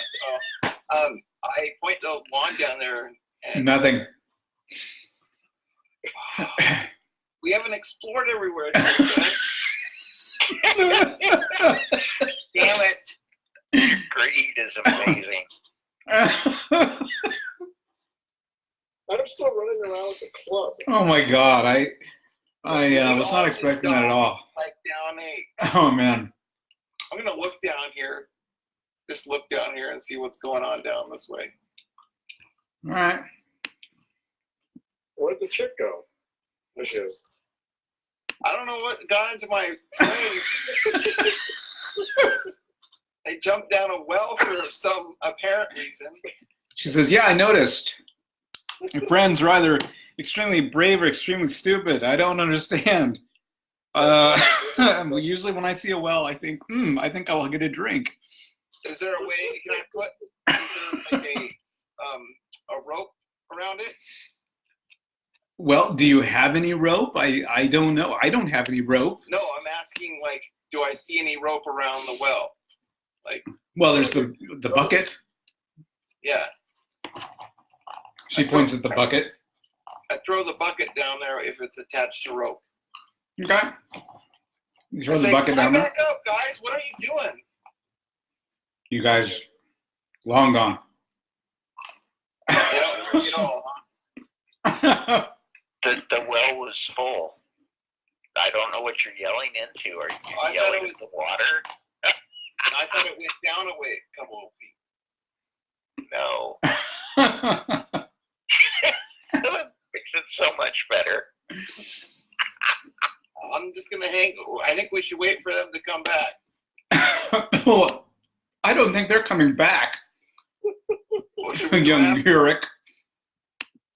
[SPEAKER 1] I point the wand down there and
[SPEAKER 2] Nothing.
[SPEAKER 1] we haven't explored everywhere. Damn it!
[SPEAKER 5] Your greed is amazing.
[SPEAKER 4] I'm still running around with the club.
[SPEAKER 2] Oh my god, I was not expecting that at all.
[SPEAKER 1] Like down a.
[SPEAKER 2] Oh man.
[SPEAKER 1] I'm gonna look down here. Just look down here and see what's going on down this way.
[SPEAKER 2] All right.
[SPEAKER 4] Where'd the chick go? There she is.
[SPEAKER 1] I don't know what got into my place. They jumped down a well for some apparent reason.
[SPEAKER 2] She says, yeah, I noticed. Your friends rather extremely brave or extremely stupid? I don't understand. Usually when I see a well, I think, I think I'll get a drink.
[SPEAKER 1] Is there a way? Can I put like a rope around it?
[SPEAKER 2] Well, do you have any rope? I don't know. I don't have any rope.
[SPEAKER 1] No, I'm asking, like, do I see any rope around the well? Like,
[SPEAKER 2] Well, there's the bucket.
[SPEAKER 1] yeah.
[SPEAKER 2] She points at the bucket.
[SPEAKER 1] I throw the bucket down there if it's attached to rope.
[SPEAKER 2] Okay. You throw
[SPEAKER 1] I
[SPEAKER 2] the
[SPEAKER 1] say,
[SPEAKER 2] bucket down
[SPEAKER 1] "Climb
[SPEAKER 2] there.
[SPEAKER 1] back up, guys. What are you doing?"
[SPEAKER 2] You guys, long gone.
[SPEAKER 1] They don't hear me at all.
[SPEAKER 5] The well was full. I don't know what you're yelling into. Are you
[SPEAKER 1] I
[SPEAKER 5] yelling
[SPEAKER 1] thought it
[SPEAKER 5] at the water?
[SPEAKER 1] I thought it went down a couple of feet.
[SPEAKER 5] No. That makes it so much better.
[SPEAKER 1] I'm just gonna hang. I think we should wait for them to come back.
[SPEAKER 2] Well, I don't think they're coming back,
[SPEAKER 1] Well, should we go
[SPEAKER 2] young
[SPEAKER 1] after-
[SPEAKER 2] Urich.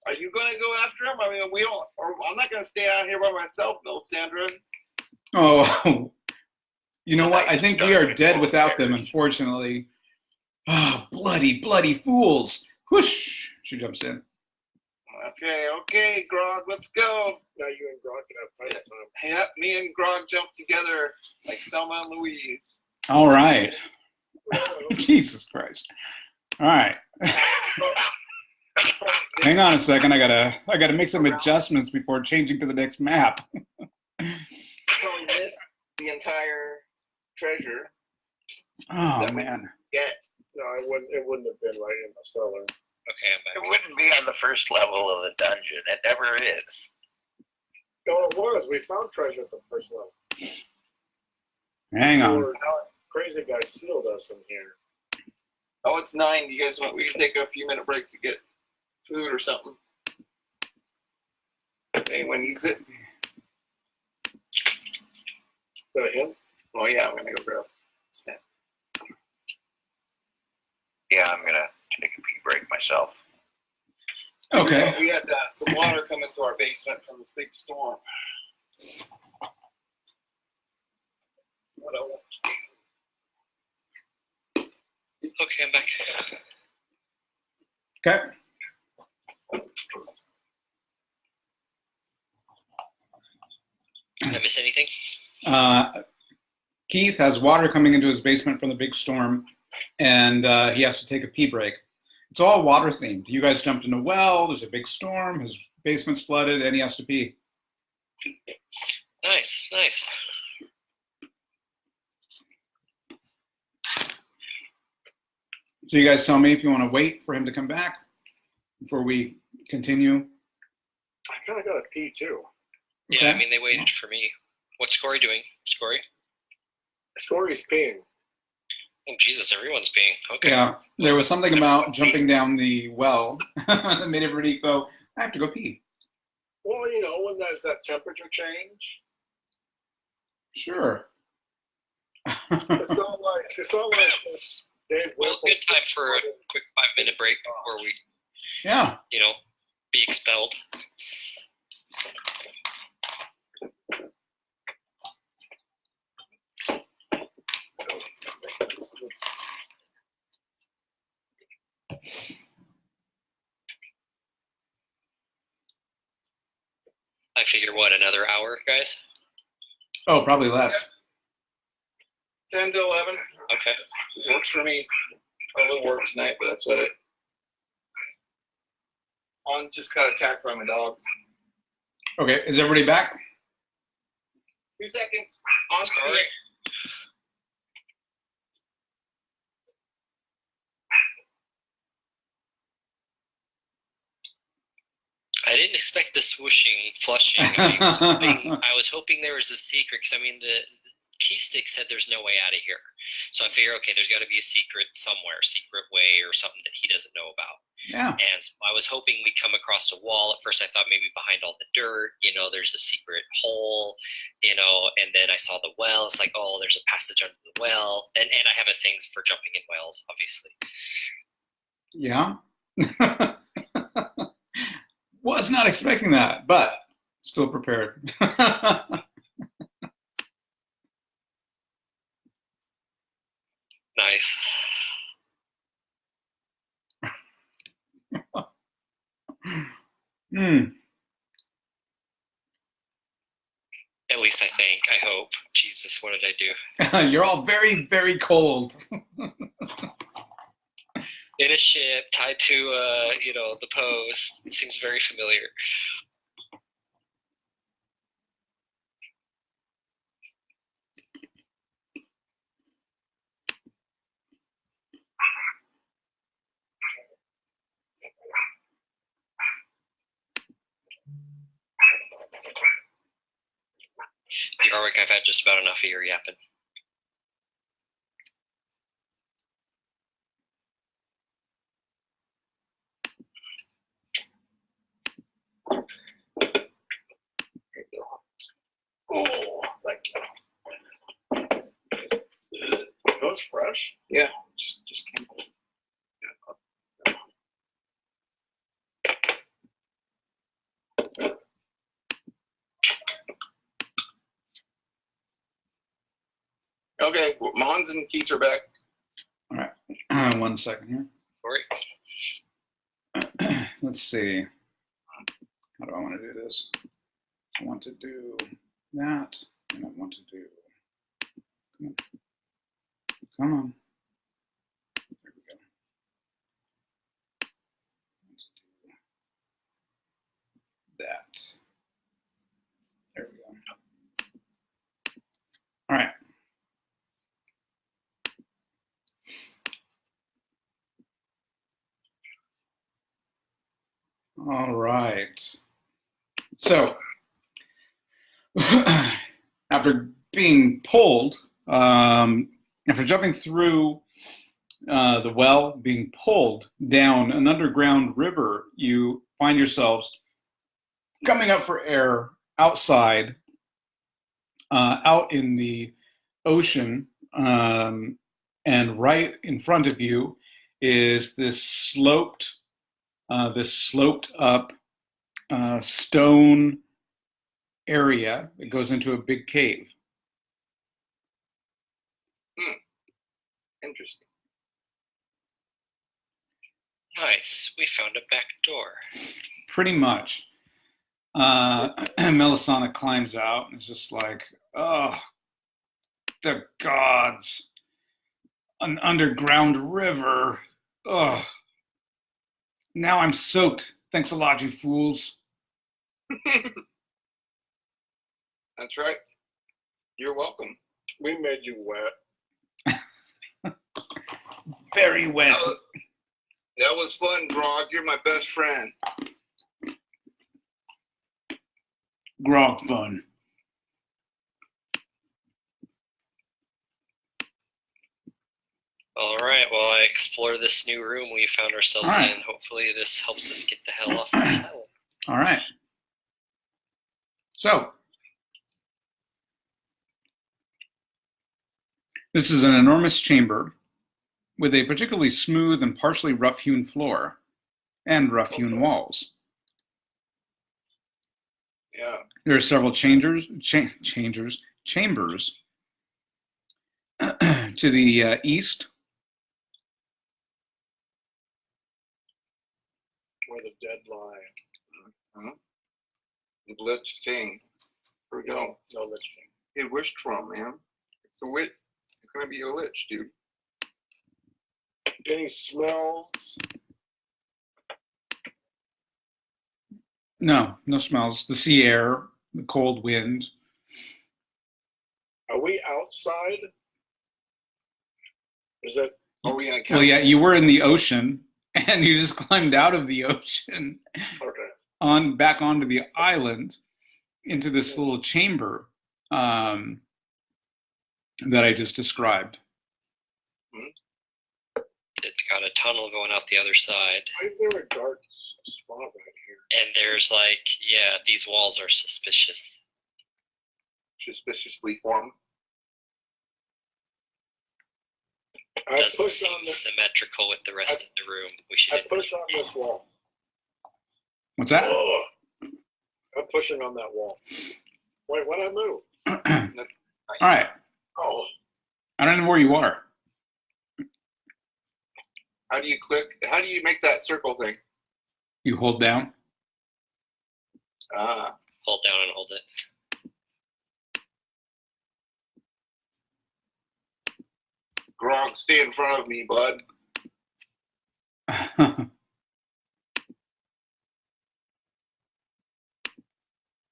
[SPEAKER 1] Are you gonna go after him? I mean, we don't. Or I'm not gonna stay out here by myself, Sandra.
[SPEAKER 2] Oh, you know what? I think we are dead without them, unfortunately. Ah, bloody fools. Whoosh! She jumps in.
[SPEAKER 1] Okay, Grog, let's go.
[SPEAKER 4] Now you and Grog can have fight time.
[SPEAKER 1] Yep, me and Grog jump together like Thelma and Louise.
[SPEAKER 2] All right. Jesus Christ. All right. Hang on a second. I gotta make some adjustments before changing to the next map.
[SPEAKER 1] Probably missed the entire treasure.
[SPEAKER 2] Oh
[SPEAKER 1] That we
[SPEAKER 2] man.
[SPEAKER 1] Get.
[SPEAKER 4] No, it wouldn't have been right in the cellar.
[SPEAKER 3] Okay, I'm
[SPEAKER 5] It
[SPEAKER 3] back.
[SPEAKER 5] wouldn't be on the first level of the dungeon. It never is.
[SPEAKER 4] No, it was. We found treasure at the first level.
[SPEAKER 2] Hang on.
[SPEAKER 4] Crazy guy sealed us in here.
[SPEAKER 1] Oh, it's 9. You guys want? We can take a few minute break to get food or something. Anyone needs it?
[SPEAKER 4] Is that him?
[SPEAKER 1] Oh yeah, I'm gonna go grab a snack.
[SPEAKER 5] Yeah, I'm gonna take a pee break myself.
[SPEAKER 2] Okay.
[SPEAKER 1] We had some water come into our basement from this big storm. What I want to do.
[SPEAKER 3] Okay, I'm back.
[SPEAKER 2] Okay.
[SPEAKER 3] Did I miss anything?
[SPEAKER 2] Keith has water coming into his basement from the big storm, and he has to take a pee break. It's all water themed. You guys jumped in a well. There's a big storm. His basement's flooded, and he has to pee.
[SPEAKER 3] Nice.
[SPEAKER 2] So you guys tell me if you want to wait for him to come back before we continue.
[SPEAKER 4] I kind of got to pee too.
[SPEAKER 3] Yeah,
[SPEAKER 2] Okay.
[SPEAKER 3] I mean, they waited for me. What's Scory doing? Scory?
[SPEAKER 4] Story's peeing.
[SPEAKER 3] Oh, Jesus, everyone's being. Okay.
[SPEAKER 2] Yeah, there was something about jumping down the well that made everybody go, I have to go pee.
[SPEAKER 4] Well, you know, when there's that temperature change,
[SPEAKER 2] Sure.
[SPEAKER 4] it's not like Dave
[SPEAKER 3] Well,
[SPEAKER 4] Whipple-
[SPEAKER 3] good time for a quick 5-minute break before we,
[SPEAKER 2] Yeah.
[SPEAKER 3] be expelled. I figure, another hour, guys?
[SPEAKER 2] Oh, probably less.
[SPEAKER 1] 10 to 11.
[SPEAKER 3] Okay.
[SPEAKER 1] Works for me. Probably work tonight, but that's what it. On just got attacked by my dogs.
[SPEAKER 2] Okay, is everybody back?
[SPEAKER 1] 2 seconds. On
[SPEAKER 3] Scory?
[SPEAKER 1] screen.
[SPEAKER 3] I didn't expect the swooshing, flushing. I was hoping there was a secret, because, I mean, the key stick said there's no way out of here. So I figure, okay, there's got to be a secret somewhere, secret way or something that he doesn't know about.
[SPEAKER 2] Yeah.
[SPEAKER 3] And so I was hoping we'd come across a wall. At first I thought maybe behind all the dirt, there's a secret hole, and then I saw the well. It's like, oh, there's a passage under the well. And I have a thing for jumping in wells, obviously.
[SPEAKER 2] Yeah. Was not expecting that, but still prepared.
[SPEAKER 3] Nice. At least I think. I hope. Jesus, what did I do?
[SPEAKER 2] You're all very, very cold.
[SPEAKER 3] In a ship tied to, the post. It seems very familiar. Yarwick, I've had just about enough of your yapping.
[SPEAKER 4] Oh, thank you. That was fresh.
[SPEAKER 1] Yeah, just came. Okay, well, Mons and Keith are back.
[SPEAKER 2] All right, 1 second here.
[SPEAKER 3] Right.
[SPEAKER 2] Let's see. How do I want to do this? I want to do that, and I want to do. Come on. There we go. I want to do that. There we go. All right. All right. So, after being pulled, after jumping through the well, being pulled down an underground river, you find yourselves coming up for air outside, out in the ocean, and right in front of you is this sloped up stone area that goes into a big cave.
[SPEAKER 1] Interesting.
[SPEAKER 3] Nice. We found a back door.
[SPEAKER 2] Pretty much. Melisana climbs out and is just like, oh, the gods. An underground river. Oh. Now I'm soaked. Thanks a lot, you fools.
[SPEAKER 1] That's right. You're welcome.
[SPEAKER 4] We made you wet.
[SPEAKER 2] Very wet.
[SPEAKER 1] That was fun, Grog. You're my best friend.
[SPEAKER 2] Grog fun.
[SPEAKER 3] All right, well, I explore this new room we found ourselves
[SPEAKER 2] All right.
[SPEAKER 3] in. Hopefully this helps us get the hell off this island.
[SPEAKER 2] All right. So, this is an enormous chamber with a particularly smooth and partially rough-hewn floor and rough-hewn walls.
[SPEAKER 1] Yeah.
[SPEAKER 2] There are several chambers to the east.
[SPEAKER 4] Where the dead lie.
[SPEAKER 1] The Lich King. Here we go.
[SPEAKER 4] No Lich King.
[SPEAKER 1] Hey, wish Trump, man. It's a witch. It's gonna be a lich, dude.
[SPEAKER 4] Any smells?
[SPEAKER 2] No smells. The sea air, the cold wind.
[SPEAKER 4] Are we outside? Is that?
[SPEAKER 1] Are we gonna?
[SPEAKER 2] Well, yeah, you were in the ocean, and you just climbed out of the ocean
[SPEAKER 4] Okay.
[SPEAKER 2] back onto the island into this little chamber that I just described.
[SPEAKER 3] It's got a tunnel going out the other side.
[SPEAKER 4] Why is there a dark spot right here?
[SPEAKER 3] And there's these walls are suspicious.
[SPEAKER 1] Suspiciously formed.
[SPEAKER 4] I
[SPEAKER 3] Doesn't
[SPEAKER 4] push
[SPEAKER 3] seem
[SPEAKER 4] on the,
[SPEAKER 3] symmetrical with the rest of the room. We should
[SPEAKER 4] I push on this wall.
[SPEAKER 2] What's that?
[SPEAKER 4] Oh, I'm pushing on that wall. Wait, what I move?
[SPEAKER 2] All right.
[SPEAKER 4] Oh,
[SPEAKER 2] I don't know where you are.
[SPEAKER 1] How do you click? How do you make that circle thing?
[SPEAKER 2] You hold down.
[SPEAKER 3] Hold down and hold it.
[SPEAKER 1] Gronk, stay in front of me, bud.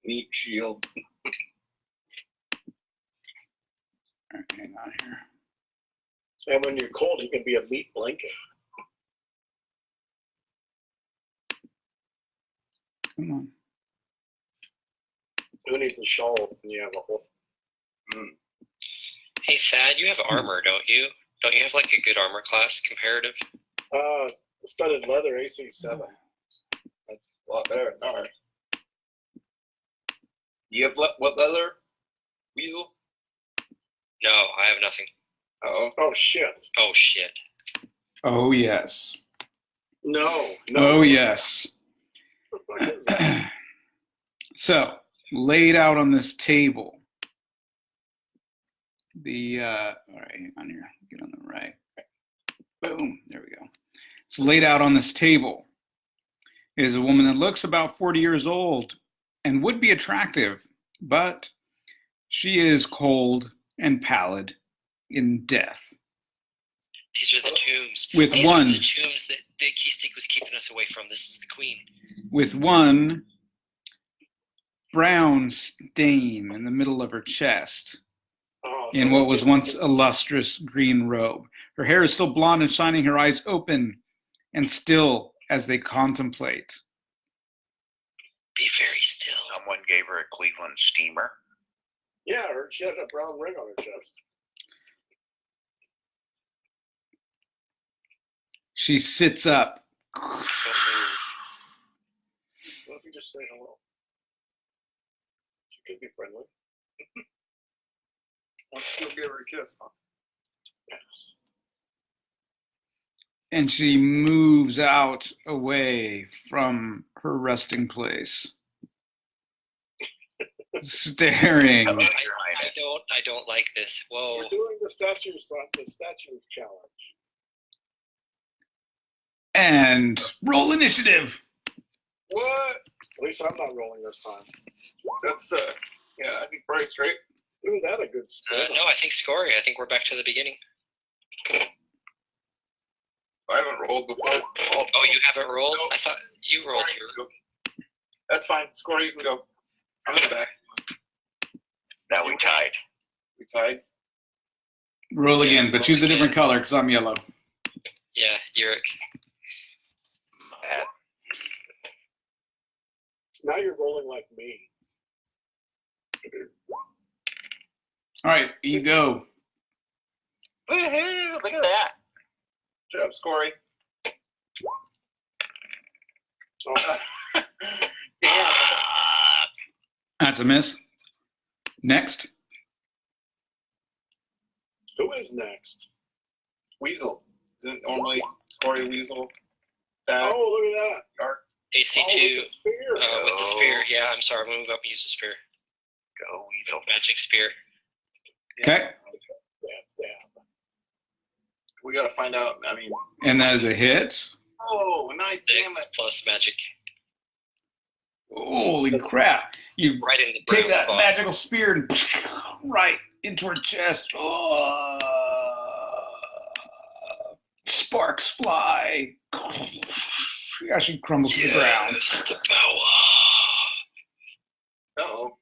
[SPEAKER 1] Meat shield.
[SPEAKER 2] All right, hang on here.
[SPEAKER 4] and when you're cold, you can be a meat blanket.
[SPEAKER 2] Come on.
[SPEAKER 4] Who needs a shawl when you have a whole?
[SPEAKER 3] Hey, Thad, you have armor, don't you? Don't you have like a good armor class comparative?
[SPEAKER 4] Studded leather AC 7.
[SPEAKER 1] That's a lot better than ours. You have what leather? Weasel?
[SPEAKER 3] No, I have nothing.
[SPEAKER 1] Oh.
[SPEAKER 4] Oh shit!
[SPEAKER 3] Oh shit.
[SPEAKER 2] Oh, yes.
[SPEAKER 4] No.
[SPEAKER 2] Oh, yes.
[SPEAKER 4] What is that?
[SPEAKER 2] So, laid out on this table, all right, hang on here, get on the right. Boom, there we go. So laid out on this table is a woman that looks about 40 years old and would be attractive, but she is cold and pallid in death.
[SPEAKER 3] These are the tombs.
[SPEAKER 2] With
[SPEAKER 3] These
[SPEAKER 2] one.
[SPEAKER 3] are the tombs that the Keystick was keeping us away from. This is the queen.
[SPEAKER 2] With one brown stain in the middle of her chest,
[SPEAKER 4] Oh,
[SPEAKER 2] in what was once a lustrous green robe. Her hair is still blonde and shining, her eyes open and still as they contemplate.
[SPEAKER 3] Be very still.
[SPEAKER 5] Someone gave her a Cleveland steamer.
[SPEAKER 4] Yeah, she had a brown ring on her chest.
[SPEAKER 2] She sits up.
[SPEAKER 3] Don't move.
[SPEAKER 4] What if you just say hello? She could be friendly.
[SPEAKER 1] I'll still give her a kiss, huh?
[SPEAKER 4] Yes.
[SPEAKER 2] And she moves out away from her resting place, staring.
[SPEAKER 5] Hello, Your
[SPEAKER 3] I
[SPEAKER 5] Highness.
[SPEAKER 3] don't like this. Whoa.
[SPEAKER 4] We're doing the statue challenge.
[SPEAKER 2] And roll initiative.
[SPEAKER 1] What?
[SPEAKER 4] At least I'm not rolling this time.
[SPEAKER 1] That's yeah, I think Bryce, right?
[SPEAKER 4] Isn't that a good spin?
[SPEAKER 3] No, I think Scory. I think we're back to the beginning.
[SPEAKER 1] I haven't rolled before.
[SPEAKER 3] Oh, you haven't rolled?
[SPEAKER 1] No.
[SPEAKER 3] I thought you rolled your.
[SPEAKER 1] That's fine. Score, you can go. I'm in the back.
[SPEAKER 5] Now we tied.
[SPEAKER 1] We tied.
[SPEAKER 2] Roll
[SPEAKER 3] Yeah,
[SPEAKER 2] again, but choose a different color because I'm yellow.
[SPEAKER 3] Yeah, you're.
[SPEAKER 5] Bad.
[SPEAKER 4] Now you're rolling like me.
[SPEAKER 2] All right, you go.
[SPEAKER 5] Woohoo! Look at that.
[SPEAKER 1] Good job, Scory.
[SPEAKER 4] Oh,
[SPEAKER 1] Damn.
[SPEAKER 2] That's a miss. Next.
[SPEAKER 4] who is next?
[SPEAKER 1] Weasel. Isn't it normally Scory Weasel? That
[SPEAKER 4] Oh, look at that.
[SPEAKER 1] dark.
[SPEAKER 4] Oh,
[SPEAKER 3] AC2
[SPEAKER 4] with the spear.
[SPEAKER 3] with the spear. Yeah, I'm sorry. I'm going to move up and use the spear.
[SPEAKER 5] Go, Weasel.
[SPEAKER 3] Magic spear.
[SPEAKER 2] Okay.
[SPEAKER 4] Damn.
[SPEAKER 1] We gotta find out. I mean,
[SPEAKER 2] And that is a hit.
[SPEAKER 1] oh, nice
[SPEAKER 3] 6
[SPEAKER 1] damage.
[SPEAKER 3] plus magic.
[SPEAKER 2] Holy crap. You
[SPEAKER 3] Right in the
[SPEAKER 2] take
[SPEAKER 3] brown
[SPEAKER 2] that
[SPEAKER 3] spot.
[SPEAKER 2] magical spear and right into her chest. Oh, sparks fly. Yeah, she crumbles to the ground.
[SPEAKER 3] The power.
[SPEAKER 1] Uh-oh.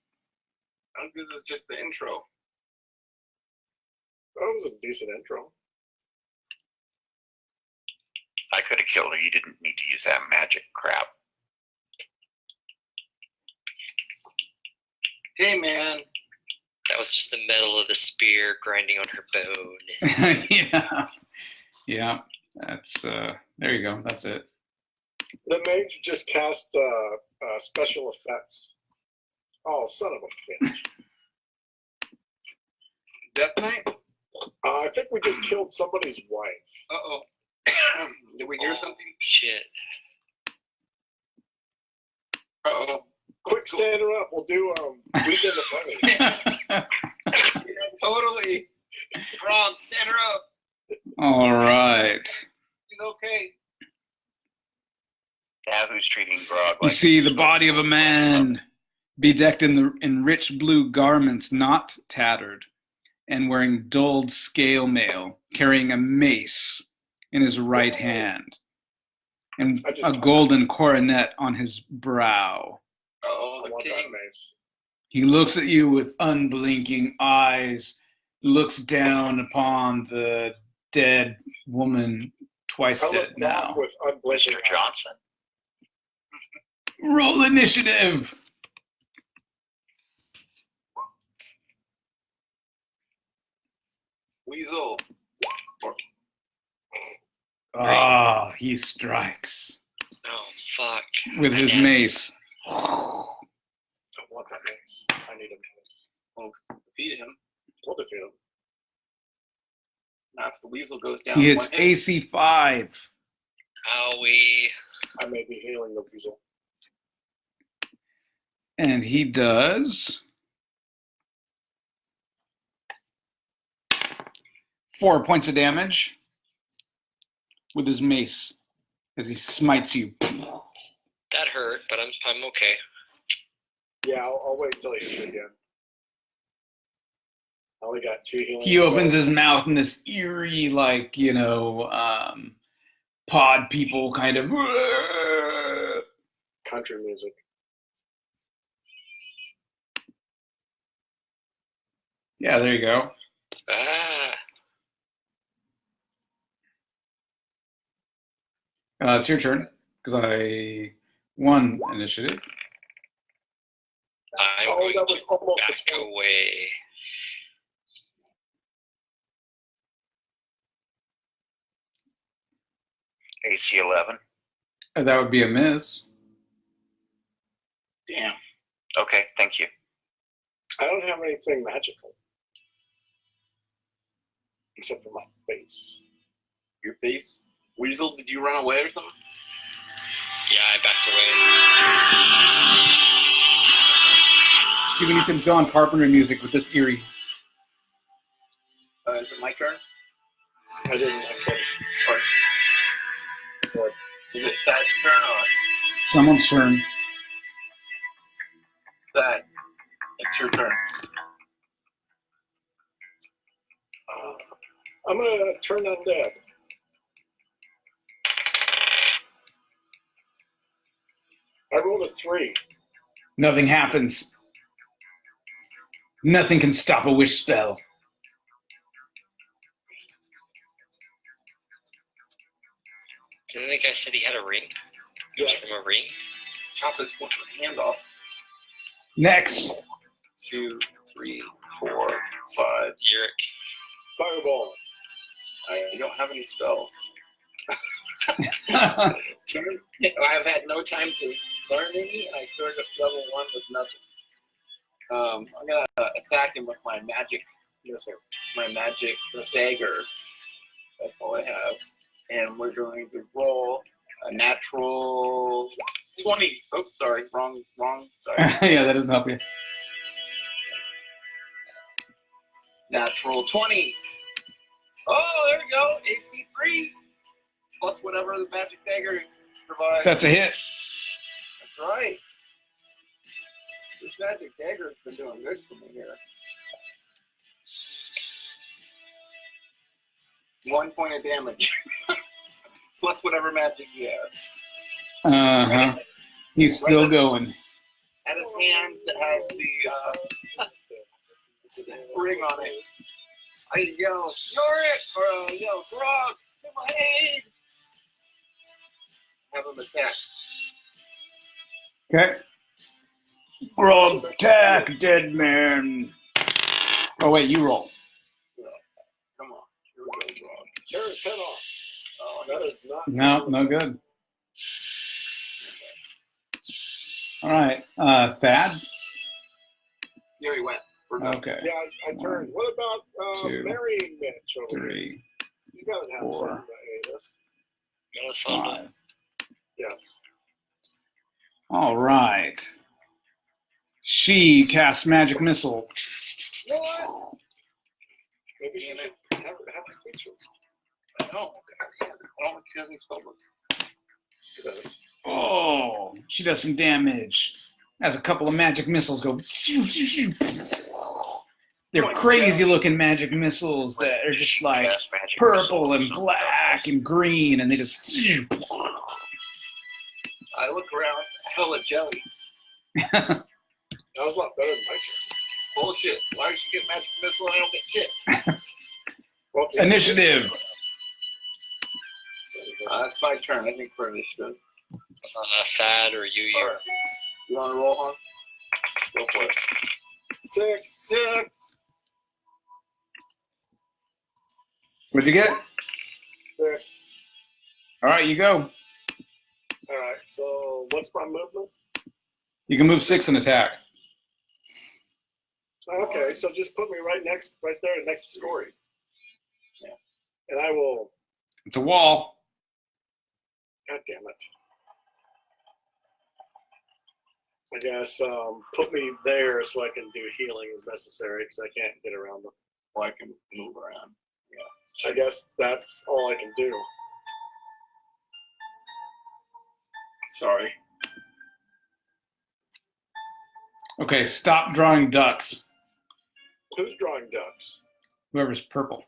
[SPEAKER 1] I think this is just the intro.
[SPEAKER 4] That was a decent intro.
[SPEAKER 5] I could have killed her. You didn't need to use that magic crap.
[SPEAKER 1] Hey, man.
[SPEAKER 3] That was just the metal of the spear grinding on her bone.
[SPEAKER 2] Yeah. Yeah. That's there you go. That's it.
[SPEAKER 4] The mage just cast special effects. Oh, son of a bitch.
[SPEAKER 1] Death Knight?
[SPEAKER 4] I think we just killed somebody's wife.
[SPEAKER 1] Uh-oh. Did we hear
[SPEAKER 3] Oh,
[SPEAKER 1] something?
[SPEAKER 3] shit.
[SPEAKER 1] Uh-oh.
[SPEAKER 4] Quick, stand her up. We'll do Weekend of Bunny.
[SPEAKER 1] Yeah, totally. Grog, stand her up.
[SPEAKER 2] All right.
[SPEAKER 1] She's okay.
[SPEAKER 5] Now who's treating Grog
[SPEAKER 2] You
[SPEAKER 5] like
[SPEAKER 2] see
[SPEAKER 5] he's
[SPEAKER 2] the body of a man bedecked in rich blue garments, not tattered, and wearing dulled scale mail, carrying a mace in his right hand, and a golden coronet on his brow.
[SPEAKER 1] Oh,
[SPEAKER 4] I
[SPEAKER 1] the
[SPEAKER 4] want that
[SPEAKER 1] king.
[SPEAKER 4] mace.
[SPEAKER 2] He looks at you with unblinking eyes, looks down upon the dead woman, twice
[SPEAKER 4] I
[SPEAKER 2] dead
[SPEAKER 4] look
[SPEAKER 2] now.
[SPEAKER 4] back with unblinking
[SPEAKER 5] Mr.
[SPEAKER 4] eyes.
[SPEAKER 5] Johnson?
[SPEAKER 2] Roll initiative.
[SPEAKER 1] Weasel.
[SPEAKER 2] Ah, he strikes
[SPEAKER 3] Oh, fuck.
[SPEAKER 2] with his
[SPEAKER 3] Against-
[SPEAKER 2] mace.
[SPEAKER 4] I want that mace. I need a mace.
[SPEAKER 1] Well, defeat him.
[SPEAKER 4] We'll defeat him.
[SPEAKER 1] Now, if the weasel goes down,
[SPEAKER 2] He hits
[SPEAKER 1] one hit,
[SPEAKER 2] AC 5.
[SPEAKER 3] Owie.
[SPEAKER 4] I may be healing the weasel.
[SPEAKER 2] And he does 4 points of damage with his mace as he smites you.
[SPEAKER 3] That hurt, but I'm okay.
[SPEAKER 4] Yeah, I'll wait until he hits me again. I only got 2 healing.
[SPEAKER 2] He opens
[SPEAKER 4] spells.
[SPEAKER 2] his mouth in this eerie, like, pod people kind of.
[SPEAKER 4] Country music.
[SPEAKER 2] Yeah, there you go.
[SPEAKER 3] Ah.
[SPEAKER 2] It's your turn because I won initiative.
[SPEAKER 3] I'm
[SPEAKER 4] Oh,
[SPEAKER 3] going
[SPEAKER 4] that was
[SPEAKER 3] to
[SPEAKER 4] almost a
[SPEAKER 3] back
[SPEAKER 4] point.
[SPEAKER 3] away.
[SPEAKER 5] AC 11.
[SPEAKER 2] That would be a miss.
[SPEAKER 1] damn.
[SPEAKER 5] Okay, thank you.
[SPEAKER 4] I don't have anything magical. Except for my face.
[SPEAKER 1] Your face. Weasel, did you run away or something?
[SPEAKER 3] Yeah, I backed away.
[SPEAKER 2] See, we need some John Carpenter music with this eerie.
[SPEAKER 1] Is it my turn?
[SPEAKER 4] I didn't. I couldn't.
[SPEAKER 1] Or
[SPEAKER 4] So,
[SPEAKER 1] is it Thad's turn or
[SPEAKER 2] Someone's turn.
[SPEAKER 1] Thad? It's your turn.
[SPEAKER 4] I'm gonna turn undead. I rolled a 3.
[SPEAKER 2] Nothing happens. Nothing can stop a wish spell.
[SPEAKER 3] Didn't the guy said he had a ring? It was
[SPEAKER 4] Yes.
[SPEAKER 3] from a ring?
[SPEAKER 1] Chop his hand off.
[SPEAKER 2] Next.
[SPEAKER 1] 2, 3, 4, 5.
[SPEAKER 3] Yurik.
[SPEAKER 4] Fireball.
[SPEAKER 1] I don't have any spells.
[SPEAKER 2] Uh-huh.
[SPEAKER 1] I've had no time to learn any, and I started at level 1 with nothing. I'm gonna attack him with my magic.
[SPEAKER 4] Yes, sir.
[SPEAKER 1] My magic dagger. That's all I have. And we're going to roll a natural 20. Oops, sorry, wrong. Sorry.
[SPEAKER 2] Yeah, that doesn't help you.
[SPEAKER 1] Natural 20. Oh, there we go. AC 3 plus whatever the magic dagger provides.
[SPEAKER 2] That's a hit.
[SPEAKER 1] That's right. This magic dagger has been doing good for me here. 1 point of damage. Plus whatever magic he has.
[SPEAKER 2] Uh-huh. He's still going.
[SPEAKER 1] At his hands that has the ring on it. I yell, Yorick! Or I yell, Grog! To my aid! Have him attack.
[SPEAKER 2] Okay. Roll attack, dead man. Oh, wait, you roll.
[SPEAKER 1] Come on. Here we go, Grog.
[SPEAKER 4] Tear his head off.
[SPEAKER 1] Oh,
[SPEAKER 4] That is not.
[SPEAKER 2] No, no good. All right. Thad?
[SPEAKER 1] Here he went. We're done.
[SPEAKER 2] Okay.
[SPEAKER 4] Yeah, I turned. What about
[SPEAKER 2] Two,
[SPEAKER 4] marrying Mitch over here?
[SPEAKER 2] 3,
[SPEAKER 4] He's got to have
[SPEAKER 2] 4,
[SPEAKER 4] something to aid us.
[SPEAKER 3] Melisandre.
[SPEAKER 2] 5,
[SPEAKER 4] Yes.
[SPEAKER 2] All right. She casts magic missile.
[SPEAKER 4] What? Maybe she should have a teacher.
[SPEAKER 1] I don't think she has any spell books.
[SPEAKER 2] Oh, she does some damage. As a couple of magic missiles go. They're crazy-looking magic missiles that are just like
[SPEAKER 5] Cast magic
[SPEAKER 2] purple
[SPEAKER 5] missiles
[SPEAKER 2] and
[SPEAKER 5] or something
[SPEAKER 2] black and green, and they just.
[SPEAKER 1] I look around, hella jelly.
[SPEAKER 4] That was a lot better than my turn.
[SPEAKER 1] Bullshit. Why did she get magic missile and I don't get shit?
[SPEAKER 4] Well,
[SPEAKER 2] Initiative.
[SPEAKER 1] That's my turn, I think, for initiative.
[SPEAKER 3] Thad or you.
[SPEAKER 1] Alright. You want to roll, Hans? Go for it. 6.
[SPEAKER 2] What'd you get?
[SPEAKER 4] 6.
[SPEAKER 2] All right, you go.
[SPEAKER 4] All right. So what's my movement?
[SPEAKER 2] You can move 6 and attack.
[SPEAKER 4] Okay, so just put me right there, next to Scory. Yeah. And I will.
[SPEAKER 2] It's a wall.
[SPEAKER 4] God damn it. I guess put me there so I can do healing as necessary because I can't get around them.
[SPEAKER 1] Well, I can move around. Yes.
[SPEAKER 4] I guess that's all I can do.
[SPEAKER 1] Sorry.
[SPEAKER 2] Okay, stop drawing ducks.
[SPEAKER 4] Who's drawing ducks?
[SPEAKER 2] Whoever's purple.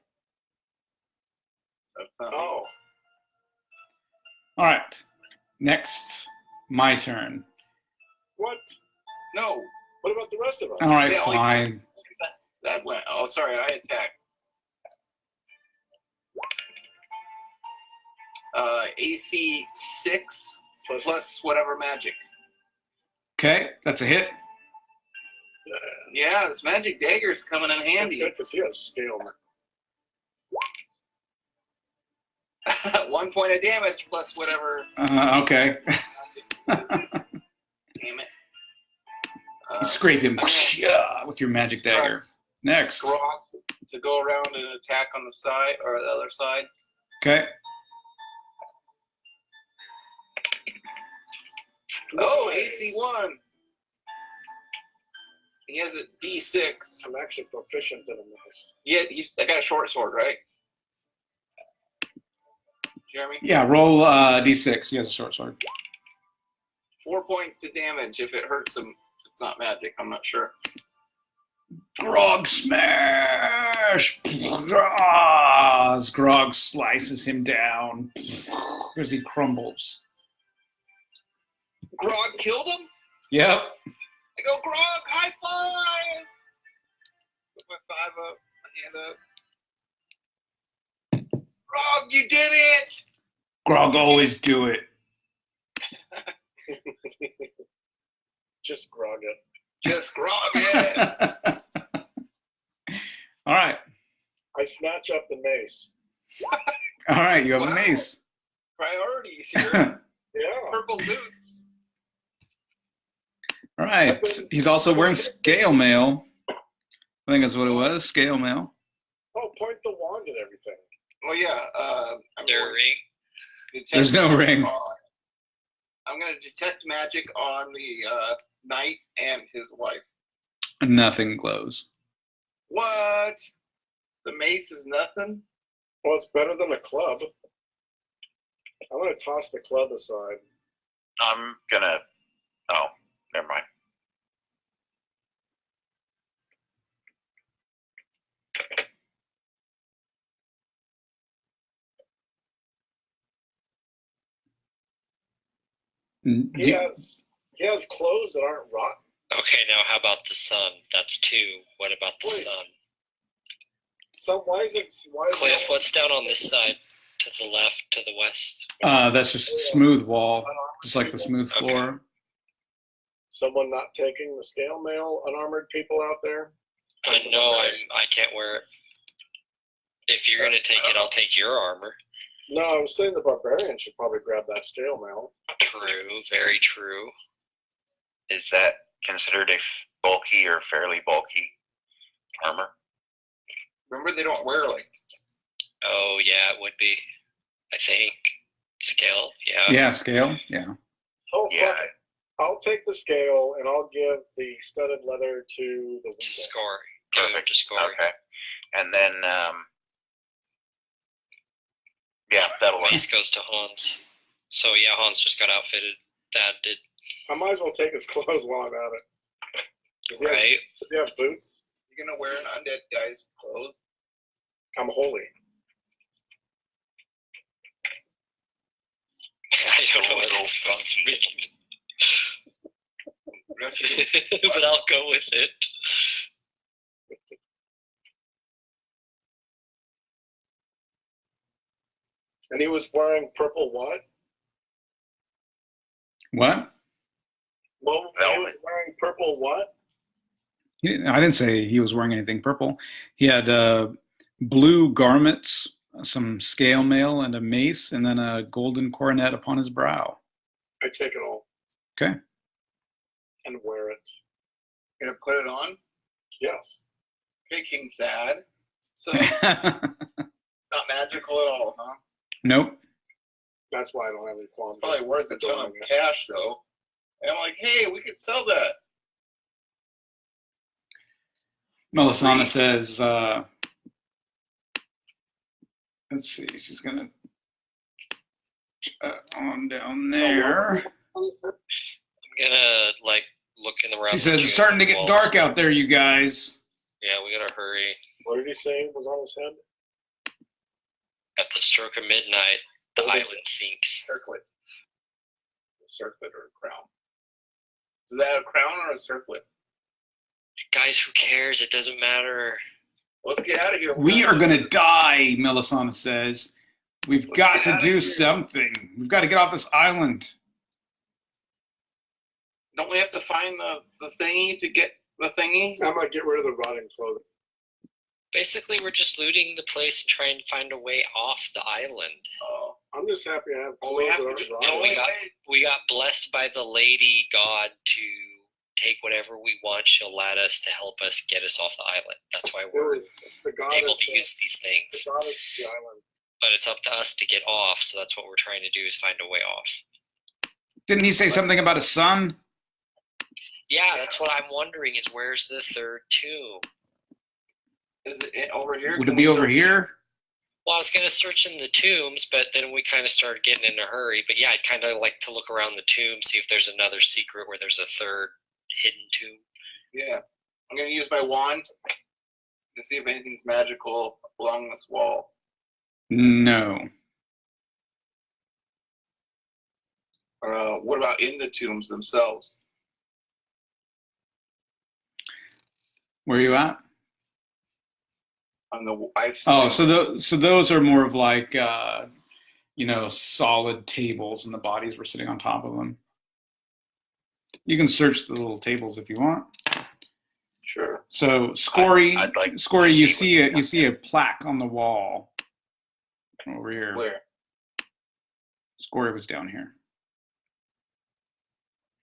[SPEAKER 1] That's not
[SPEAKER 4] Oh,
[SPEAKER 2] All right. Next, my turn.
[SPEAKER 4] what?
[SPEAKER 1] No.
[SPEAKER 4] What about the rest of us?
[SPEAKER 2] All right,
[SPEAKER 1] Yeah,
[SPEAKER 2] fine.
[SPEAKER 1] That went. Oh, sorry. I attacked. AC 6 plus whatever magic.
[SPEAKER 2] Okay, that's a hit.
[SPEAKER 1] Yeah, this magic dagger is coming in
[SPEAKER 4] That's
[SPEAKER 1] handy.
[SPEAKER 4] good because he has scale.
[SPEAKER 1] 1 point of damage plus whatever.
[SPEAKER 2] Okay.
[SPEAKER 1] Damn it.
[SPEAKER 2] Scrape him with your magic dagger. Next.
[SPEAKER 1] Grog to go around and attack on the side or the other side.
[SPEAKER 2] Okay.
[SPEAKER 1] Oh, AC 1. He has a D6.
[SPEAKER 4] I'm actually proficient in this.
[SPEAKER 1] Yeah, I got a short sword, right? Jeremy?
[SPEAKER 2] Yeah, roll d6. He has a short sword.
[SPEAKER 1] 4 points of damage if it hurts him. It's not magic, I'm not sure.
[SPEAKER 2] Grog smash! As Grog slices him down as he crumbles.
[SPEAKER 1] Grog killed him?
[SPEAKER 2] Yep.
[SPEAKER 1] I go, Grog, high five! Put my 5 up, my hand up. Grog, you did it!
[SPEAKER 2] Grog always do it.
[SPEAKER 4] Just grog it.
[SPEAKER 1] Just Grog it!
[SPEAKER 2] All right.
[SPEAKER 4] I snatch up the mace.
[SPEAKER 2] All right, you have
[SPEAKER 1] Wow.
[SPEAKER 2] a mace.
[SPEAKER 1] Priorities here.
[SPEAKER 4] Yeah.
[SPEAKER 1] Purple boots.
[SPEAKER 2] All right. He's also wearing scale mail. I think that's what it was, scale mail.
[SPEAKER 4] Oh, point the wand at everything.
[SPEAKER 1] Oh, yeah.
[SPEAKER 3] Their ring.
[SPEAKER 1] detect
[SPEAKER 2] There's no
[SPEAKER 1] magic
[SPEAKER 2] ring.
[SPEAKER 1] I'm going to detect magic on the knight and his wife.
[SPEAKER 2] Nothing glows.
[SPEAKER 1] What? The mace is nothing?
[SPEAKER 4] Well, it's better than a club. I'm going to toss the club aside.
[SPEAKER 5] I'm gonna. Oh, never mind.
[SPEAKER 4] He has clothes that aren't rotten.
[SPEAKER 3] Okay, now how about the sun? That's 2. What about the
[SPEAKER 4] Wait.
[SPEAKER 3] sun?
[SPEAKER 4] So why is it?
[SPEAKER 3] Cliff, what's down on this side? To the left, to the west?
[SPEAKER 2] That's just a smooth wall, just like the smooth
[SPEAKER 3] Okay.
[SPEAKER 2] floor.
[SPEAKER 4] Someone not taking the scale mail, unarmored people out there?
[SPEAKER 3] No, I can't wear it. If you're gonna take it, I'll take your armor.
[SPEAKER 4] No, I was saying the barbarian should probably grab that scale mail.
[SPEAKER 3] True, very true.
[SPEAKER 5] Is that considered a bulky or fairly bulky armor?
[SPEAKER 1] Remember, they don't wear like.
[SPEAKER 3] Oh yeah, it would be. I think scale. Yeah.
[SPEAKER 2] Yeah, scale. Yeah.
[SPEAKER 4] Oh,
[SPEAKER 5] Yeah,
[SPEAKER 4] fuck. I'll take the scale and I'll give the studded leather to the weasel.
[SPEAKER 3] Score. Go
[SPEAKER 5] Perfect.
[SPEAKER 3] to score.
[SPEAKER 5] Okay. And then, yeah, that'll work.
[SPEAKER 3] Mace goes to Hans. So yeah, Hans just got outfitted. That did.
[SPEAKER 4] I might as well take his clothes while I'm at it.
[SPEAKER 3] Right.
[SPEAKER 4] Does he have boots?
[SPEAKER 1] You're gonna wear an undead guy's clothes?
[SPEAKER 4] I'm holy.
[SPEAKER 3] I don't know what that's supposed to mean. But I'll go with it.
[SPEAKER 4] And he was wearing purple what?
[SPEAKER 2] What?
[SPEAKER 4] Well, he was wearing purple what?
[SPEAKER 2] I didn't say he was wearing anything purple. He had blue garments, some scale mail, and a mace, and then a golden coronet upon his brow.
[SPEAKER 4] I take it all.
[SPEAKER 2] Okay.
[SPEAKER 4] And wear it.
[SPEAKER 1] You're gonna put it on?
[SPEAKER 4] Yes.
[SPEAKER 1] Okay, King Thad. So not magical at all, huh?
[SPEAKER 2] Nope.
[SPEAKER 4] That's why I don't have any qualms.
[SPEAKER 1] Probably worth a ton of cash though. And I'm like, hey, we could sell that.
[SPEAKER 2] Melisana says, let's see, she's gonna on down there.
[SPEAKER 3] I'm gonna like looking around.
[SPEAKER 2] She says, it's starting to get dark out there, you guys.
[SPEAKER 3] Yeah, we gotta hurry.
[SPEAKER 4] What did he say was on his head?
[SPEAKER 3] At the stroke of midnight, the island sinks.
[SPEAKER 1] Circlet. A circlet or a crown. Is that a crown or a circlet?
[SPEAKER 3] Guys, who cares? It doesn't matter.
[SPEAKER 1] Let's get out of here.
[SPEAKER 2] We are gonna die, Melisana says. We've got to do
[SPEAKER 1] here.
[SPEAKER 2] something. We've got to get off this island.
[SPEAKER 1] Don't we have to find the thingy to get the thingy?
[SPEAKER 4] I might get rid of the rotting clothing.
[SPEAKER 3] Basically, we're just looting the place and trying to find a way off the island.
[SPEAKER 1] Oh.
[SPEAKER 4] I'm just happy I have
[SPEAKER 1] Well,
[SPEAKER 4] clothes
[SPEAKER 1] we have
[SPEAKER 4] that
[SPEAKER 1] to
[SPEAKER 4] aren't
[SPEAKER 1] get
[SPEAKER 3] And
[SPEAKER 4] rotting.
[SPEAKER 3] we got blessed by the lady god to take whatever we want. She'll let us to help us get us off the island. That's why we're
[SPEAKER 4] It's the goddess,
[SPEAKER 3] able to use these
[SPEAKER 4] the
[SPEAKER 3] things.
[SPEAKER 4] goddess of the island.
[SPEAKER 3] But it's up to us to get off, so that's what we're trying to do is find a way off.
[SPEAKER 2] Didn't he say something about a sun?
[SPEAKER 3] Yeah, that's what I'm wondering is where's the third tomb?
[SPEAKER 1] Is it over here?
[SPEAKER 2] Would
[SPEAKER 1] Can
[SPEAKER 2] it be
[SPEAKER 1] we
[SPEAKER 2] over
[SPEAKER 1] search?
[SPEAKER 2] here?
[SPEAKER 3] Well, I was going to search in the tombs, but then we kind of started getting in a hurry. But yeah, I'd kind of like to look around the tomb, see if there's another secret where there's a third hidden tomb.
[SPEAKER 1] Yeah. I'm going to use my wand to see if anything's magical along this wall.
[SPEAKER 2] No.
[SPEAKER 1] What about in the tombs themselves?
[SPEAKER 2] Where are you at?
[SPEAKER 1] On the I've
[SPEAKER 2] Oh, so those are more of like solid tables, and the bodies were sitting on top of them. You can search the little tables if you want.
[SPEAKER 1] Sure.
[SPEAKER 2] So Scory,
[SPEAKER 5] I'd like to
[SPEAKER 2] Scory, you
[SPEAKER 5] see what
[SPEAKER 2] see a plaque on the wall over here.
[SPEAKER 1] Where?
[SPEAKER 2] Scory was down here.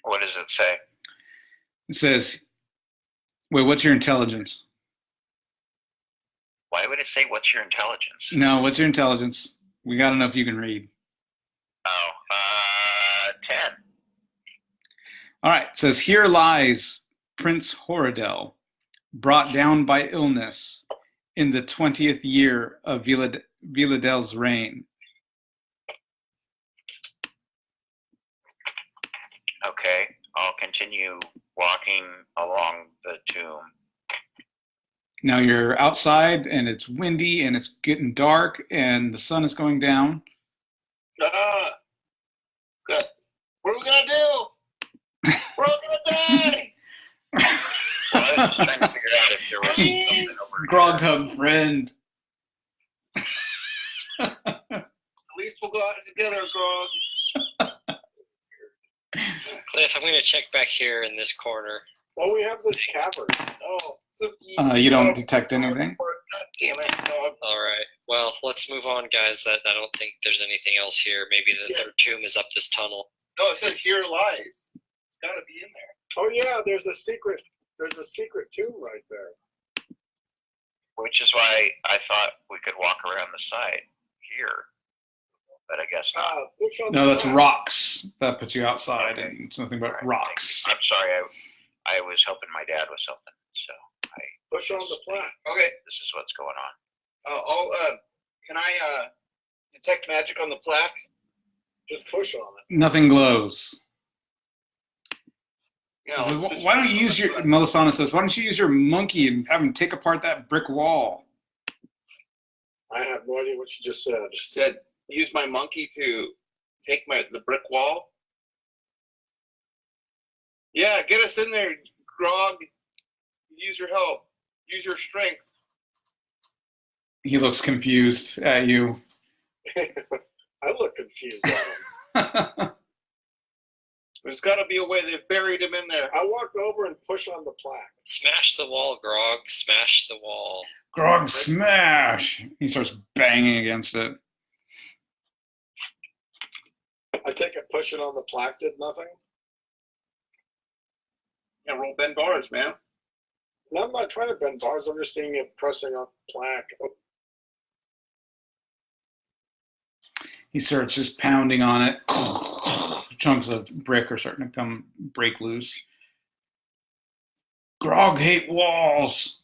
[SPEAKER 5] What does it say?
[SPEAKER 2] It says, "Wait, what's your intelligence?"
[SPEAKER 5] Why would it say, what's your intelligence?
[SPEAKER 2] No, what's your intelligence? We got to know if you can read.
[SPEAKER 5] Oh, 10.
[SPEAKER 2] All right. It says, "Here lies Prince Horadel, brought down by illness in the 20th year of Viladel's reign."
[SPEAKER 5] Okay, I'll continue walking along the tomb.
[SPEAKER 2] Now you're outside, and it's windy, and it's getting dark, and the sun is going down.
[SPEAKER 1] What are we going to do? We're all going to die!
[SPEAKER 5] Well, I was just trying to figure out if there was something over
[SPEAKER 2] Grog
[SPEAKER 5] here.
[SPEAKER 2] hug friend.
[SPEAKER 1] At least we'll go out together, Grog.
[SPEAKER 3] Cliff, I'm going to check back here in this corner.
[SPEAKER 4] Well, we have this cavern.
[SPEAKER 1] Oh, so
[SPEAKER 2] You don't detect anything?
[SPEAKER 1] God damn it, dog.
[SPEAKER 3] All right. Well, let's move on, guys. I don't think there's anything else here. Maybe the third tomb is up this tunnel.
[SPEAKER 1] No, it said here lies. It's got to be in there.
[SPEAKER 4] Oh yeah, there's a secret tomb right there.
[SPEAKER 5] Which is why I thought we could walk around the side here. but I guess not.
[SPEAKER 4] Push on
[SPEAKER 2] No,
[SPEAKER 4] the
[SPEAKER 2] that's
[SPEAKER 4] plaque.
[SPEAKER 2] rocks. That puts you outside,
[SPEAKER 5] Okay.
[SPEAKER 2] and it's nothing but
[SPEAKER 5] All right,
[SPEAKER 2] rocks.
[SPEAKER 5] I'm sorry. I was helping my dad with something, so
[SPEAKER 4] Push on the plaque.
[SPEAKER 1] Okay.
[SPEAKER 5] this is what's going on.
[SPEAKER 1] Can I detect magic on the plaque?
[SPEAKER 4] Just push on it.
[SPEAKER 2] Nothing glows.
[SPEAKER 1] Yeah.
[SPEAKER 2] Says,
[SPEAKER 1] let's just
[SPEAKER 2] why don't
[SPEAKER 1] push
[SPEAKER 2] you
[SPEAKER 1] on
[SPEAKER 2] use
[SPEAKER 1] the
[SPEAKER 2] your,
[SPEAKER 1] plaque.
[SPEAKER 2] Melisana says, why don't you use your monkey and have him take apart that brick wall?
[SPEAKER 4] I have no idea what you just said.
[SPEAKER 1] She said, use my monkey to take the brick wall. Yeah, get us in there, Grog. Use your help. Use your strength.
[SPEAKER 2] He looks confused at you.
[SPEAKER 4] I look confused at him.
[SPEAKER 1] There's got to be a way. They've buried him in there.
[SPEAKER 4] I walk over and push on the plaque.
[SPEAKER 3] Smash the wall, Grog. Smash the wall.
[SPEAKER 2] Grog smash! He starts banging against it.
[SPEAKER 4] I take it pushing on the plaque did nothing.
[SPEAKER 1] Yeah, roll bend bars, man.
[SPEAKER 4] No, I'm not trying to bend bars. I'm just seeing it pressing on the plaque. Oh,
[SPEAKER 2] He starts just pounding on it. Chunks of brick are starting to break loose. Grog hate walls.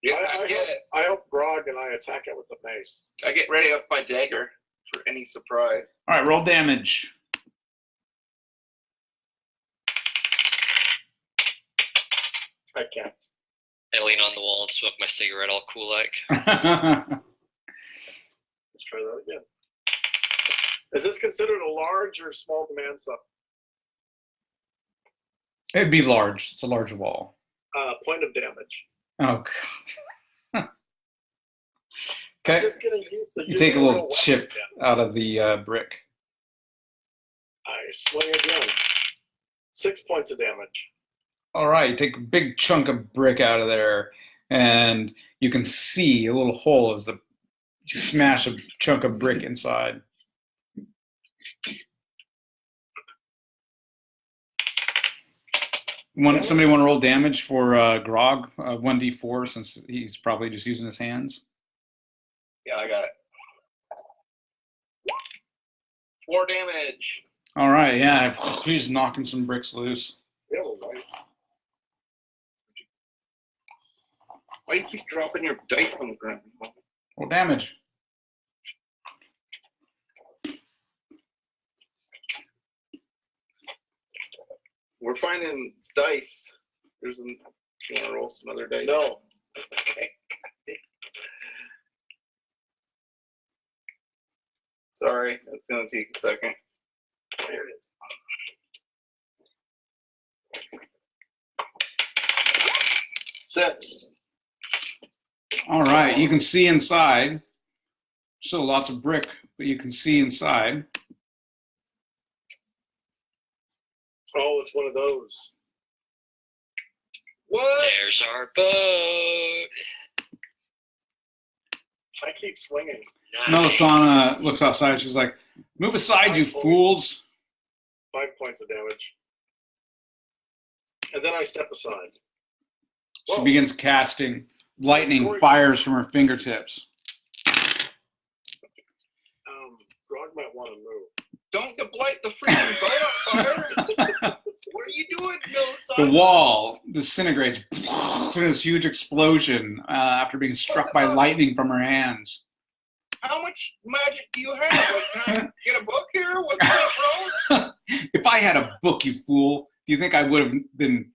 [SPEAKER 1] Yeah,
[SPEAKER 4] I
[SPEAKER 1] I get it.
[SPEAKER 4] I help Grog and I attack it with the mace.
[SPEAKER 1] I get ready with my dagger for any surprise.
[SPEAKER 2] All right, roll damage.
[SPEAKER 4] I can't.
[SPEAKER 3] I lean on the wall and smoke my cigarette all cool like.
[SPEAKER 4] Let's try that again. Is this considered a large or small demand sub?
[SPEAKER 2] It'd be large. It's a large wall.
[SPEAKER 4] Point of damage.
[SPEAKER 2] Oh, God.
[SPEAKER 4] I'm
[SPEAKER 2] Okay.
[SPEAKER 4] just getting used to
[SPEAKER 2] You take a
[SPEAKER 4] using
[SPEAKER 2] little
[SPEAKER 4] real
[SPEAKER 2] chip
[SPEAKER 4] weapon again.
[SPEAKER 2] out of the brick.
[SPEAKER 4] I swing again. 6 points of damage.
[SPEAKER 2] All right, you take a big chunk of brick out of there, and you can see a little hole as you smash a chunk of brick inside. Somebody want to roll damage for Grog? 1d4, since he's probably just using his hands.
[SPEAKER 1] Yeah, I got it. 4 damage.
[SPEAKER 2] All right, yeah, he's knocking some bricks loose.
[SPEAKER 4] Yeah, well, right.
[SPEAKER 1] Why do you keep dropping your dice on the ground?
[SPEAKER 2] Roll damage.
[SPEAKER 1] We're finding dice. You want to roll some other dice?
[SPEAKER 4] No.
[SPEAKER 1] Okay. Sorry, it's going to take a second. There it is. Six.
[SPEAKER 2] All right, you can see inside. Still lots of brick, but you can see inside.
[SPEAKER 4] Oh, it's one of those.
[SPEAKER 1] What?
[SPEAKER 3] There's our boat.
[SPEAKER 4] I keep swinging.
[SPEAKER 3] Nice.
[SPEAKER 2] Melisana looks outside. She's like, "Move aside, you fools!"
[SPEAKER 4] 5 points of damage. And then I step aside.
[SPEAKER 2] She
[SPEAKER 4] Whoa.
[SPEAKER 2] begins casting. Lightning fires from her fingertips.
[SPEAKER 4] Grog might want to move.
[SPEAKER 1] Don't light the freaking boat on fire. What are you doing,
[SPEAKER 2] The
[SPEAKER 1] Melisana?
[SPEAKER 2] wall disintegrates in this huge explosion after being struck by lightning from her hands.
[SPEAKER 1] How much magic do you have? Like, can I get a book here? What's up, bro?
[SPEAKER 2] If I had a book, you fool, do you think I would have been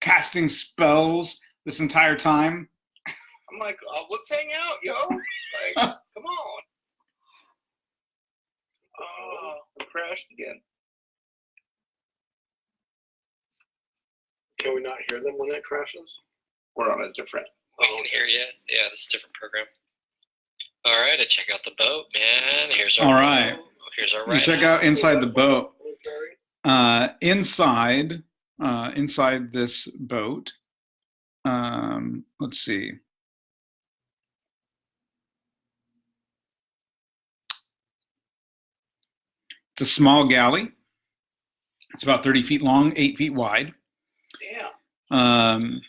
[SPEAKER 2] casting spells this entire time?
[SPEAKER 1] I'm like, let's hang out, yo. Like, come on. Oh, I crashed again.
[SPEAKER 4] Can we not hear them when it crashes?
[SPEAKER 1] We're on a different.
[SPEAKER 3] We can hear you. Yeah, this is a different program. All right, I check out the boat, man. Here's our
[SPEAKER 2] All right.
[SPEAKER 3] boat. Here's our
[SPEAKER 2] You
[SPEAKER 3] right.
[SPEAKER 2] check out inside the boat.
[SPEAKER 4] Blueberry?
[SPEAKER 2] Inside this boat, let's see. It's a small galley. It's about 30 feet long, 8 feet wide.
[SPEAKER 1] Damn.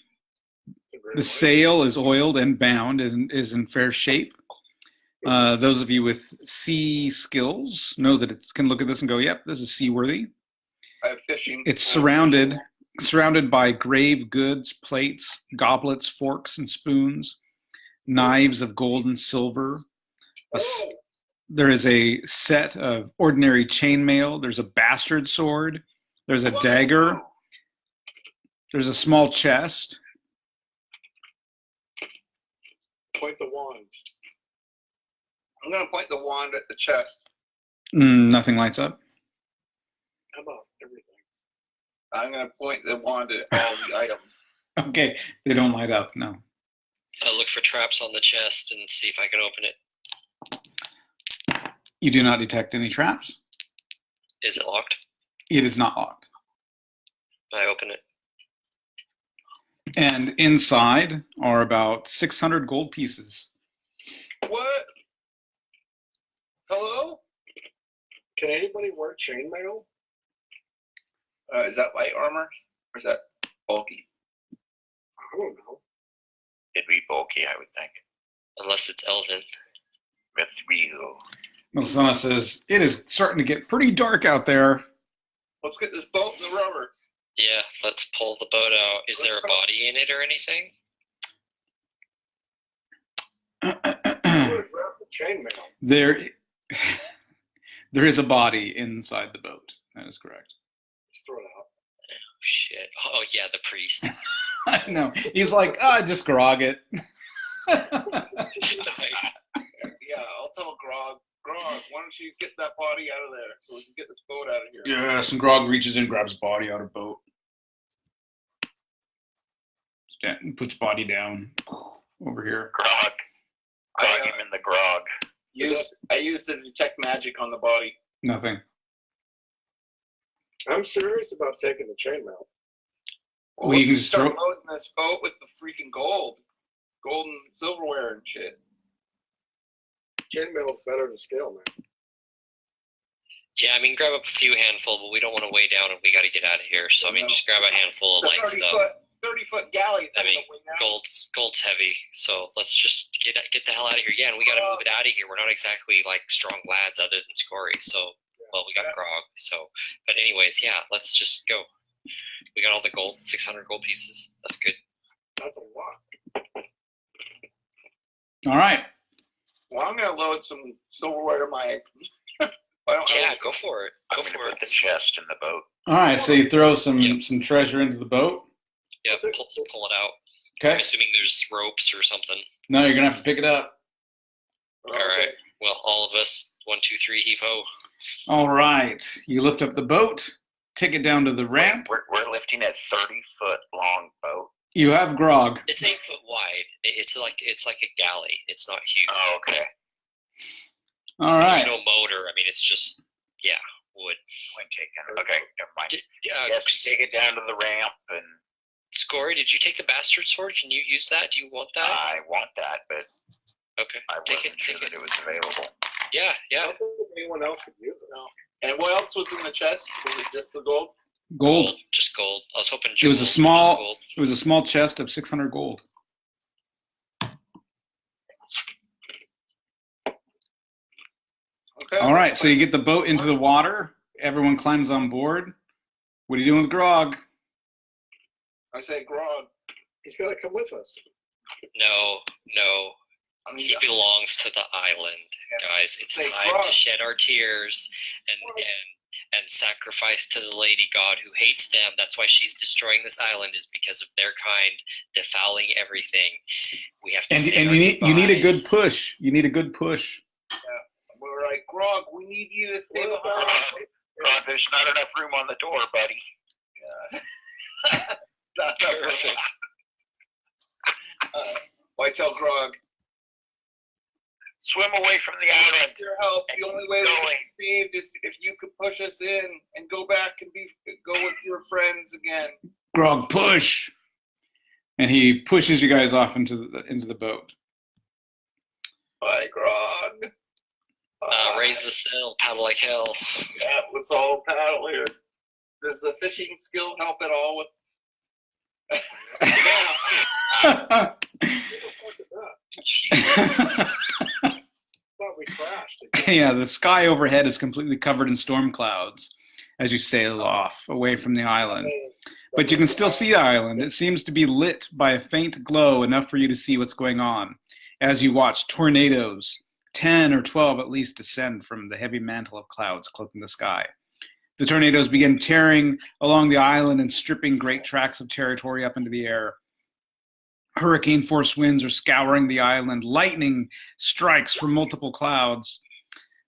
[SPEAKER 2] The sail is oiled and bound, is in fair shape. Those of you with sea skills know that it can look at this and go, "Yep, this is seaworthy."
[SPEAKER 1] I have fishing.
[SPEAKER 2] It's
[SPEAKER 1] I have fishing.
[SPEAKER 2] surrounded by grave goods, plates, goblets, forks, and spoons, knives of gold and silver.
[SPEAKER 1] Oh,
[SPEAKER 2] There is a set of ordinary chainmail. There's a bastard sword. There's a dagger. There's a small chest.
[SPEAKER 4] Point the wand.
[SPEAKER 1] I'm gonna point the wand at the chest.
[SPEAKER 2] Nothing lights up.
[SPEAKER 4] How about everything?
[SPEAKER 1] I'm gonna point the wand at all the items.
[SPEAKER 2] Okay, they don't light up. No.
[SPEAKER 3] I'll look for traps on the chest and see if I can open it.
[SPEAKER 2] You do not detect any traps.
[SPEAKER 3] Is it locked?
[SPEAKER 2] It is not locked.
[SPEAKER 3] I open it.
[SPEAKER 2] And inside are about 600 gold pieces.
[SPEAKER 1] What? Hello?
[SPEAKER 4] Can anybody wear chainmail?
[SPEAKER 1] Is that light armor or is that bulky?
[SPEAKER 4] I don't know.
[SPEAKER 5] It'd be bulky, I would think.
[SPEAKER 3] Unless it's Elven.
[SPEAKER 5] Mithril.
[SPEAKER 2] Melisana says, "It is starting to get pretty dark out there."
[SPEAKER 1] Let's get this boat in the rubber.
[SPEAKER 3] Yeah, let's pull the boat out. Is there a body in it or anything?
[SPEAKER 4] I would have grabbed the chainmail.
[SPEAKER 2] There is a body inside the boat. That is correct.
[SPEAKER 4] Just throw it out.
[SPEAKER 3] Oh, shit. Oh, yeah, the priest.
[SPEAKER 2] I know. He's like, just grog it.
[SPEAKER 3] Nice.
[SPEAKER 1] Yeah, I'll tell Grog. Grog, why don't you get that body out of there so we can get this boat out of here?
[SPEAKER 2] Yes, and Grog reaches in, grabs body out of boat. Puts body down over here.
[SPEAKER 5] Grog. Grog him in the grog.
[SPEAKER 1] I used to detect magic on the body.
[SPEAKER 2] Nothing.
[SPEAKER 4] I'm serious about taking the chainmail.
[SPEAKER 2] Well, you can
[SPEAKER 1] let's
[SPEAKER 2] just
[SPEAKER 1] start
[SPEAKER 2] throw-
[SPEAKER 1] loading this boat with the freaking gold and silverware and shit.
[SPEAKER 4] Chainmail is better than scale, man.
[SPEAKER 3] Yeah, I mean, grab up a few handful, but we don't want to weigh down and we got to get out of here. So, I mean, just grab a handful of
[SPEAKER 1] The
[SPEAKER 3] light stuff.
[SPEAKER 1] 30-foot galley.
[SPEAKER 3] I mean, gold's heavy, so let's just get the hell out of here. Yeah, and we got to move it out of here. We're not exactly like strong lads other than Scory, so well, we got Grog. So, but anyways, yeah, let's just go. We got all the gold, 600 gold pieces. That's good.
[SPEAKER 4] That's a lot.
[SPEAKER 2] All right.
[SPEAKER 1] Well, I'm gonna load some silverware in my.
[SPEAKER 3] Yeah, go for it. Go
[SPEAKER 5] I'm
[SPEAKER 3] for
[SPEAKER 5] gonna
[SPEAKER 3] it.
[SPEAKER 5] put the chest in the boat.
[SPEAKER 2] All right. So you throw some
[SPEAKER 3] Yep.
[SPEAKER 2] treasure into the boat.
[SPEAKER 3] Yeah, pull it out. I'm
[SPEAKER 2] Okay.
[SPEAKER 3] assuming there's ropes or something.
[SPEAKER 2] No, you're gonna have to pick it up.
[SPEAKER 3] All right. Well, all of us, 1, 2, 3, heave ho.
[SPEAKER 2] All right. You lift up the boat, take it down to the ramp.
[SPEAKER 5] We're lifting a 30-foot long boat.
[SPEAKER 2] You have Grog.
[SPEAKER 3] It's 8 foot wide. It's like a galley. It's not huge.
[SPEAKER 5] Oh, okay.
[SPEAKER 2] All
[SPEAKER 3] There's
[SPEAKER 2] right.
[SPEAKER 3] no motor. I mean, it's just wood.
[SPEAKER 5] Point taken. Okay, never mind.
[SPEAKER 3] Yes,
[SPEAKER 5] Yes, take it down to the ramp, and
[SPEAKER 3] Scory, did you take the bastard sword? Can you use that? Do you want that?
[SPEAKER 5] I want that, but
[SPEAKER 3] Okay,
[SPEAKER 5] I
[SPEAKER 3] take
[SPEAKER 5] wasn't
[SPEAKER 3] it.
[SPEAKER 5] sure that it was available.
[SPEAKER 3] Yeah,
[SPEAKER 4] I
[SPEAKER 3] yeah.
[SPEAKER 4] don't think anyone else could use it.
[SPEAKER 1] No. And what else was in the chest? Was it just the gold?
[SPEAKER 2] Gold.
[SPEAKER 3] Just gold. I was hoping
[SPEAKER 2] It was a
[SPEAKER 3] jewels,
[SPEAKER 2] small-
[SPEAKER 3] but just gold.
[SPEAKER 2] It was a small chest of 600 gold.
[SPEAKER 1] Okay.
[SPEAKER 2] All right. So you get the boat into the water. Everyone climbs on board. What are you doing with Grog?
[SPEAKER 1] I say Grog.
[SPEAKER 4] He's got to come with us.
[SPEAKER 3] No.
[SPEAKER 1] I mean,
[SPEAKER 3] He belongs to the island, guys. It's
[SPEAKER 1] Say
[SPEAKER 3] time
[SPEAKER 1] Grog.
[SPEAKER 3] to shed our tears and sacrifice to the lady god who hates them. That's why she's destroying this island, is because of their kind defouling everything. We have to
[SPEAKER 2] And
[SPEAKER 3] say
[SPEAKER 2] you
[SPEAKER 3] our
[SPEAKER 2] need a good
[SPEAKER 3] goodbyes.
[SPEAKER 2] push. You need a good push.
[SPEAKER 1] we're like, Grog, we need you to stay
[SPEAKER 4] What
[SPEAKER 1] behind.
[SPEAKER 5] God, there's not enough room on the door, buddy.
[SPEAKER 1] That's
[SPEAKER 3] Perfect.
[SPEAKER 1] Why tell Grog?
[SPEAKER 5] Swim away from the island.
[SPEAKER 1] Your help. The only way we
[SPEAKER 5] Going.
[SPEAKER 1] can be saved is if you could push us in and go back and go with your friends again.
[SPEAKER 2] Grog, push. And he pushes you guys off into the boat.
[SPEAKER 1] Bye, Grog.
[SPEAKER 3] Raise the sail, paddle like hell.
[SPEAKER 1] Yeah, let's all paddle here. Does the fishing skill help at all with?
[SPEAKER 3] Jesus.
[SPEAKER 4] But
[SPEAKER 2] Yeah, the sky overhead is completely covered in storm clouds as you sail off away from the island. But you can still see the island. It seems to be lit by a faint glow, enough for you to see what's going on. As you watch tornadoes, 10 or 12 at least, descend from the heavy mantle of clouds cloaking the sky. The tornadoes begin tearing along the island and stripping great tracts of territory up into the air. Hurricane-force winds are scouring the island. Lightning strikes from multiple clouds.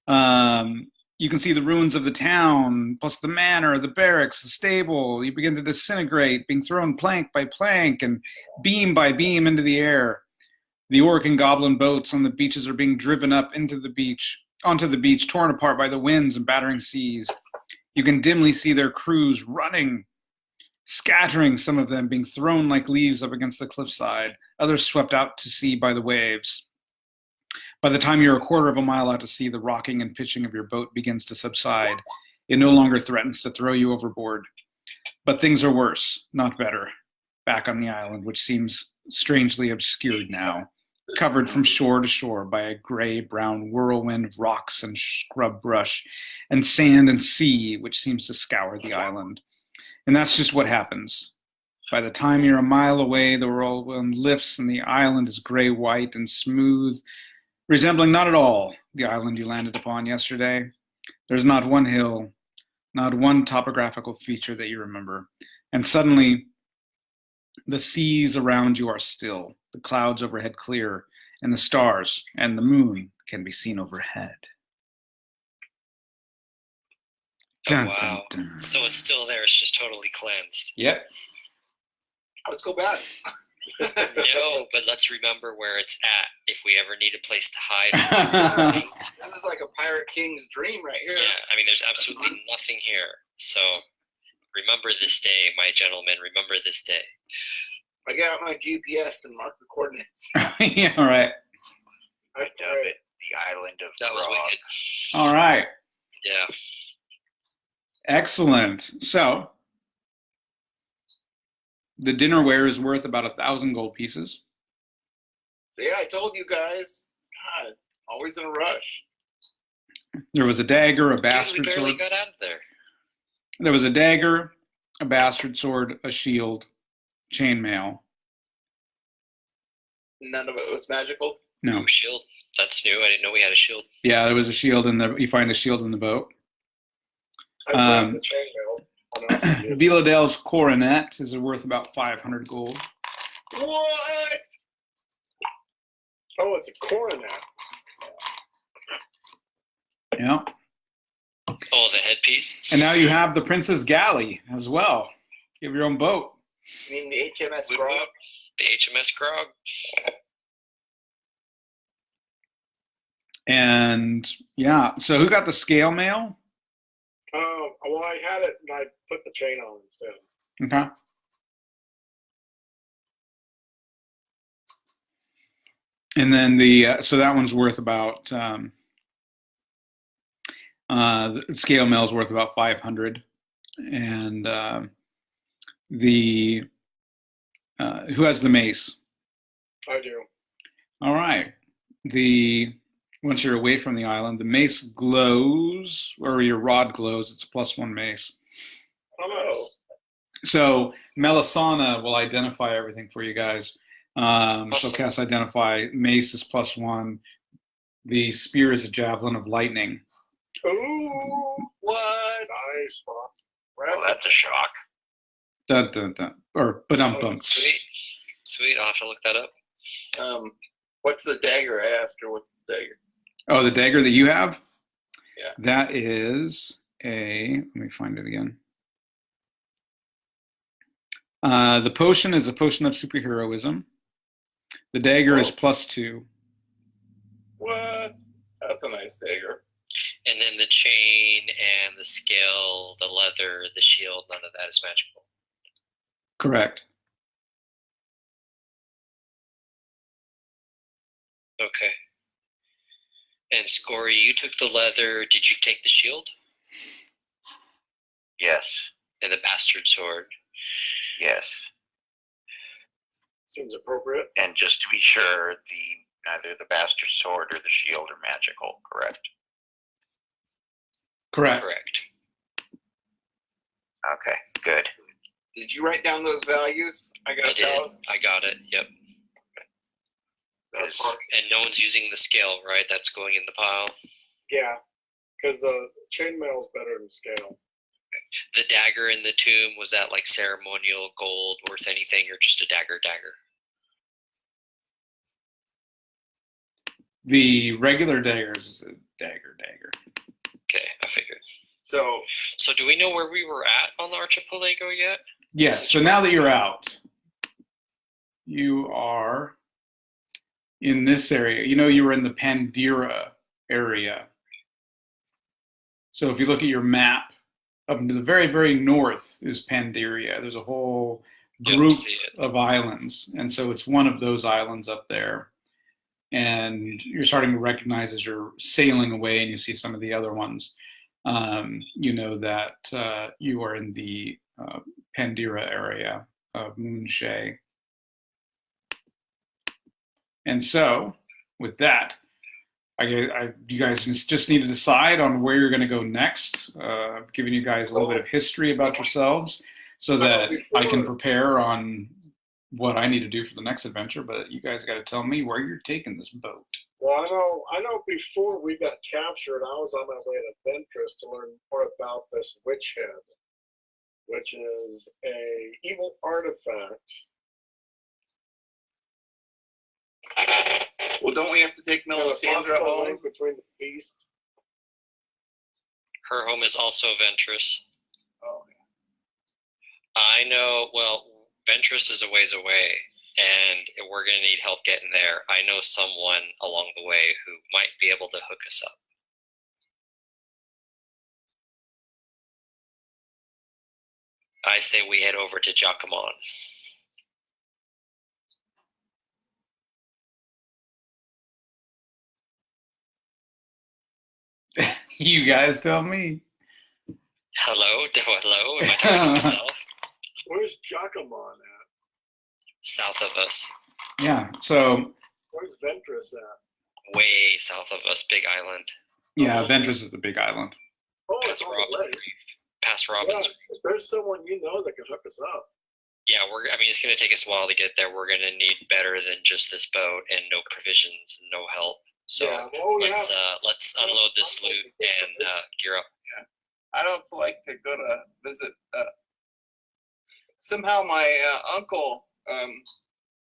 [SPEAKER 2] You can see the ruins of the town, plus the manor, the barracks, the stable. You begin to disintegrate, being thrown plank by plank and beam by beam into the air. The orc and goblin boats on the beaches are being driven up onto the beach, torn apart by the winds and battering seas. You can dimly see their crews running, scattering, some of them being thrown like leaves up against the cliffside, others swept out to sea by the waves. By the time you're a quarter of a mile out to sea, the rocking and pitching of your boat begins to subside. It no longer threatens to throw you overboard. But things are worse, not better, back on the island, which seems strangely obscured now, covered from shore to shore by a gray-brown whirlwind of rocks and scrub brush, and sand and sea, which seems to scour the island. And that's just what happens. By the time you're a mile away, the whirlwind lifts and the island is gray-white and smooth, resembling not at all the island you landed upon yesterday. There's not one hill, not one topographical feature that you remember. And suddenly, the seas around you are still, the clouds overhead clear, and the stars and the moon can be seen overhead.
[SPEAKER 3] Oh, wow. So it's still there, it's just totally cleansed.
[SPEAKER 2] Yep.
[SPEAKER 1] Let's go back.
[SPEAKER 3] No, but let's remember where it's at if we ever need a place to hide.
[SPEAKER 1] This is like a pirate king's dream right here.
[SPEAKER 3] Yeah, I mean, there's absolutely nothing here. So remember this day, my gentlemen, remember this day.
[SPEAKER 1] I got out my GPS and marked the coordinates.
[SPEAKER 2] Yeah, all right.
[SPEAKER 5] I dub it the island of
[SPEAKER 3] That was
[SPEAKER 5] Grog.
[SPEAKER 3] wicked.
[SPEAKER 2] All right.
[SPEAKER 3] Yeah.
[SPEAKER 2] Excellent. So, the dinnerware is worth about 1,000 gold pieces.
[SPEAKER 1] See, I told you guys. God, always in a rush.
[SPEAKER 2] There was a dagger, a
[SPEAKER 3] Dude,
[SPEAKER 2] bastard
[SPEAKER 3] we barely
[SPEAKER 2] sword.
[SPEAKER 3] got out of there.
[SPEAKER 2] There was a dagger, a bastard sword, a shield, chainmail.
[SPEAKER 1] None of it was magical.
[SPEAKER 2] No.
[SPEAKER 3] Ooh, shield. That's new. I didn't know we had a shield.
[SPEAKER 2] Yeah, there was a shield in the. You find a shield in the boat.
[SPEAKER 4] I grabbed the chainmail.
[SPEAKER 2] Viladel's coronet is worth about 500 gold.
[SPEAKER 1] What?
[SPEAKER 4] Oh, it's a coronet.
[SPEAKER 2] Yeah.
[SPEAKER 3] Oh, the headpiece?
[SPEAKER 2] And now you have the Prince's Galley as well. You have your own boat.
[SPEAKER 1] You mean the HMS
[SPEAKER 3] Woot
[SPEAKER 1] Grog?
[SPEAKER 3] woot. The HMS Grog?
[SPEAKER 2] And yeah, so who got the scale mail?
[SPEAKER 4] Well, I had it and I put the chain on instead.
[SPEAKER 2] Okay. And then so that one's worth about the scale mail is worth about 500, and who has the mace?
[SPEAKER 4] I do.
[SPEAKER 2] All right. Once you're away from the island, the mace glows, or your rod glows. It's a +1 mace.
[SPEAKER 4] Oh,
[SPEAKER 2] So Melisana will identify everything for you guys. She'll cast identify. Mace is +1. The spear is a javelin of lightning.
[SPEAKER 4] ooh,
[SPEAKER 1] What?
[SPEAKER 4] nice.
[SPEAKER 5] Well, that's a shock.
[SPEAKER 2] Dun dun dun. Or ba-dum-bum.
[SPEAKER 3] Sweet. Sweet. I'll have to look that up.
[SPEAKER 1] What's the dagger? I asked her. What's the dagger?
[SPEAKER 2] Oh, the dagger that you have?
[SPEAKER 1] Yeah.
[SPEAKER 2] That is let me find it again. The potion is a potion of superheroism. The dagger is +2.
[SPEAKER 1] What? That's a nice dagger.
[SPEAKER 3] And then the chain and the scale, the leather, the shield, none of that is magical.
[SPEAKER 2] Correct.
[SPEAKER 3] Okay. And Scory, you took the leather. Did you take the shield?
[SPEAKER 5] Yes.
[SPEAKER 3] And the bastard sword?
[SPEAKER 5] Yes.
[SPEAKER 4] Seems appropriate.
[SPEAKER 5] And just to be sure, neither the bastard sword or the shield are magical, correct?
[SPEAKER 2] Correct.
[SPEAKER 3] Correct.
[SPEAKER 5] Okay, good.
[SPEAKER 1] Did you write down those values? I got
[SPEAKER 3] I did.
[SPEAKER 1] 1,000.
[SPEAKER 3] I got it. Yep.
[SPEAKER 1] That's
[SPEAKER 5] Is-
[SPEAKER 1] fine.
[SPEAKER 3] And no one's using the scale, right? That's going in the pile.
[SPEAKER 4] Yeah, because the chainmail is better than scale.
[SPEAKER 3] The dagger in the tomb, was that like ceremonial gold worth anything, or just a dagger?
[SPEAKER 2] The regular daggers is a dagger.
[SPEAKER 3] Okay, I figured.
[SPEAKER 1] So
[SPEAKER 3] So do we know where we were at on the archipelago yet?
[SPEAKER 2] Yes, so now that you're out, you are in this area. You know, you were in the Pandira area. So if you look at your map, up to the very, very north is Pandaria. There's a whole
[SPEAKER 3] Yep,
[SPEAKER 2] group
[SPEAKER 3] see it.
[SPEAKER 2] of islands. And so it's one of those islands up there. And you're starting to recognize as you're sailing away and you see some of the other ones, you know that you are in the Pandira area of Moonshay. And so, with that, you guys just need to decide on where you're going to go next. I've given you guys a little bit of history about yourselves so that I can prepare on what I need to do for the next adventure, but you guys got to tell me where you're taking this boat.
[SPEAKER 4] Well, I know before we got captured, I was on my way to Ventress to learn more about this witch head, which is a evil artifact.
[SPEAKER 1] well, don't we have to take
[SPEAKER 4] Got a
[SPEAKER 1] Melisandre
[SPEAKER 4] possible
[SPEAKER 1] home?
[SPEAKER 4] link between the beast.
[SPEAKER 3] Her home is also Ventress.
[SPEAKER 1] Oh,
[SPEAKER 3] I know, well, Ventress is a ways away, and we're going to need help getting there. I know someone along the way who might be able to hook us up. I say we head over to Jacquemont.
[SPEAKER 2] You guys tell me.
[SPEAKER 3] Hello? Hello? Am I talking to myself?
[SPEAKER 4] Where's Jacquemont at?
[SPEAKER 3] South of us.
[SPEAKER 2] Yeah, so,
[SPEAKER 4] Where's Ventress at?
[SPEAKER 3] Way south of us. Big island.
[SPEAKER 2] yeah, Ventress is the big island.
[SPEAKER 4] Oh, it's
[SPEAKER 3] Past
[SPEAKER 4] on the
[SPEAKER 3] Robin
[SPEAKER 4] way.
[SPEAKER 3] Reef. Past
[SPEAKER 4] Yeah,
[SPEAKER 3] Robin's.
[SPEAKER 4] if there's someone you know that can hook us up.
[SPEAKER 3] Yeah, I mean, it's going to take us a while to get there. We're going to need better than just this boat and no provisions, no help. So
[SPEAKER 4] Yeah, well, we
[SPEAKER 3] let's
[SPEAKER 4] have-
[SPEAKER 3] let's unload this loot and gear up.
[SPEAKER 1] I don't like to go to visit. Somehow my uncle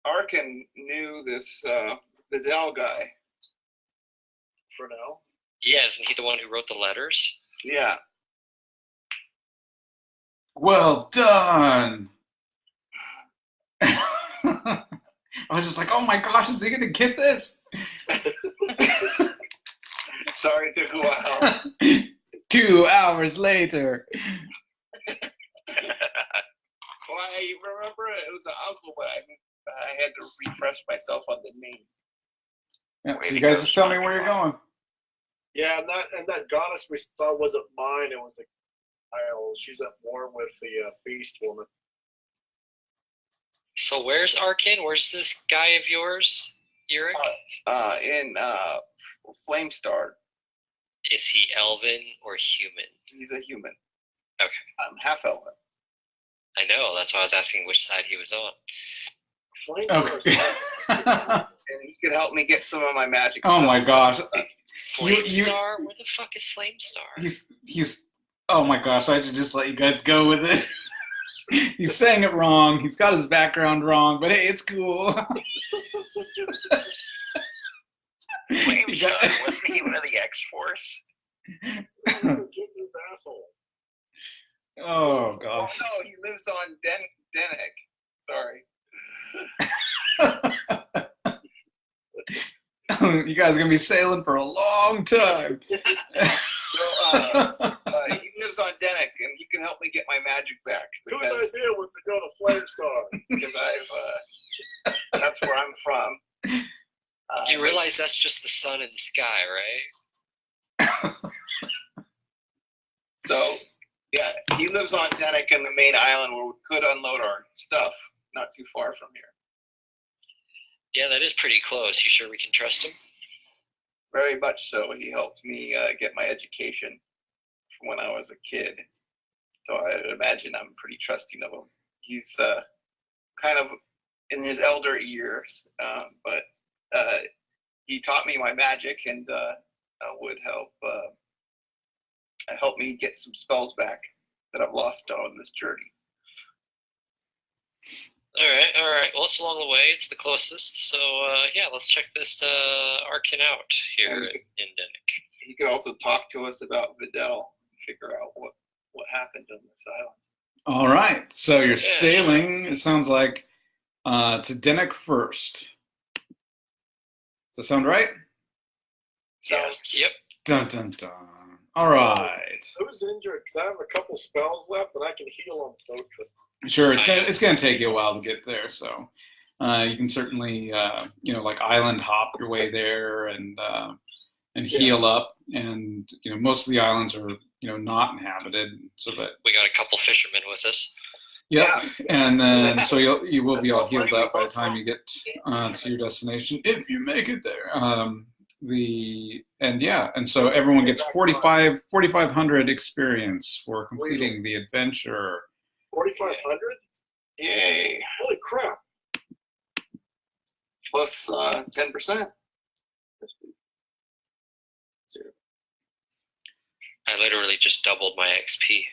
[SPEAKER 1] Arkin knew this the Dell guy.
[SPEAKER 4] For now.
[SPEAKER 3] Yeah, isn't he the one who wrote the letters?
[SPEAKER 1] Yeah,
[SPEAKER 2] Well done! I was just like, oh my gosh, is he going to get this?
[SPEAKER 1] sorry it took a while.
[SPEAKER 2] 2 hours later.
[SPEAKER 1] Well, I remember it was an uncle, but I had to refresh myself on the name.
[SPEAKER 2] Yeah, so you guys just tell me where you're going.
[SPEAKER 4] Yeah, and that goddess we saw wasn't mine. It was a Kyle. She's at war with the beast woman.
[SPEAKER 3] So where's Arkin? Where's this guy of yours, Eric?
[SPEAKER 1] In Flamestar.
[SPEAKER 3] Is he elven or human?
[SPEAKER 1] He's a human.
[SPEAKER 3] Okay.
[SPEAKER 1] I'm half elven.
[SPEAKER 3] I know, that's why I was asking which side he was on.
[SPEAKER 4] Flamethrower.
[SPEAKER 2] Okay.
[SPEAKER 1] And he could help me get some of my magic
[SPEAKER 2] Oh my
[SPEAKER 1] spells.
[SPEAKER 2] gosh.
[SPEAKER 3] Flamestar? Where the fuck is Flamestar?
[SPEAKER 2] He's oh my gosh, I should just let you guys go with it. He's saying it wrong. He's got his background wrong, but hey, it's cool.
[SPEAKER 5] Flamestar, wasn't he one of the X-Force?
[SPEAKER 4] He's a Jupiter's asshole.
[SPEAKER 2] Oh
[SPEAKER 1] Oh
[SPEAKER 2] gosh.
[SPEAKER 1] no, he lives on Denick. Sorry.
[SPEAKER 2] You guys are gonna be sailing for a long time.
[SPEAKER 1] So, he lives on Denick, and he can help me get my magic back
[SPEAKER 4] Whose
[SPEAKER 1] because
[SPEAKER 4] idea was to go to Flamestar?
[SPEAKER 1] I've that's where I'm from.
[SPEAKER 3] You realize that's just the sun and the sky, right?
[SPEAKER 1] So, yeah, he lives on Denick in the main island where we could unload our stuff, not too far from here.
[SPEAKER 3] Yeah, that is pretty close. You sure we can trust him?
[SPEAKER 1] Very much so. He helped me get my education when I was a kid. So I imagine I'm pretty trusting of him. He's kind of in his elder years, but he taught me my magic and would help me get some spells back that I've lost on this journey.
[SPEAKER 3] All right. Well, it's along the way. It's the closest. So, yeah, let's check this Arkin out here in Dennick.
[SPEAKER 1] He could also talk to us about Videl and figure out what happened on this island.
[SPEAKER 2] All right. So you're
[SPEAKER 3] Yeah,
[SPEAKER 2] sailing, it sounds like, to Dennick first. Does that sound right?
[SPEAKER 1] Sounds
[SPEAKER 3] Yep.
[SPEAKER 2] Dun, dun, dun. All right.
[SPEAKER 4] Who's injured? Because I have a couple spells left, and I can heal on both.
[SPEAKER 2] Sure, it's gonna take you a while to get there, so you can certainly like island hop your way there and heal up, and most of the islands are not inhabited, so that
[SPEAKER 3] We got a couple fishermen with us.
[SPEAKER 2] yeah, and then so you will be
[SPEAKER 1] That's
[SPEAKER 2] all
[SPEAKER 1] so
[SPEAKER 2] healed
[SPEAKER 1] funny.
[SPEAKER 2] up by the time you get to your destination, if you make it there. And so everyone gets 4,500 experience for completing the adventure.
[SPEAKER 4] 4,500?
[SPEAKER 1] yay!
[SPEAKER 4] Holy crap!
[SPEAKER 1] Plus 10%.
[SPEAKER 3] I literally just doubled my XP.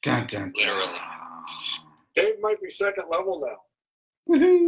[SPEAKER 2] Dun, dun, dun.
[SPEAKER 3] Literally.
[SPEAKER 4] Dave might be second level now.
[SPEAKER 2] Woohoo!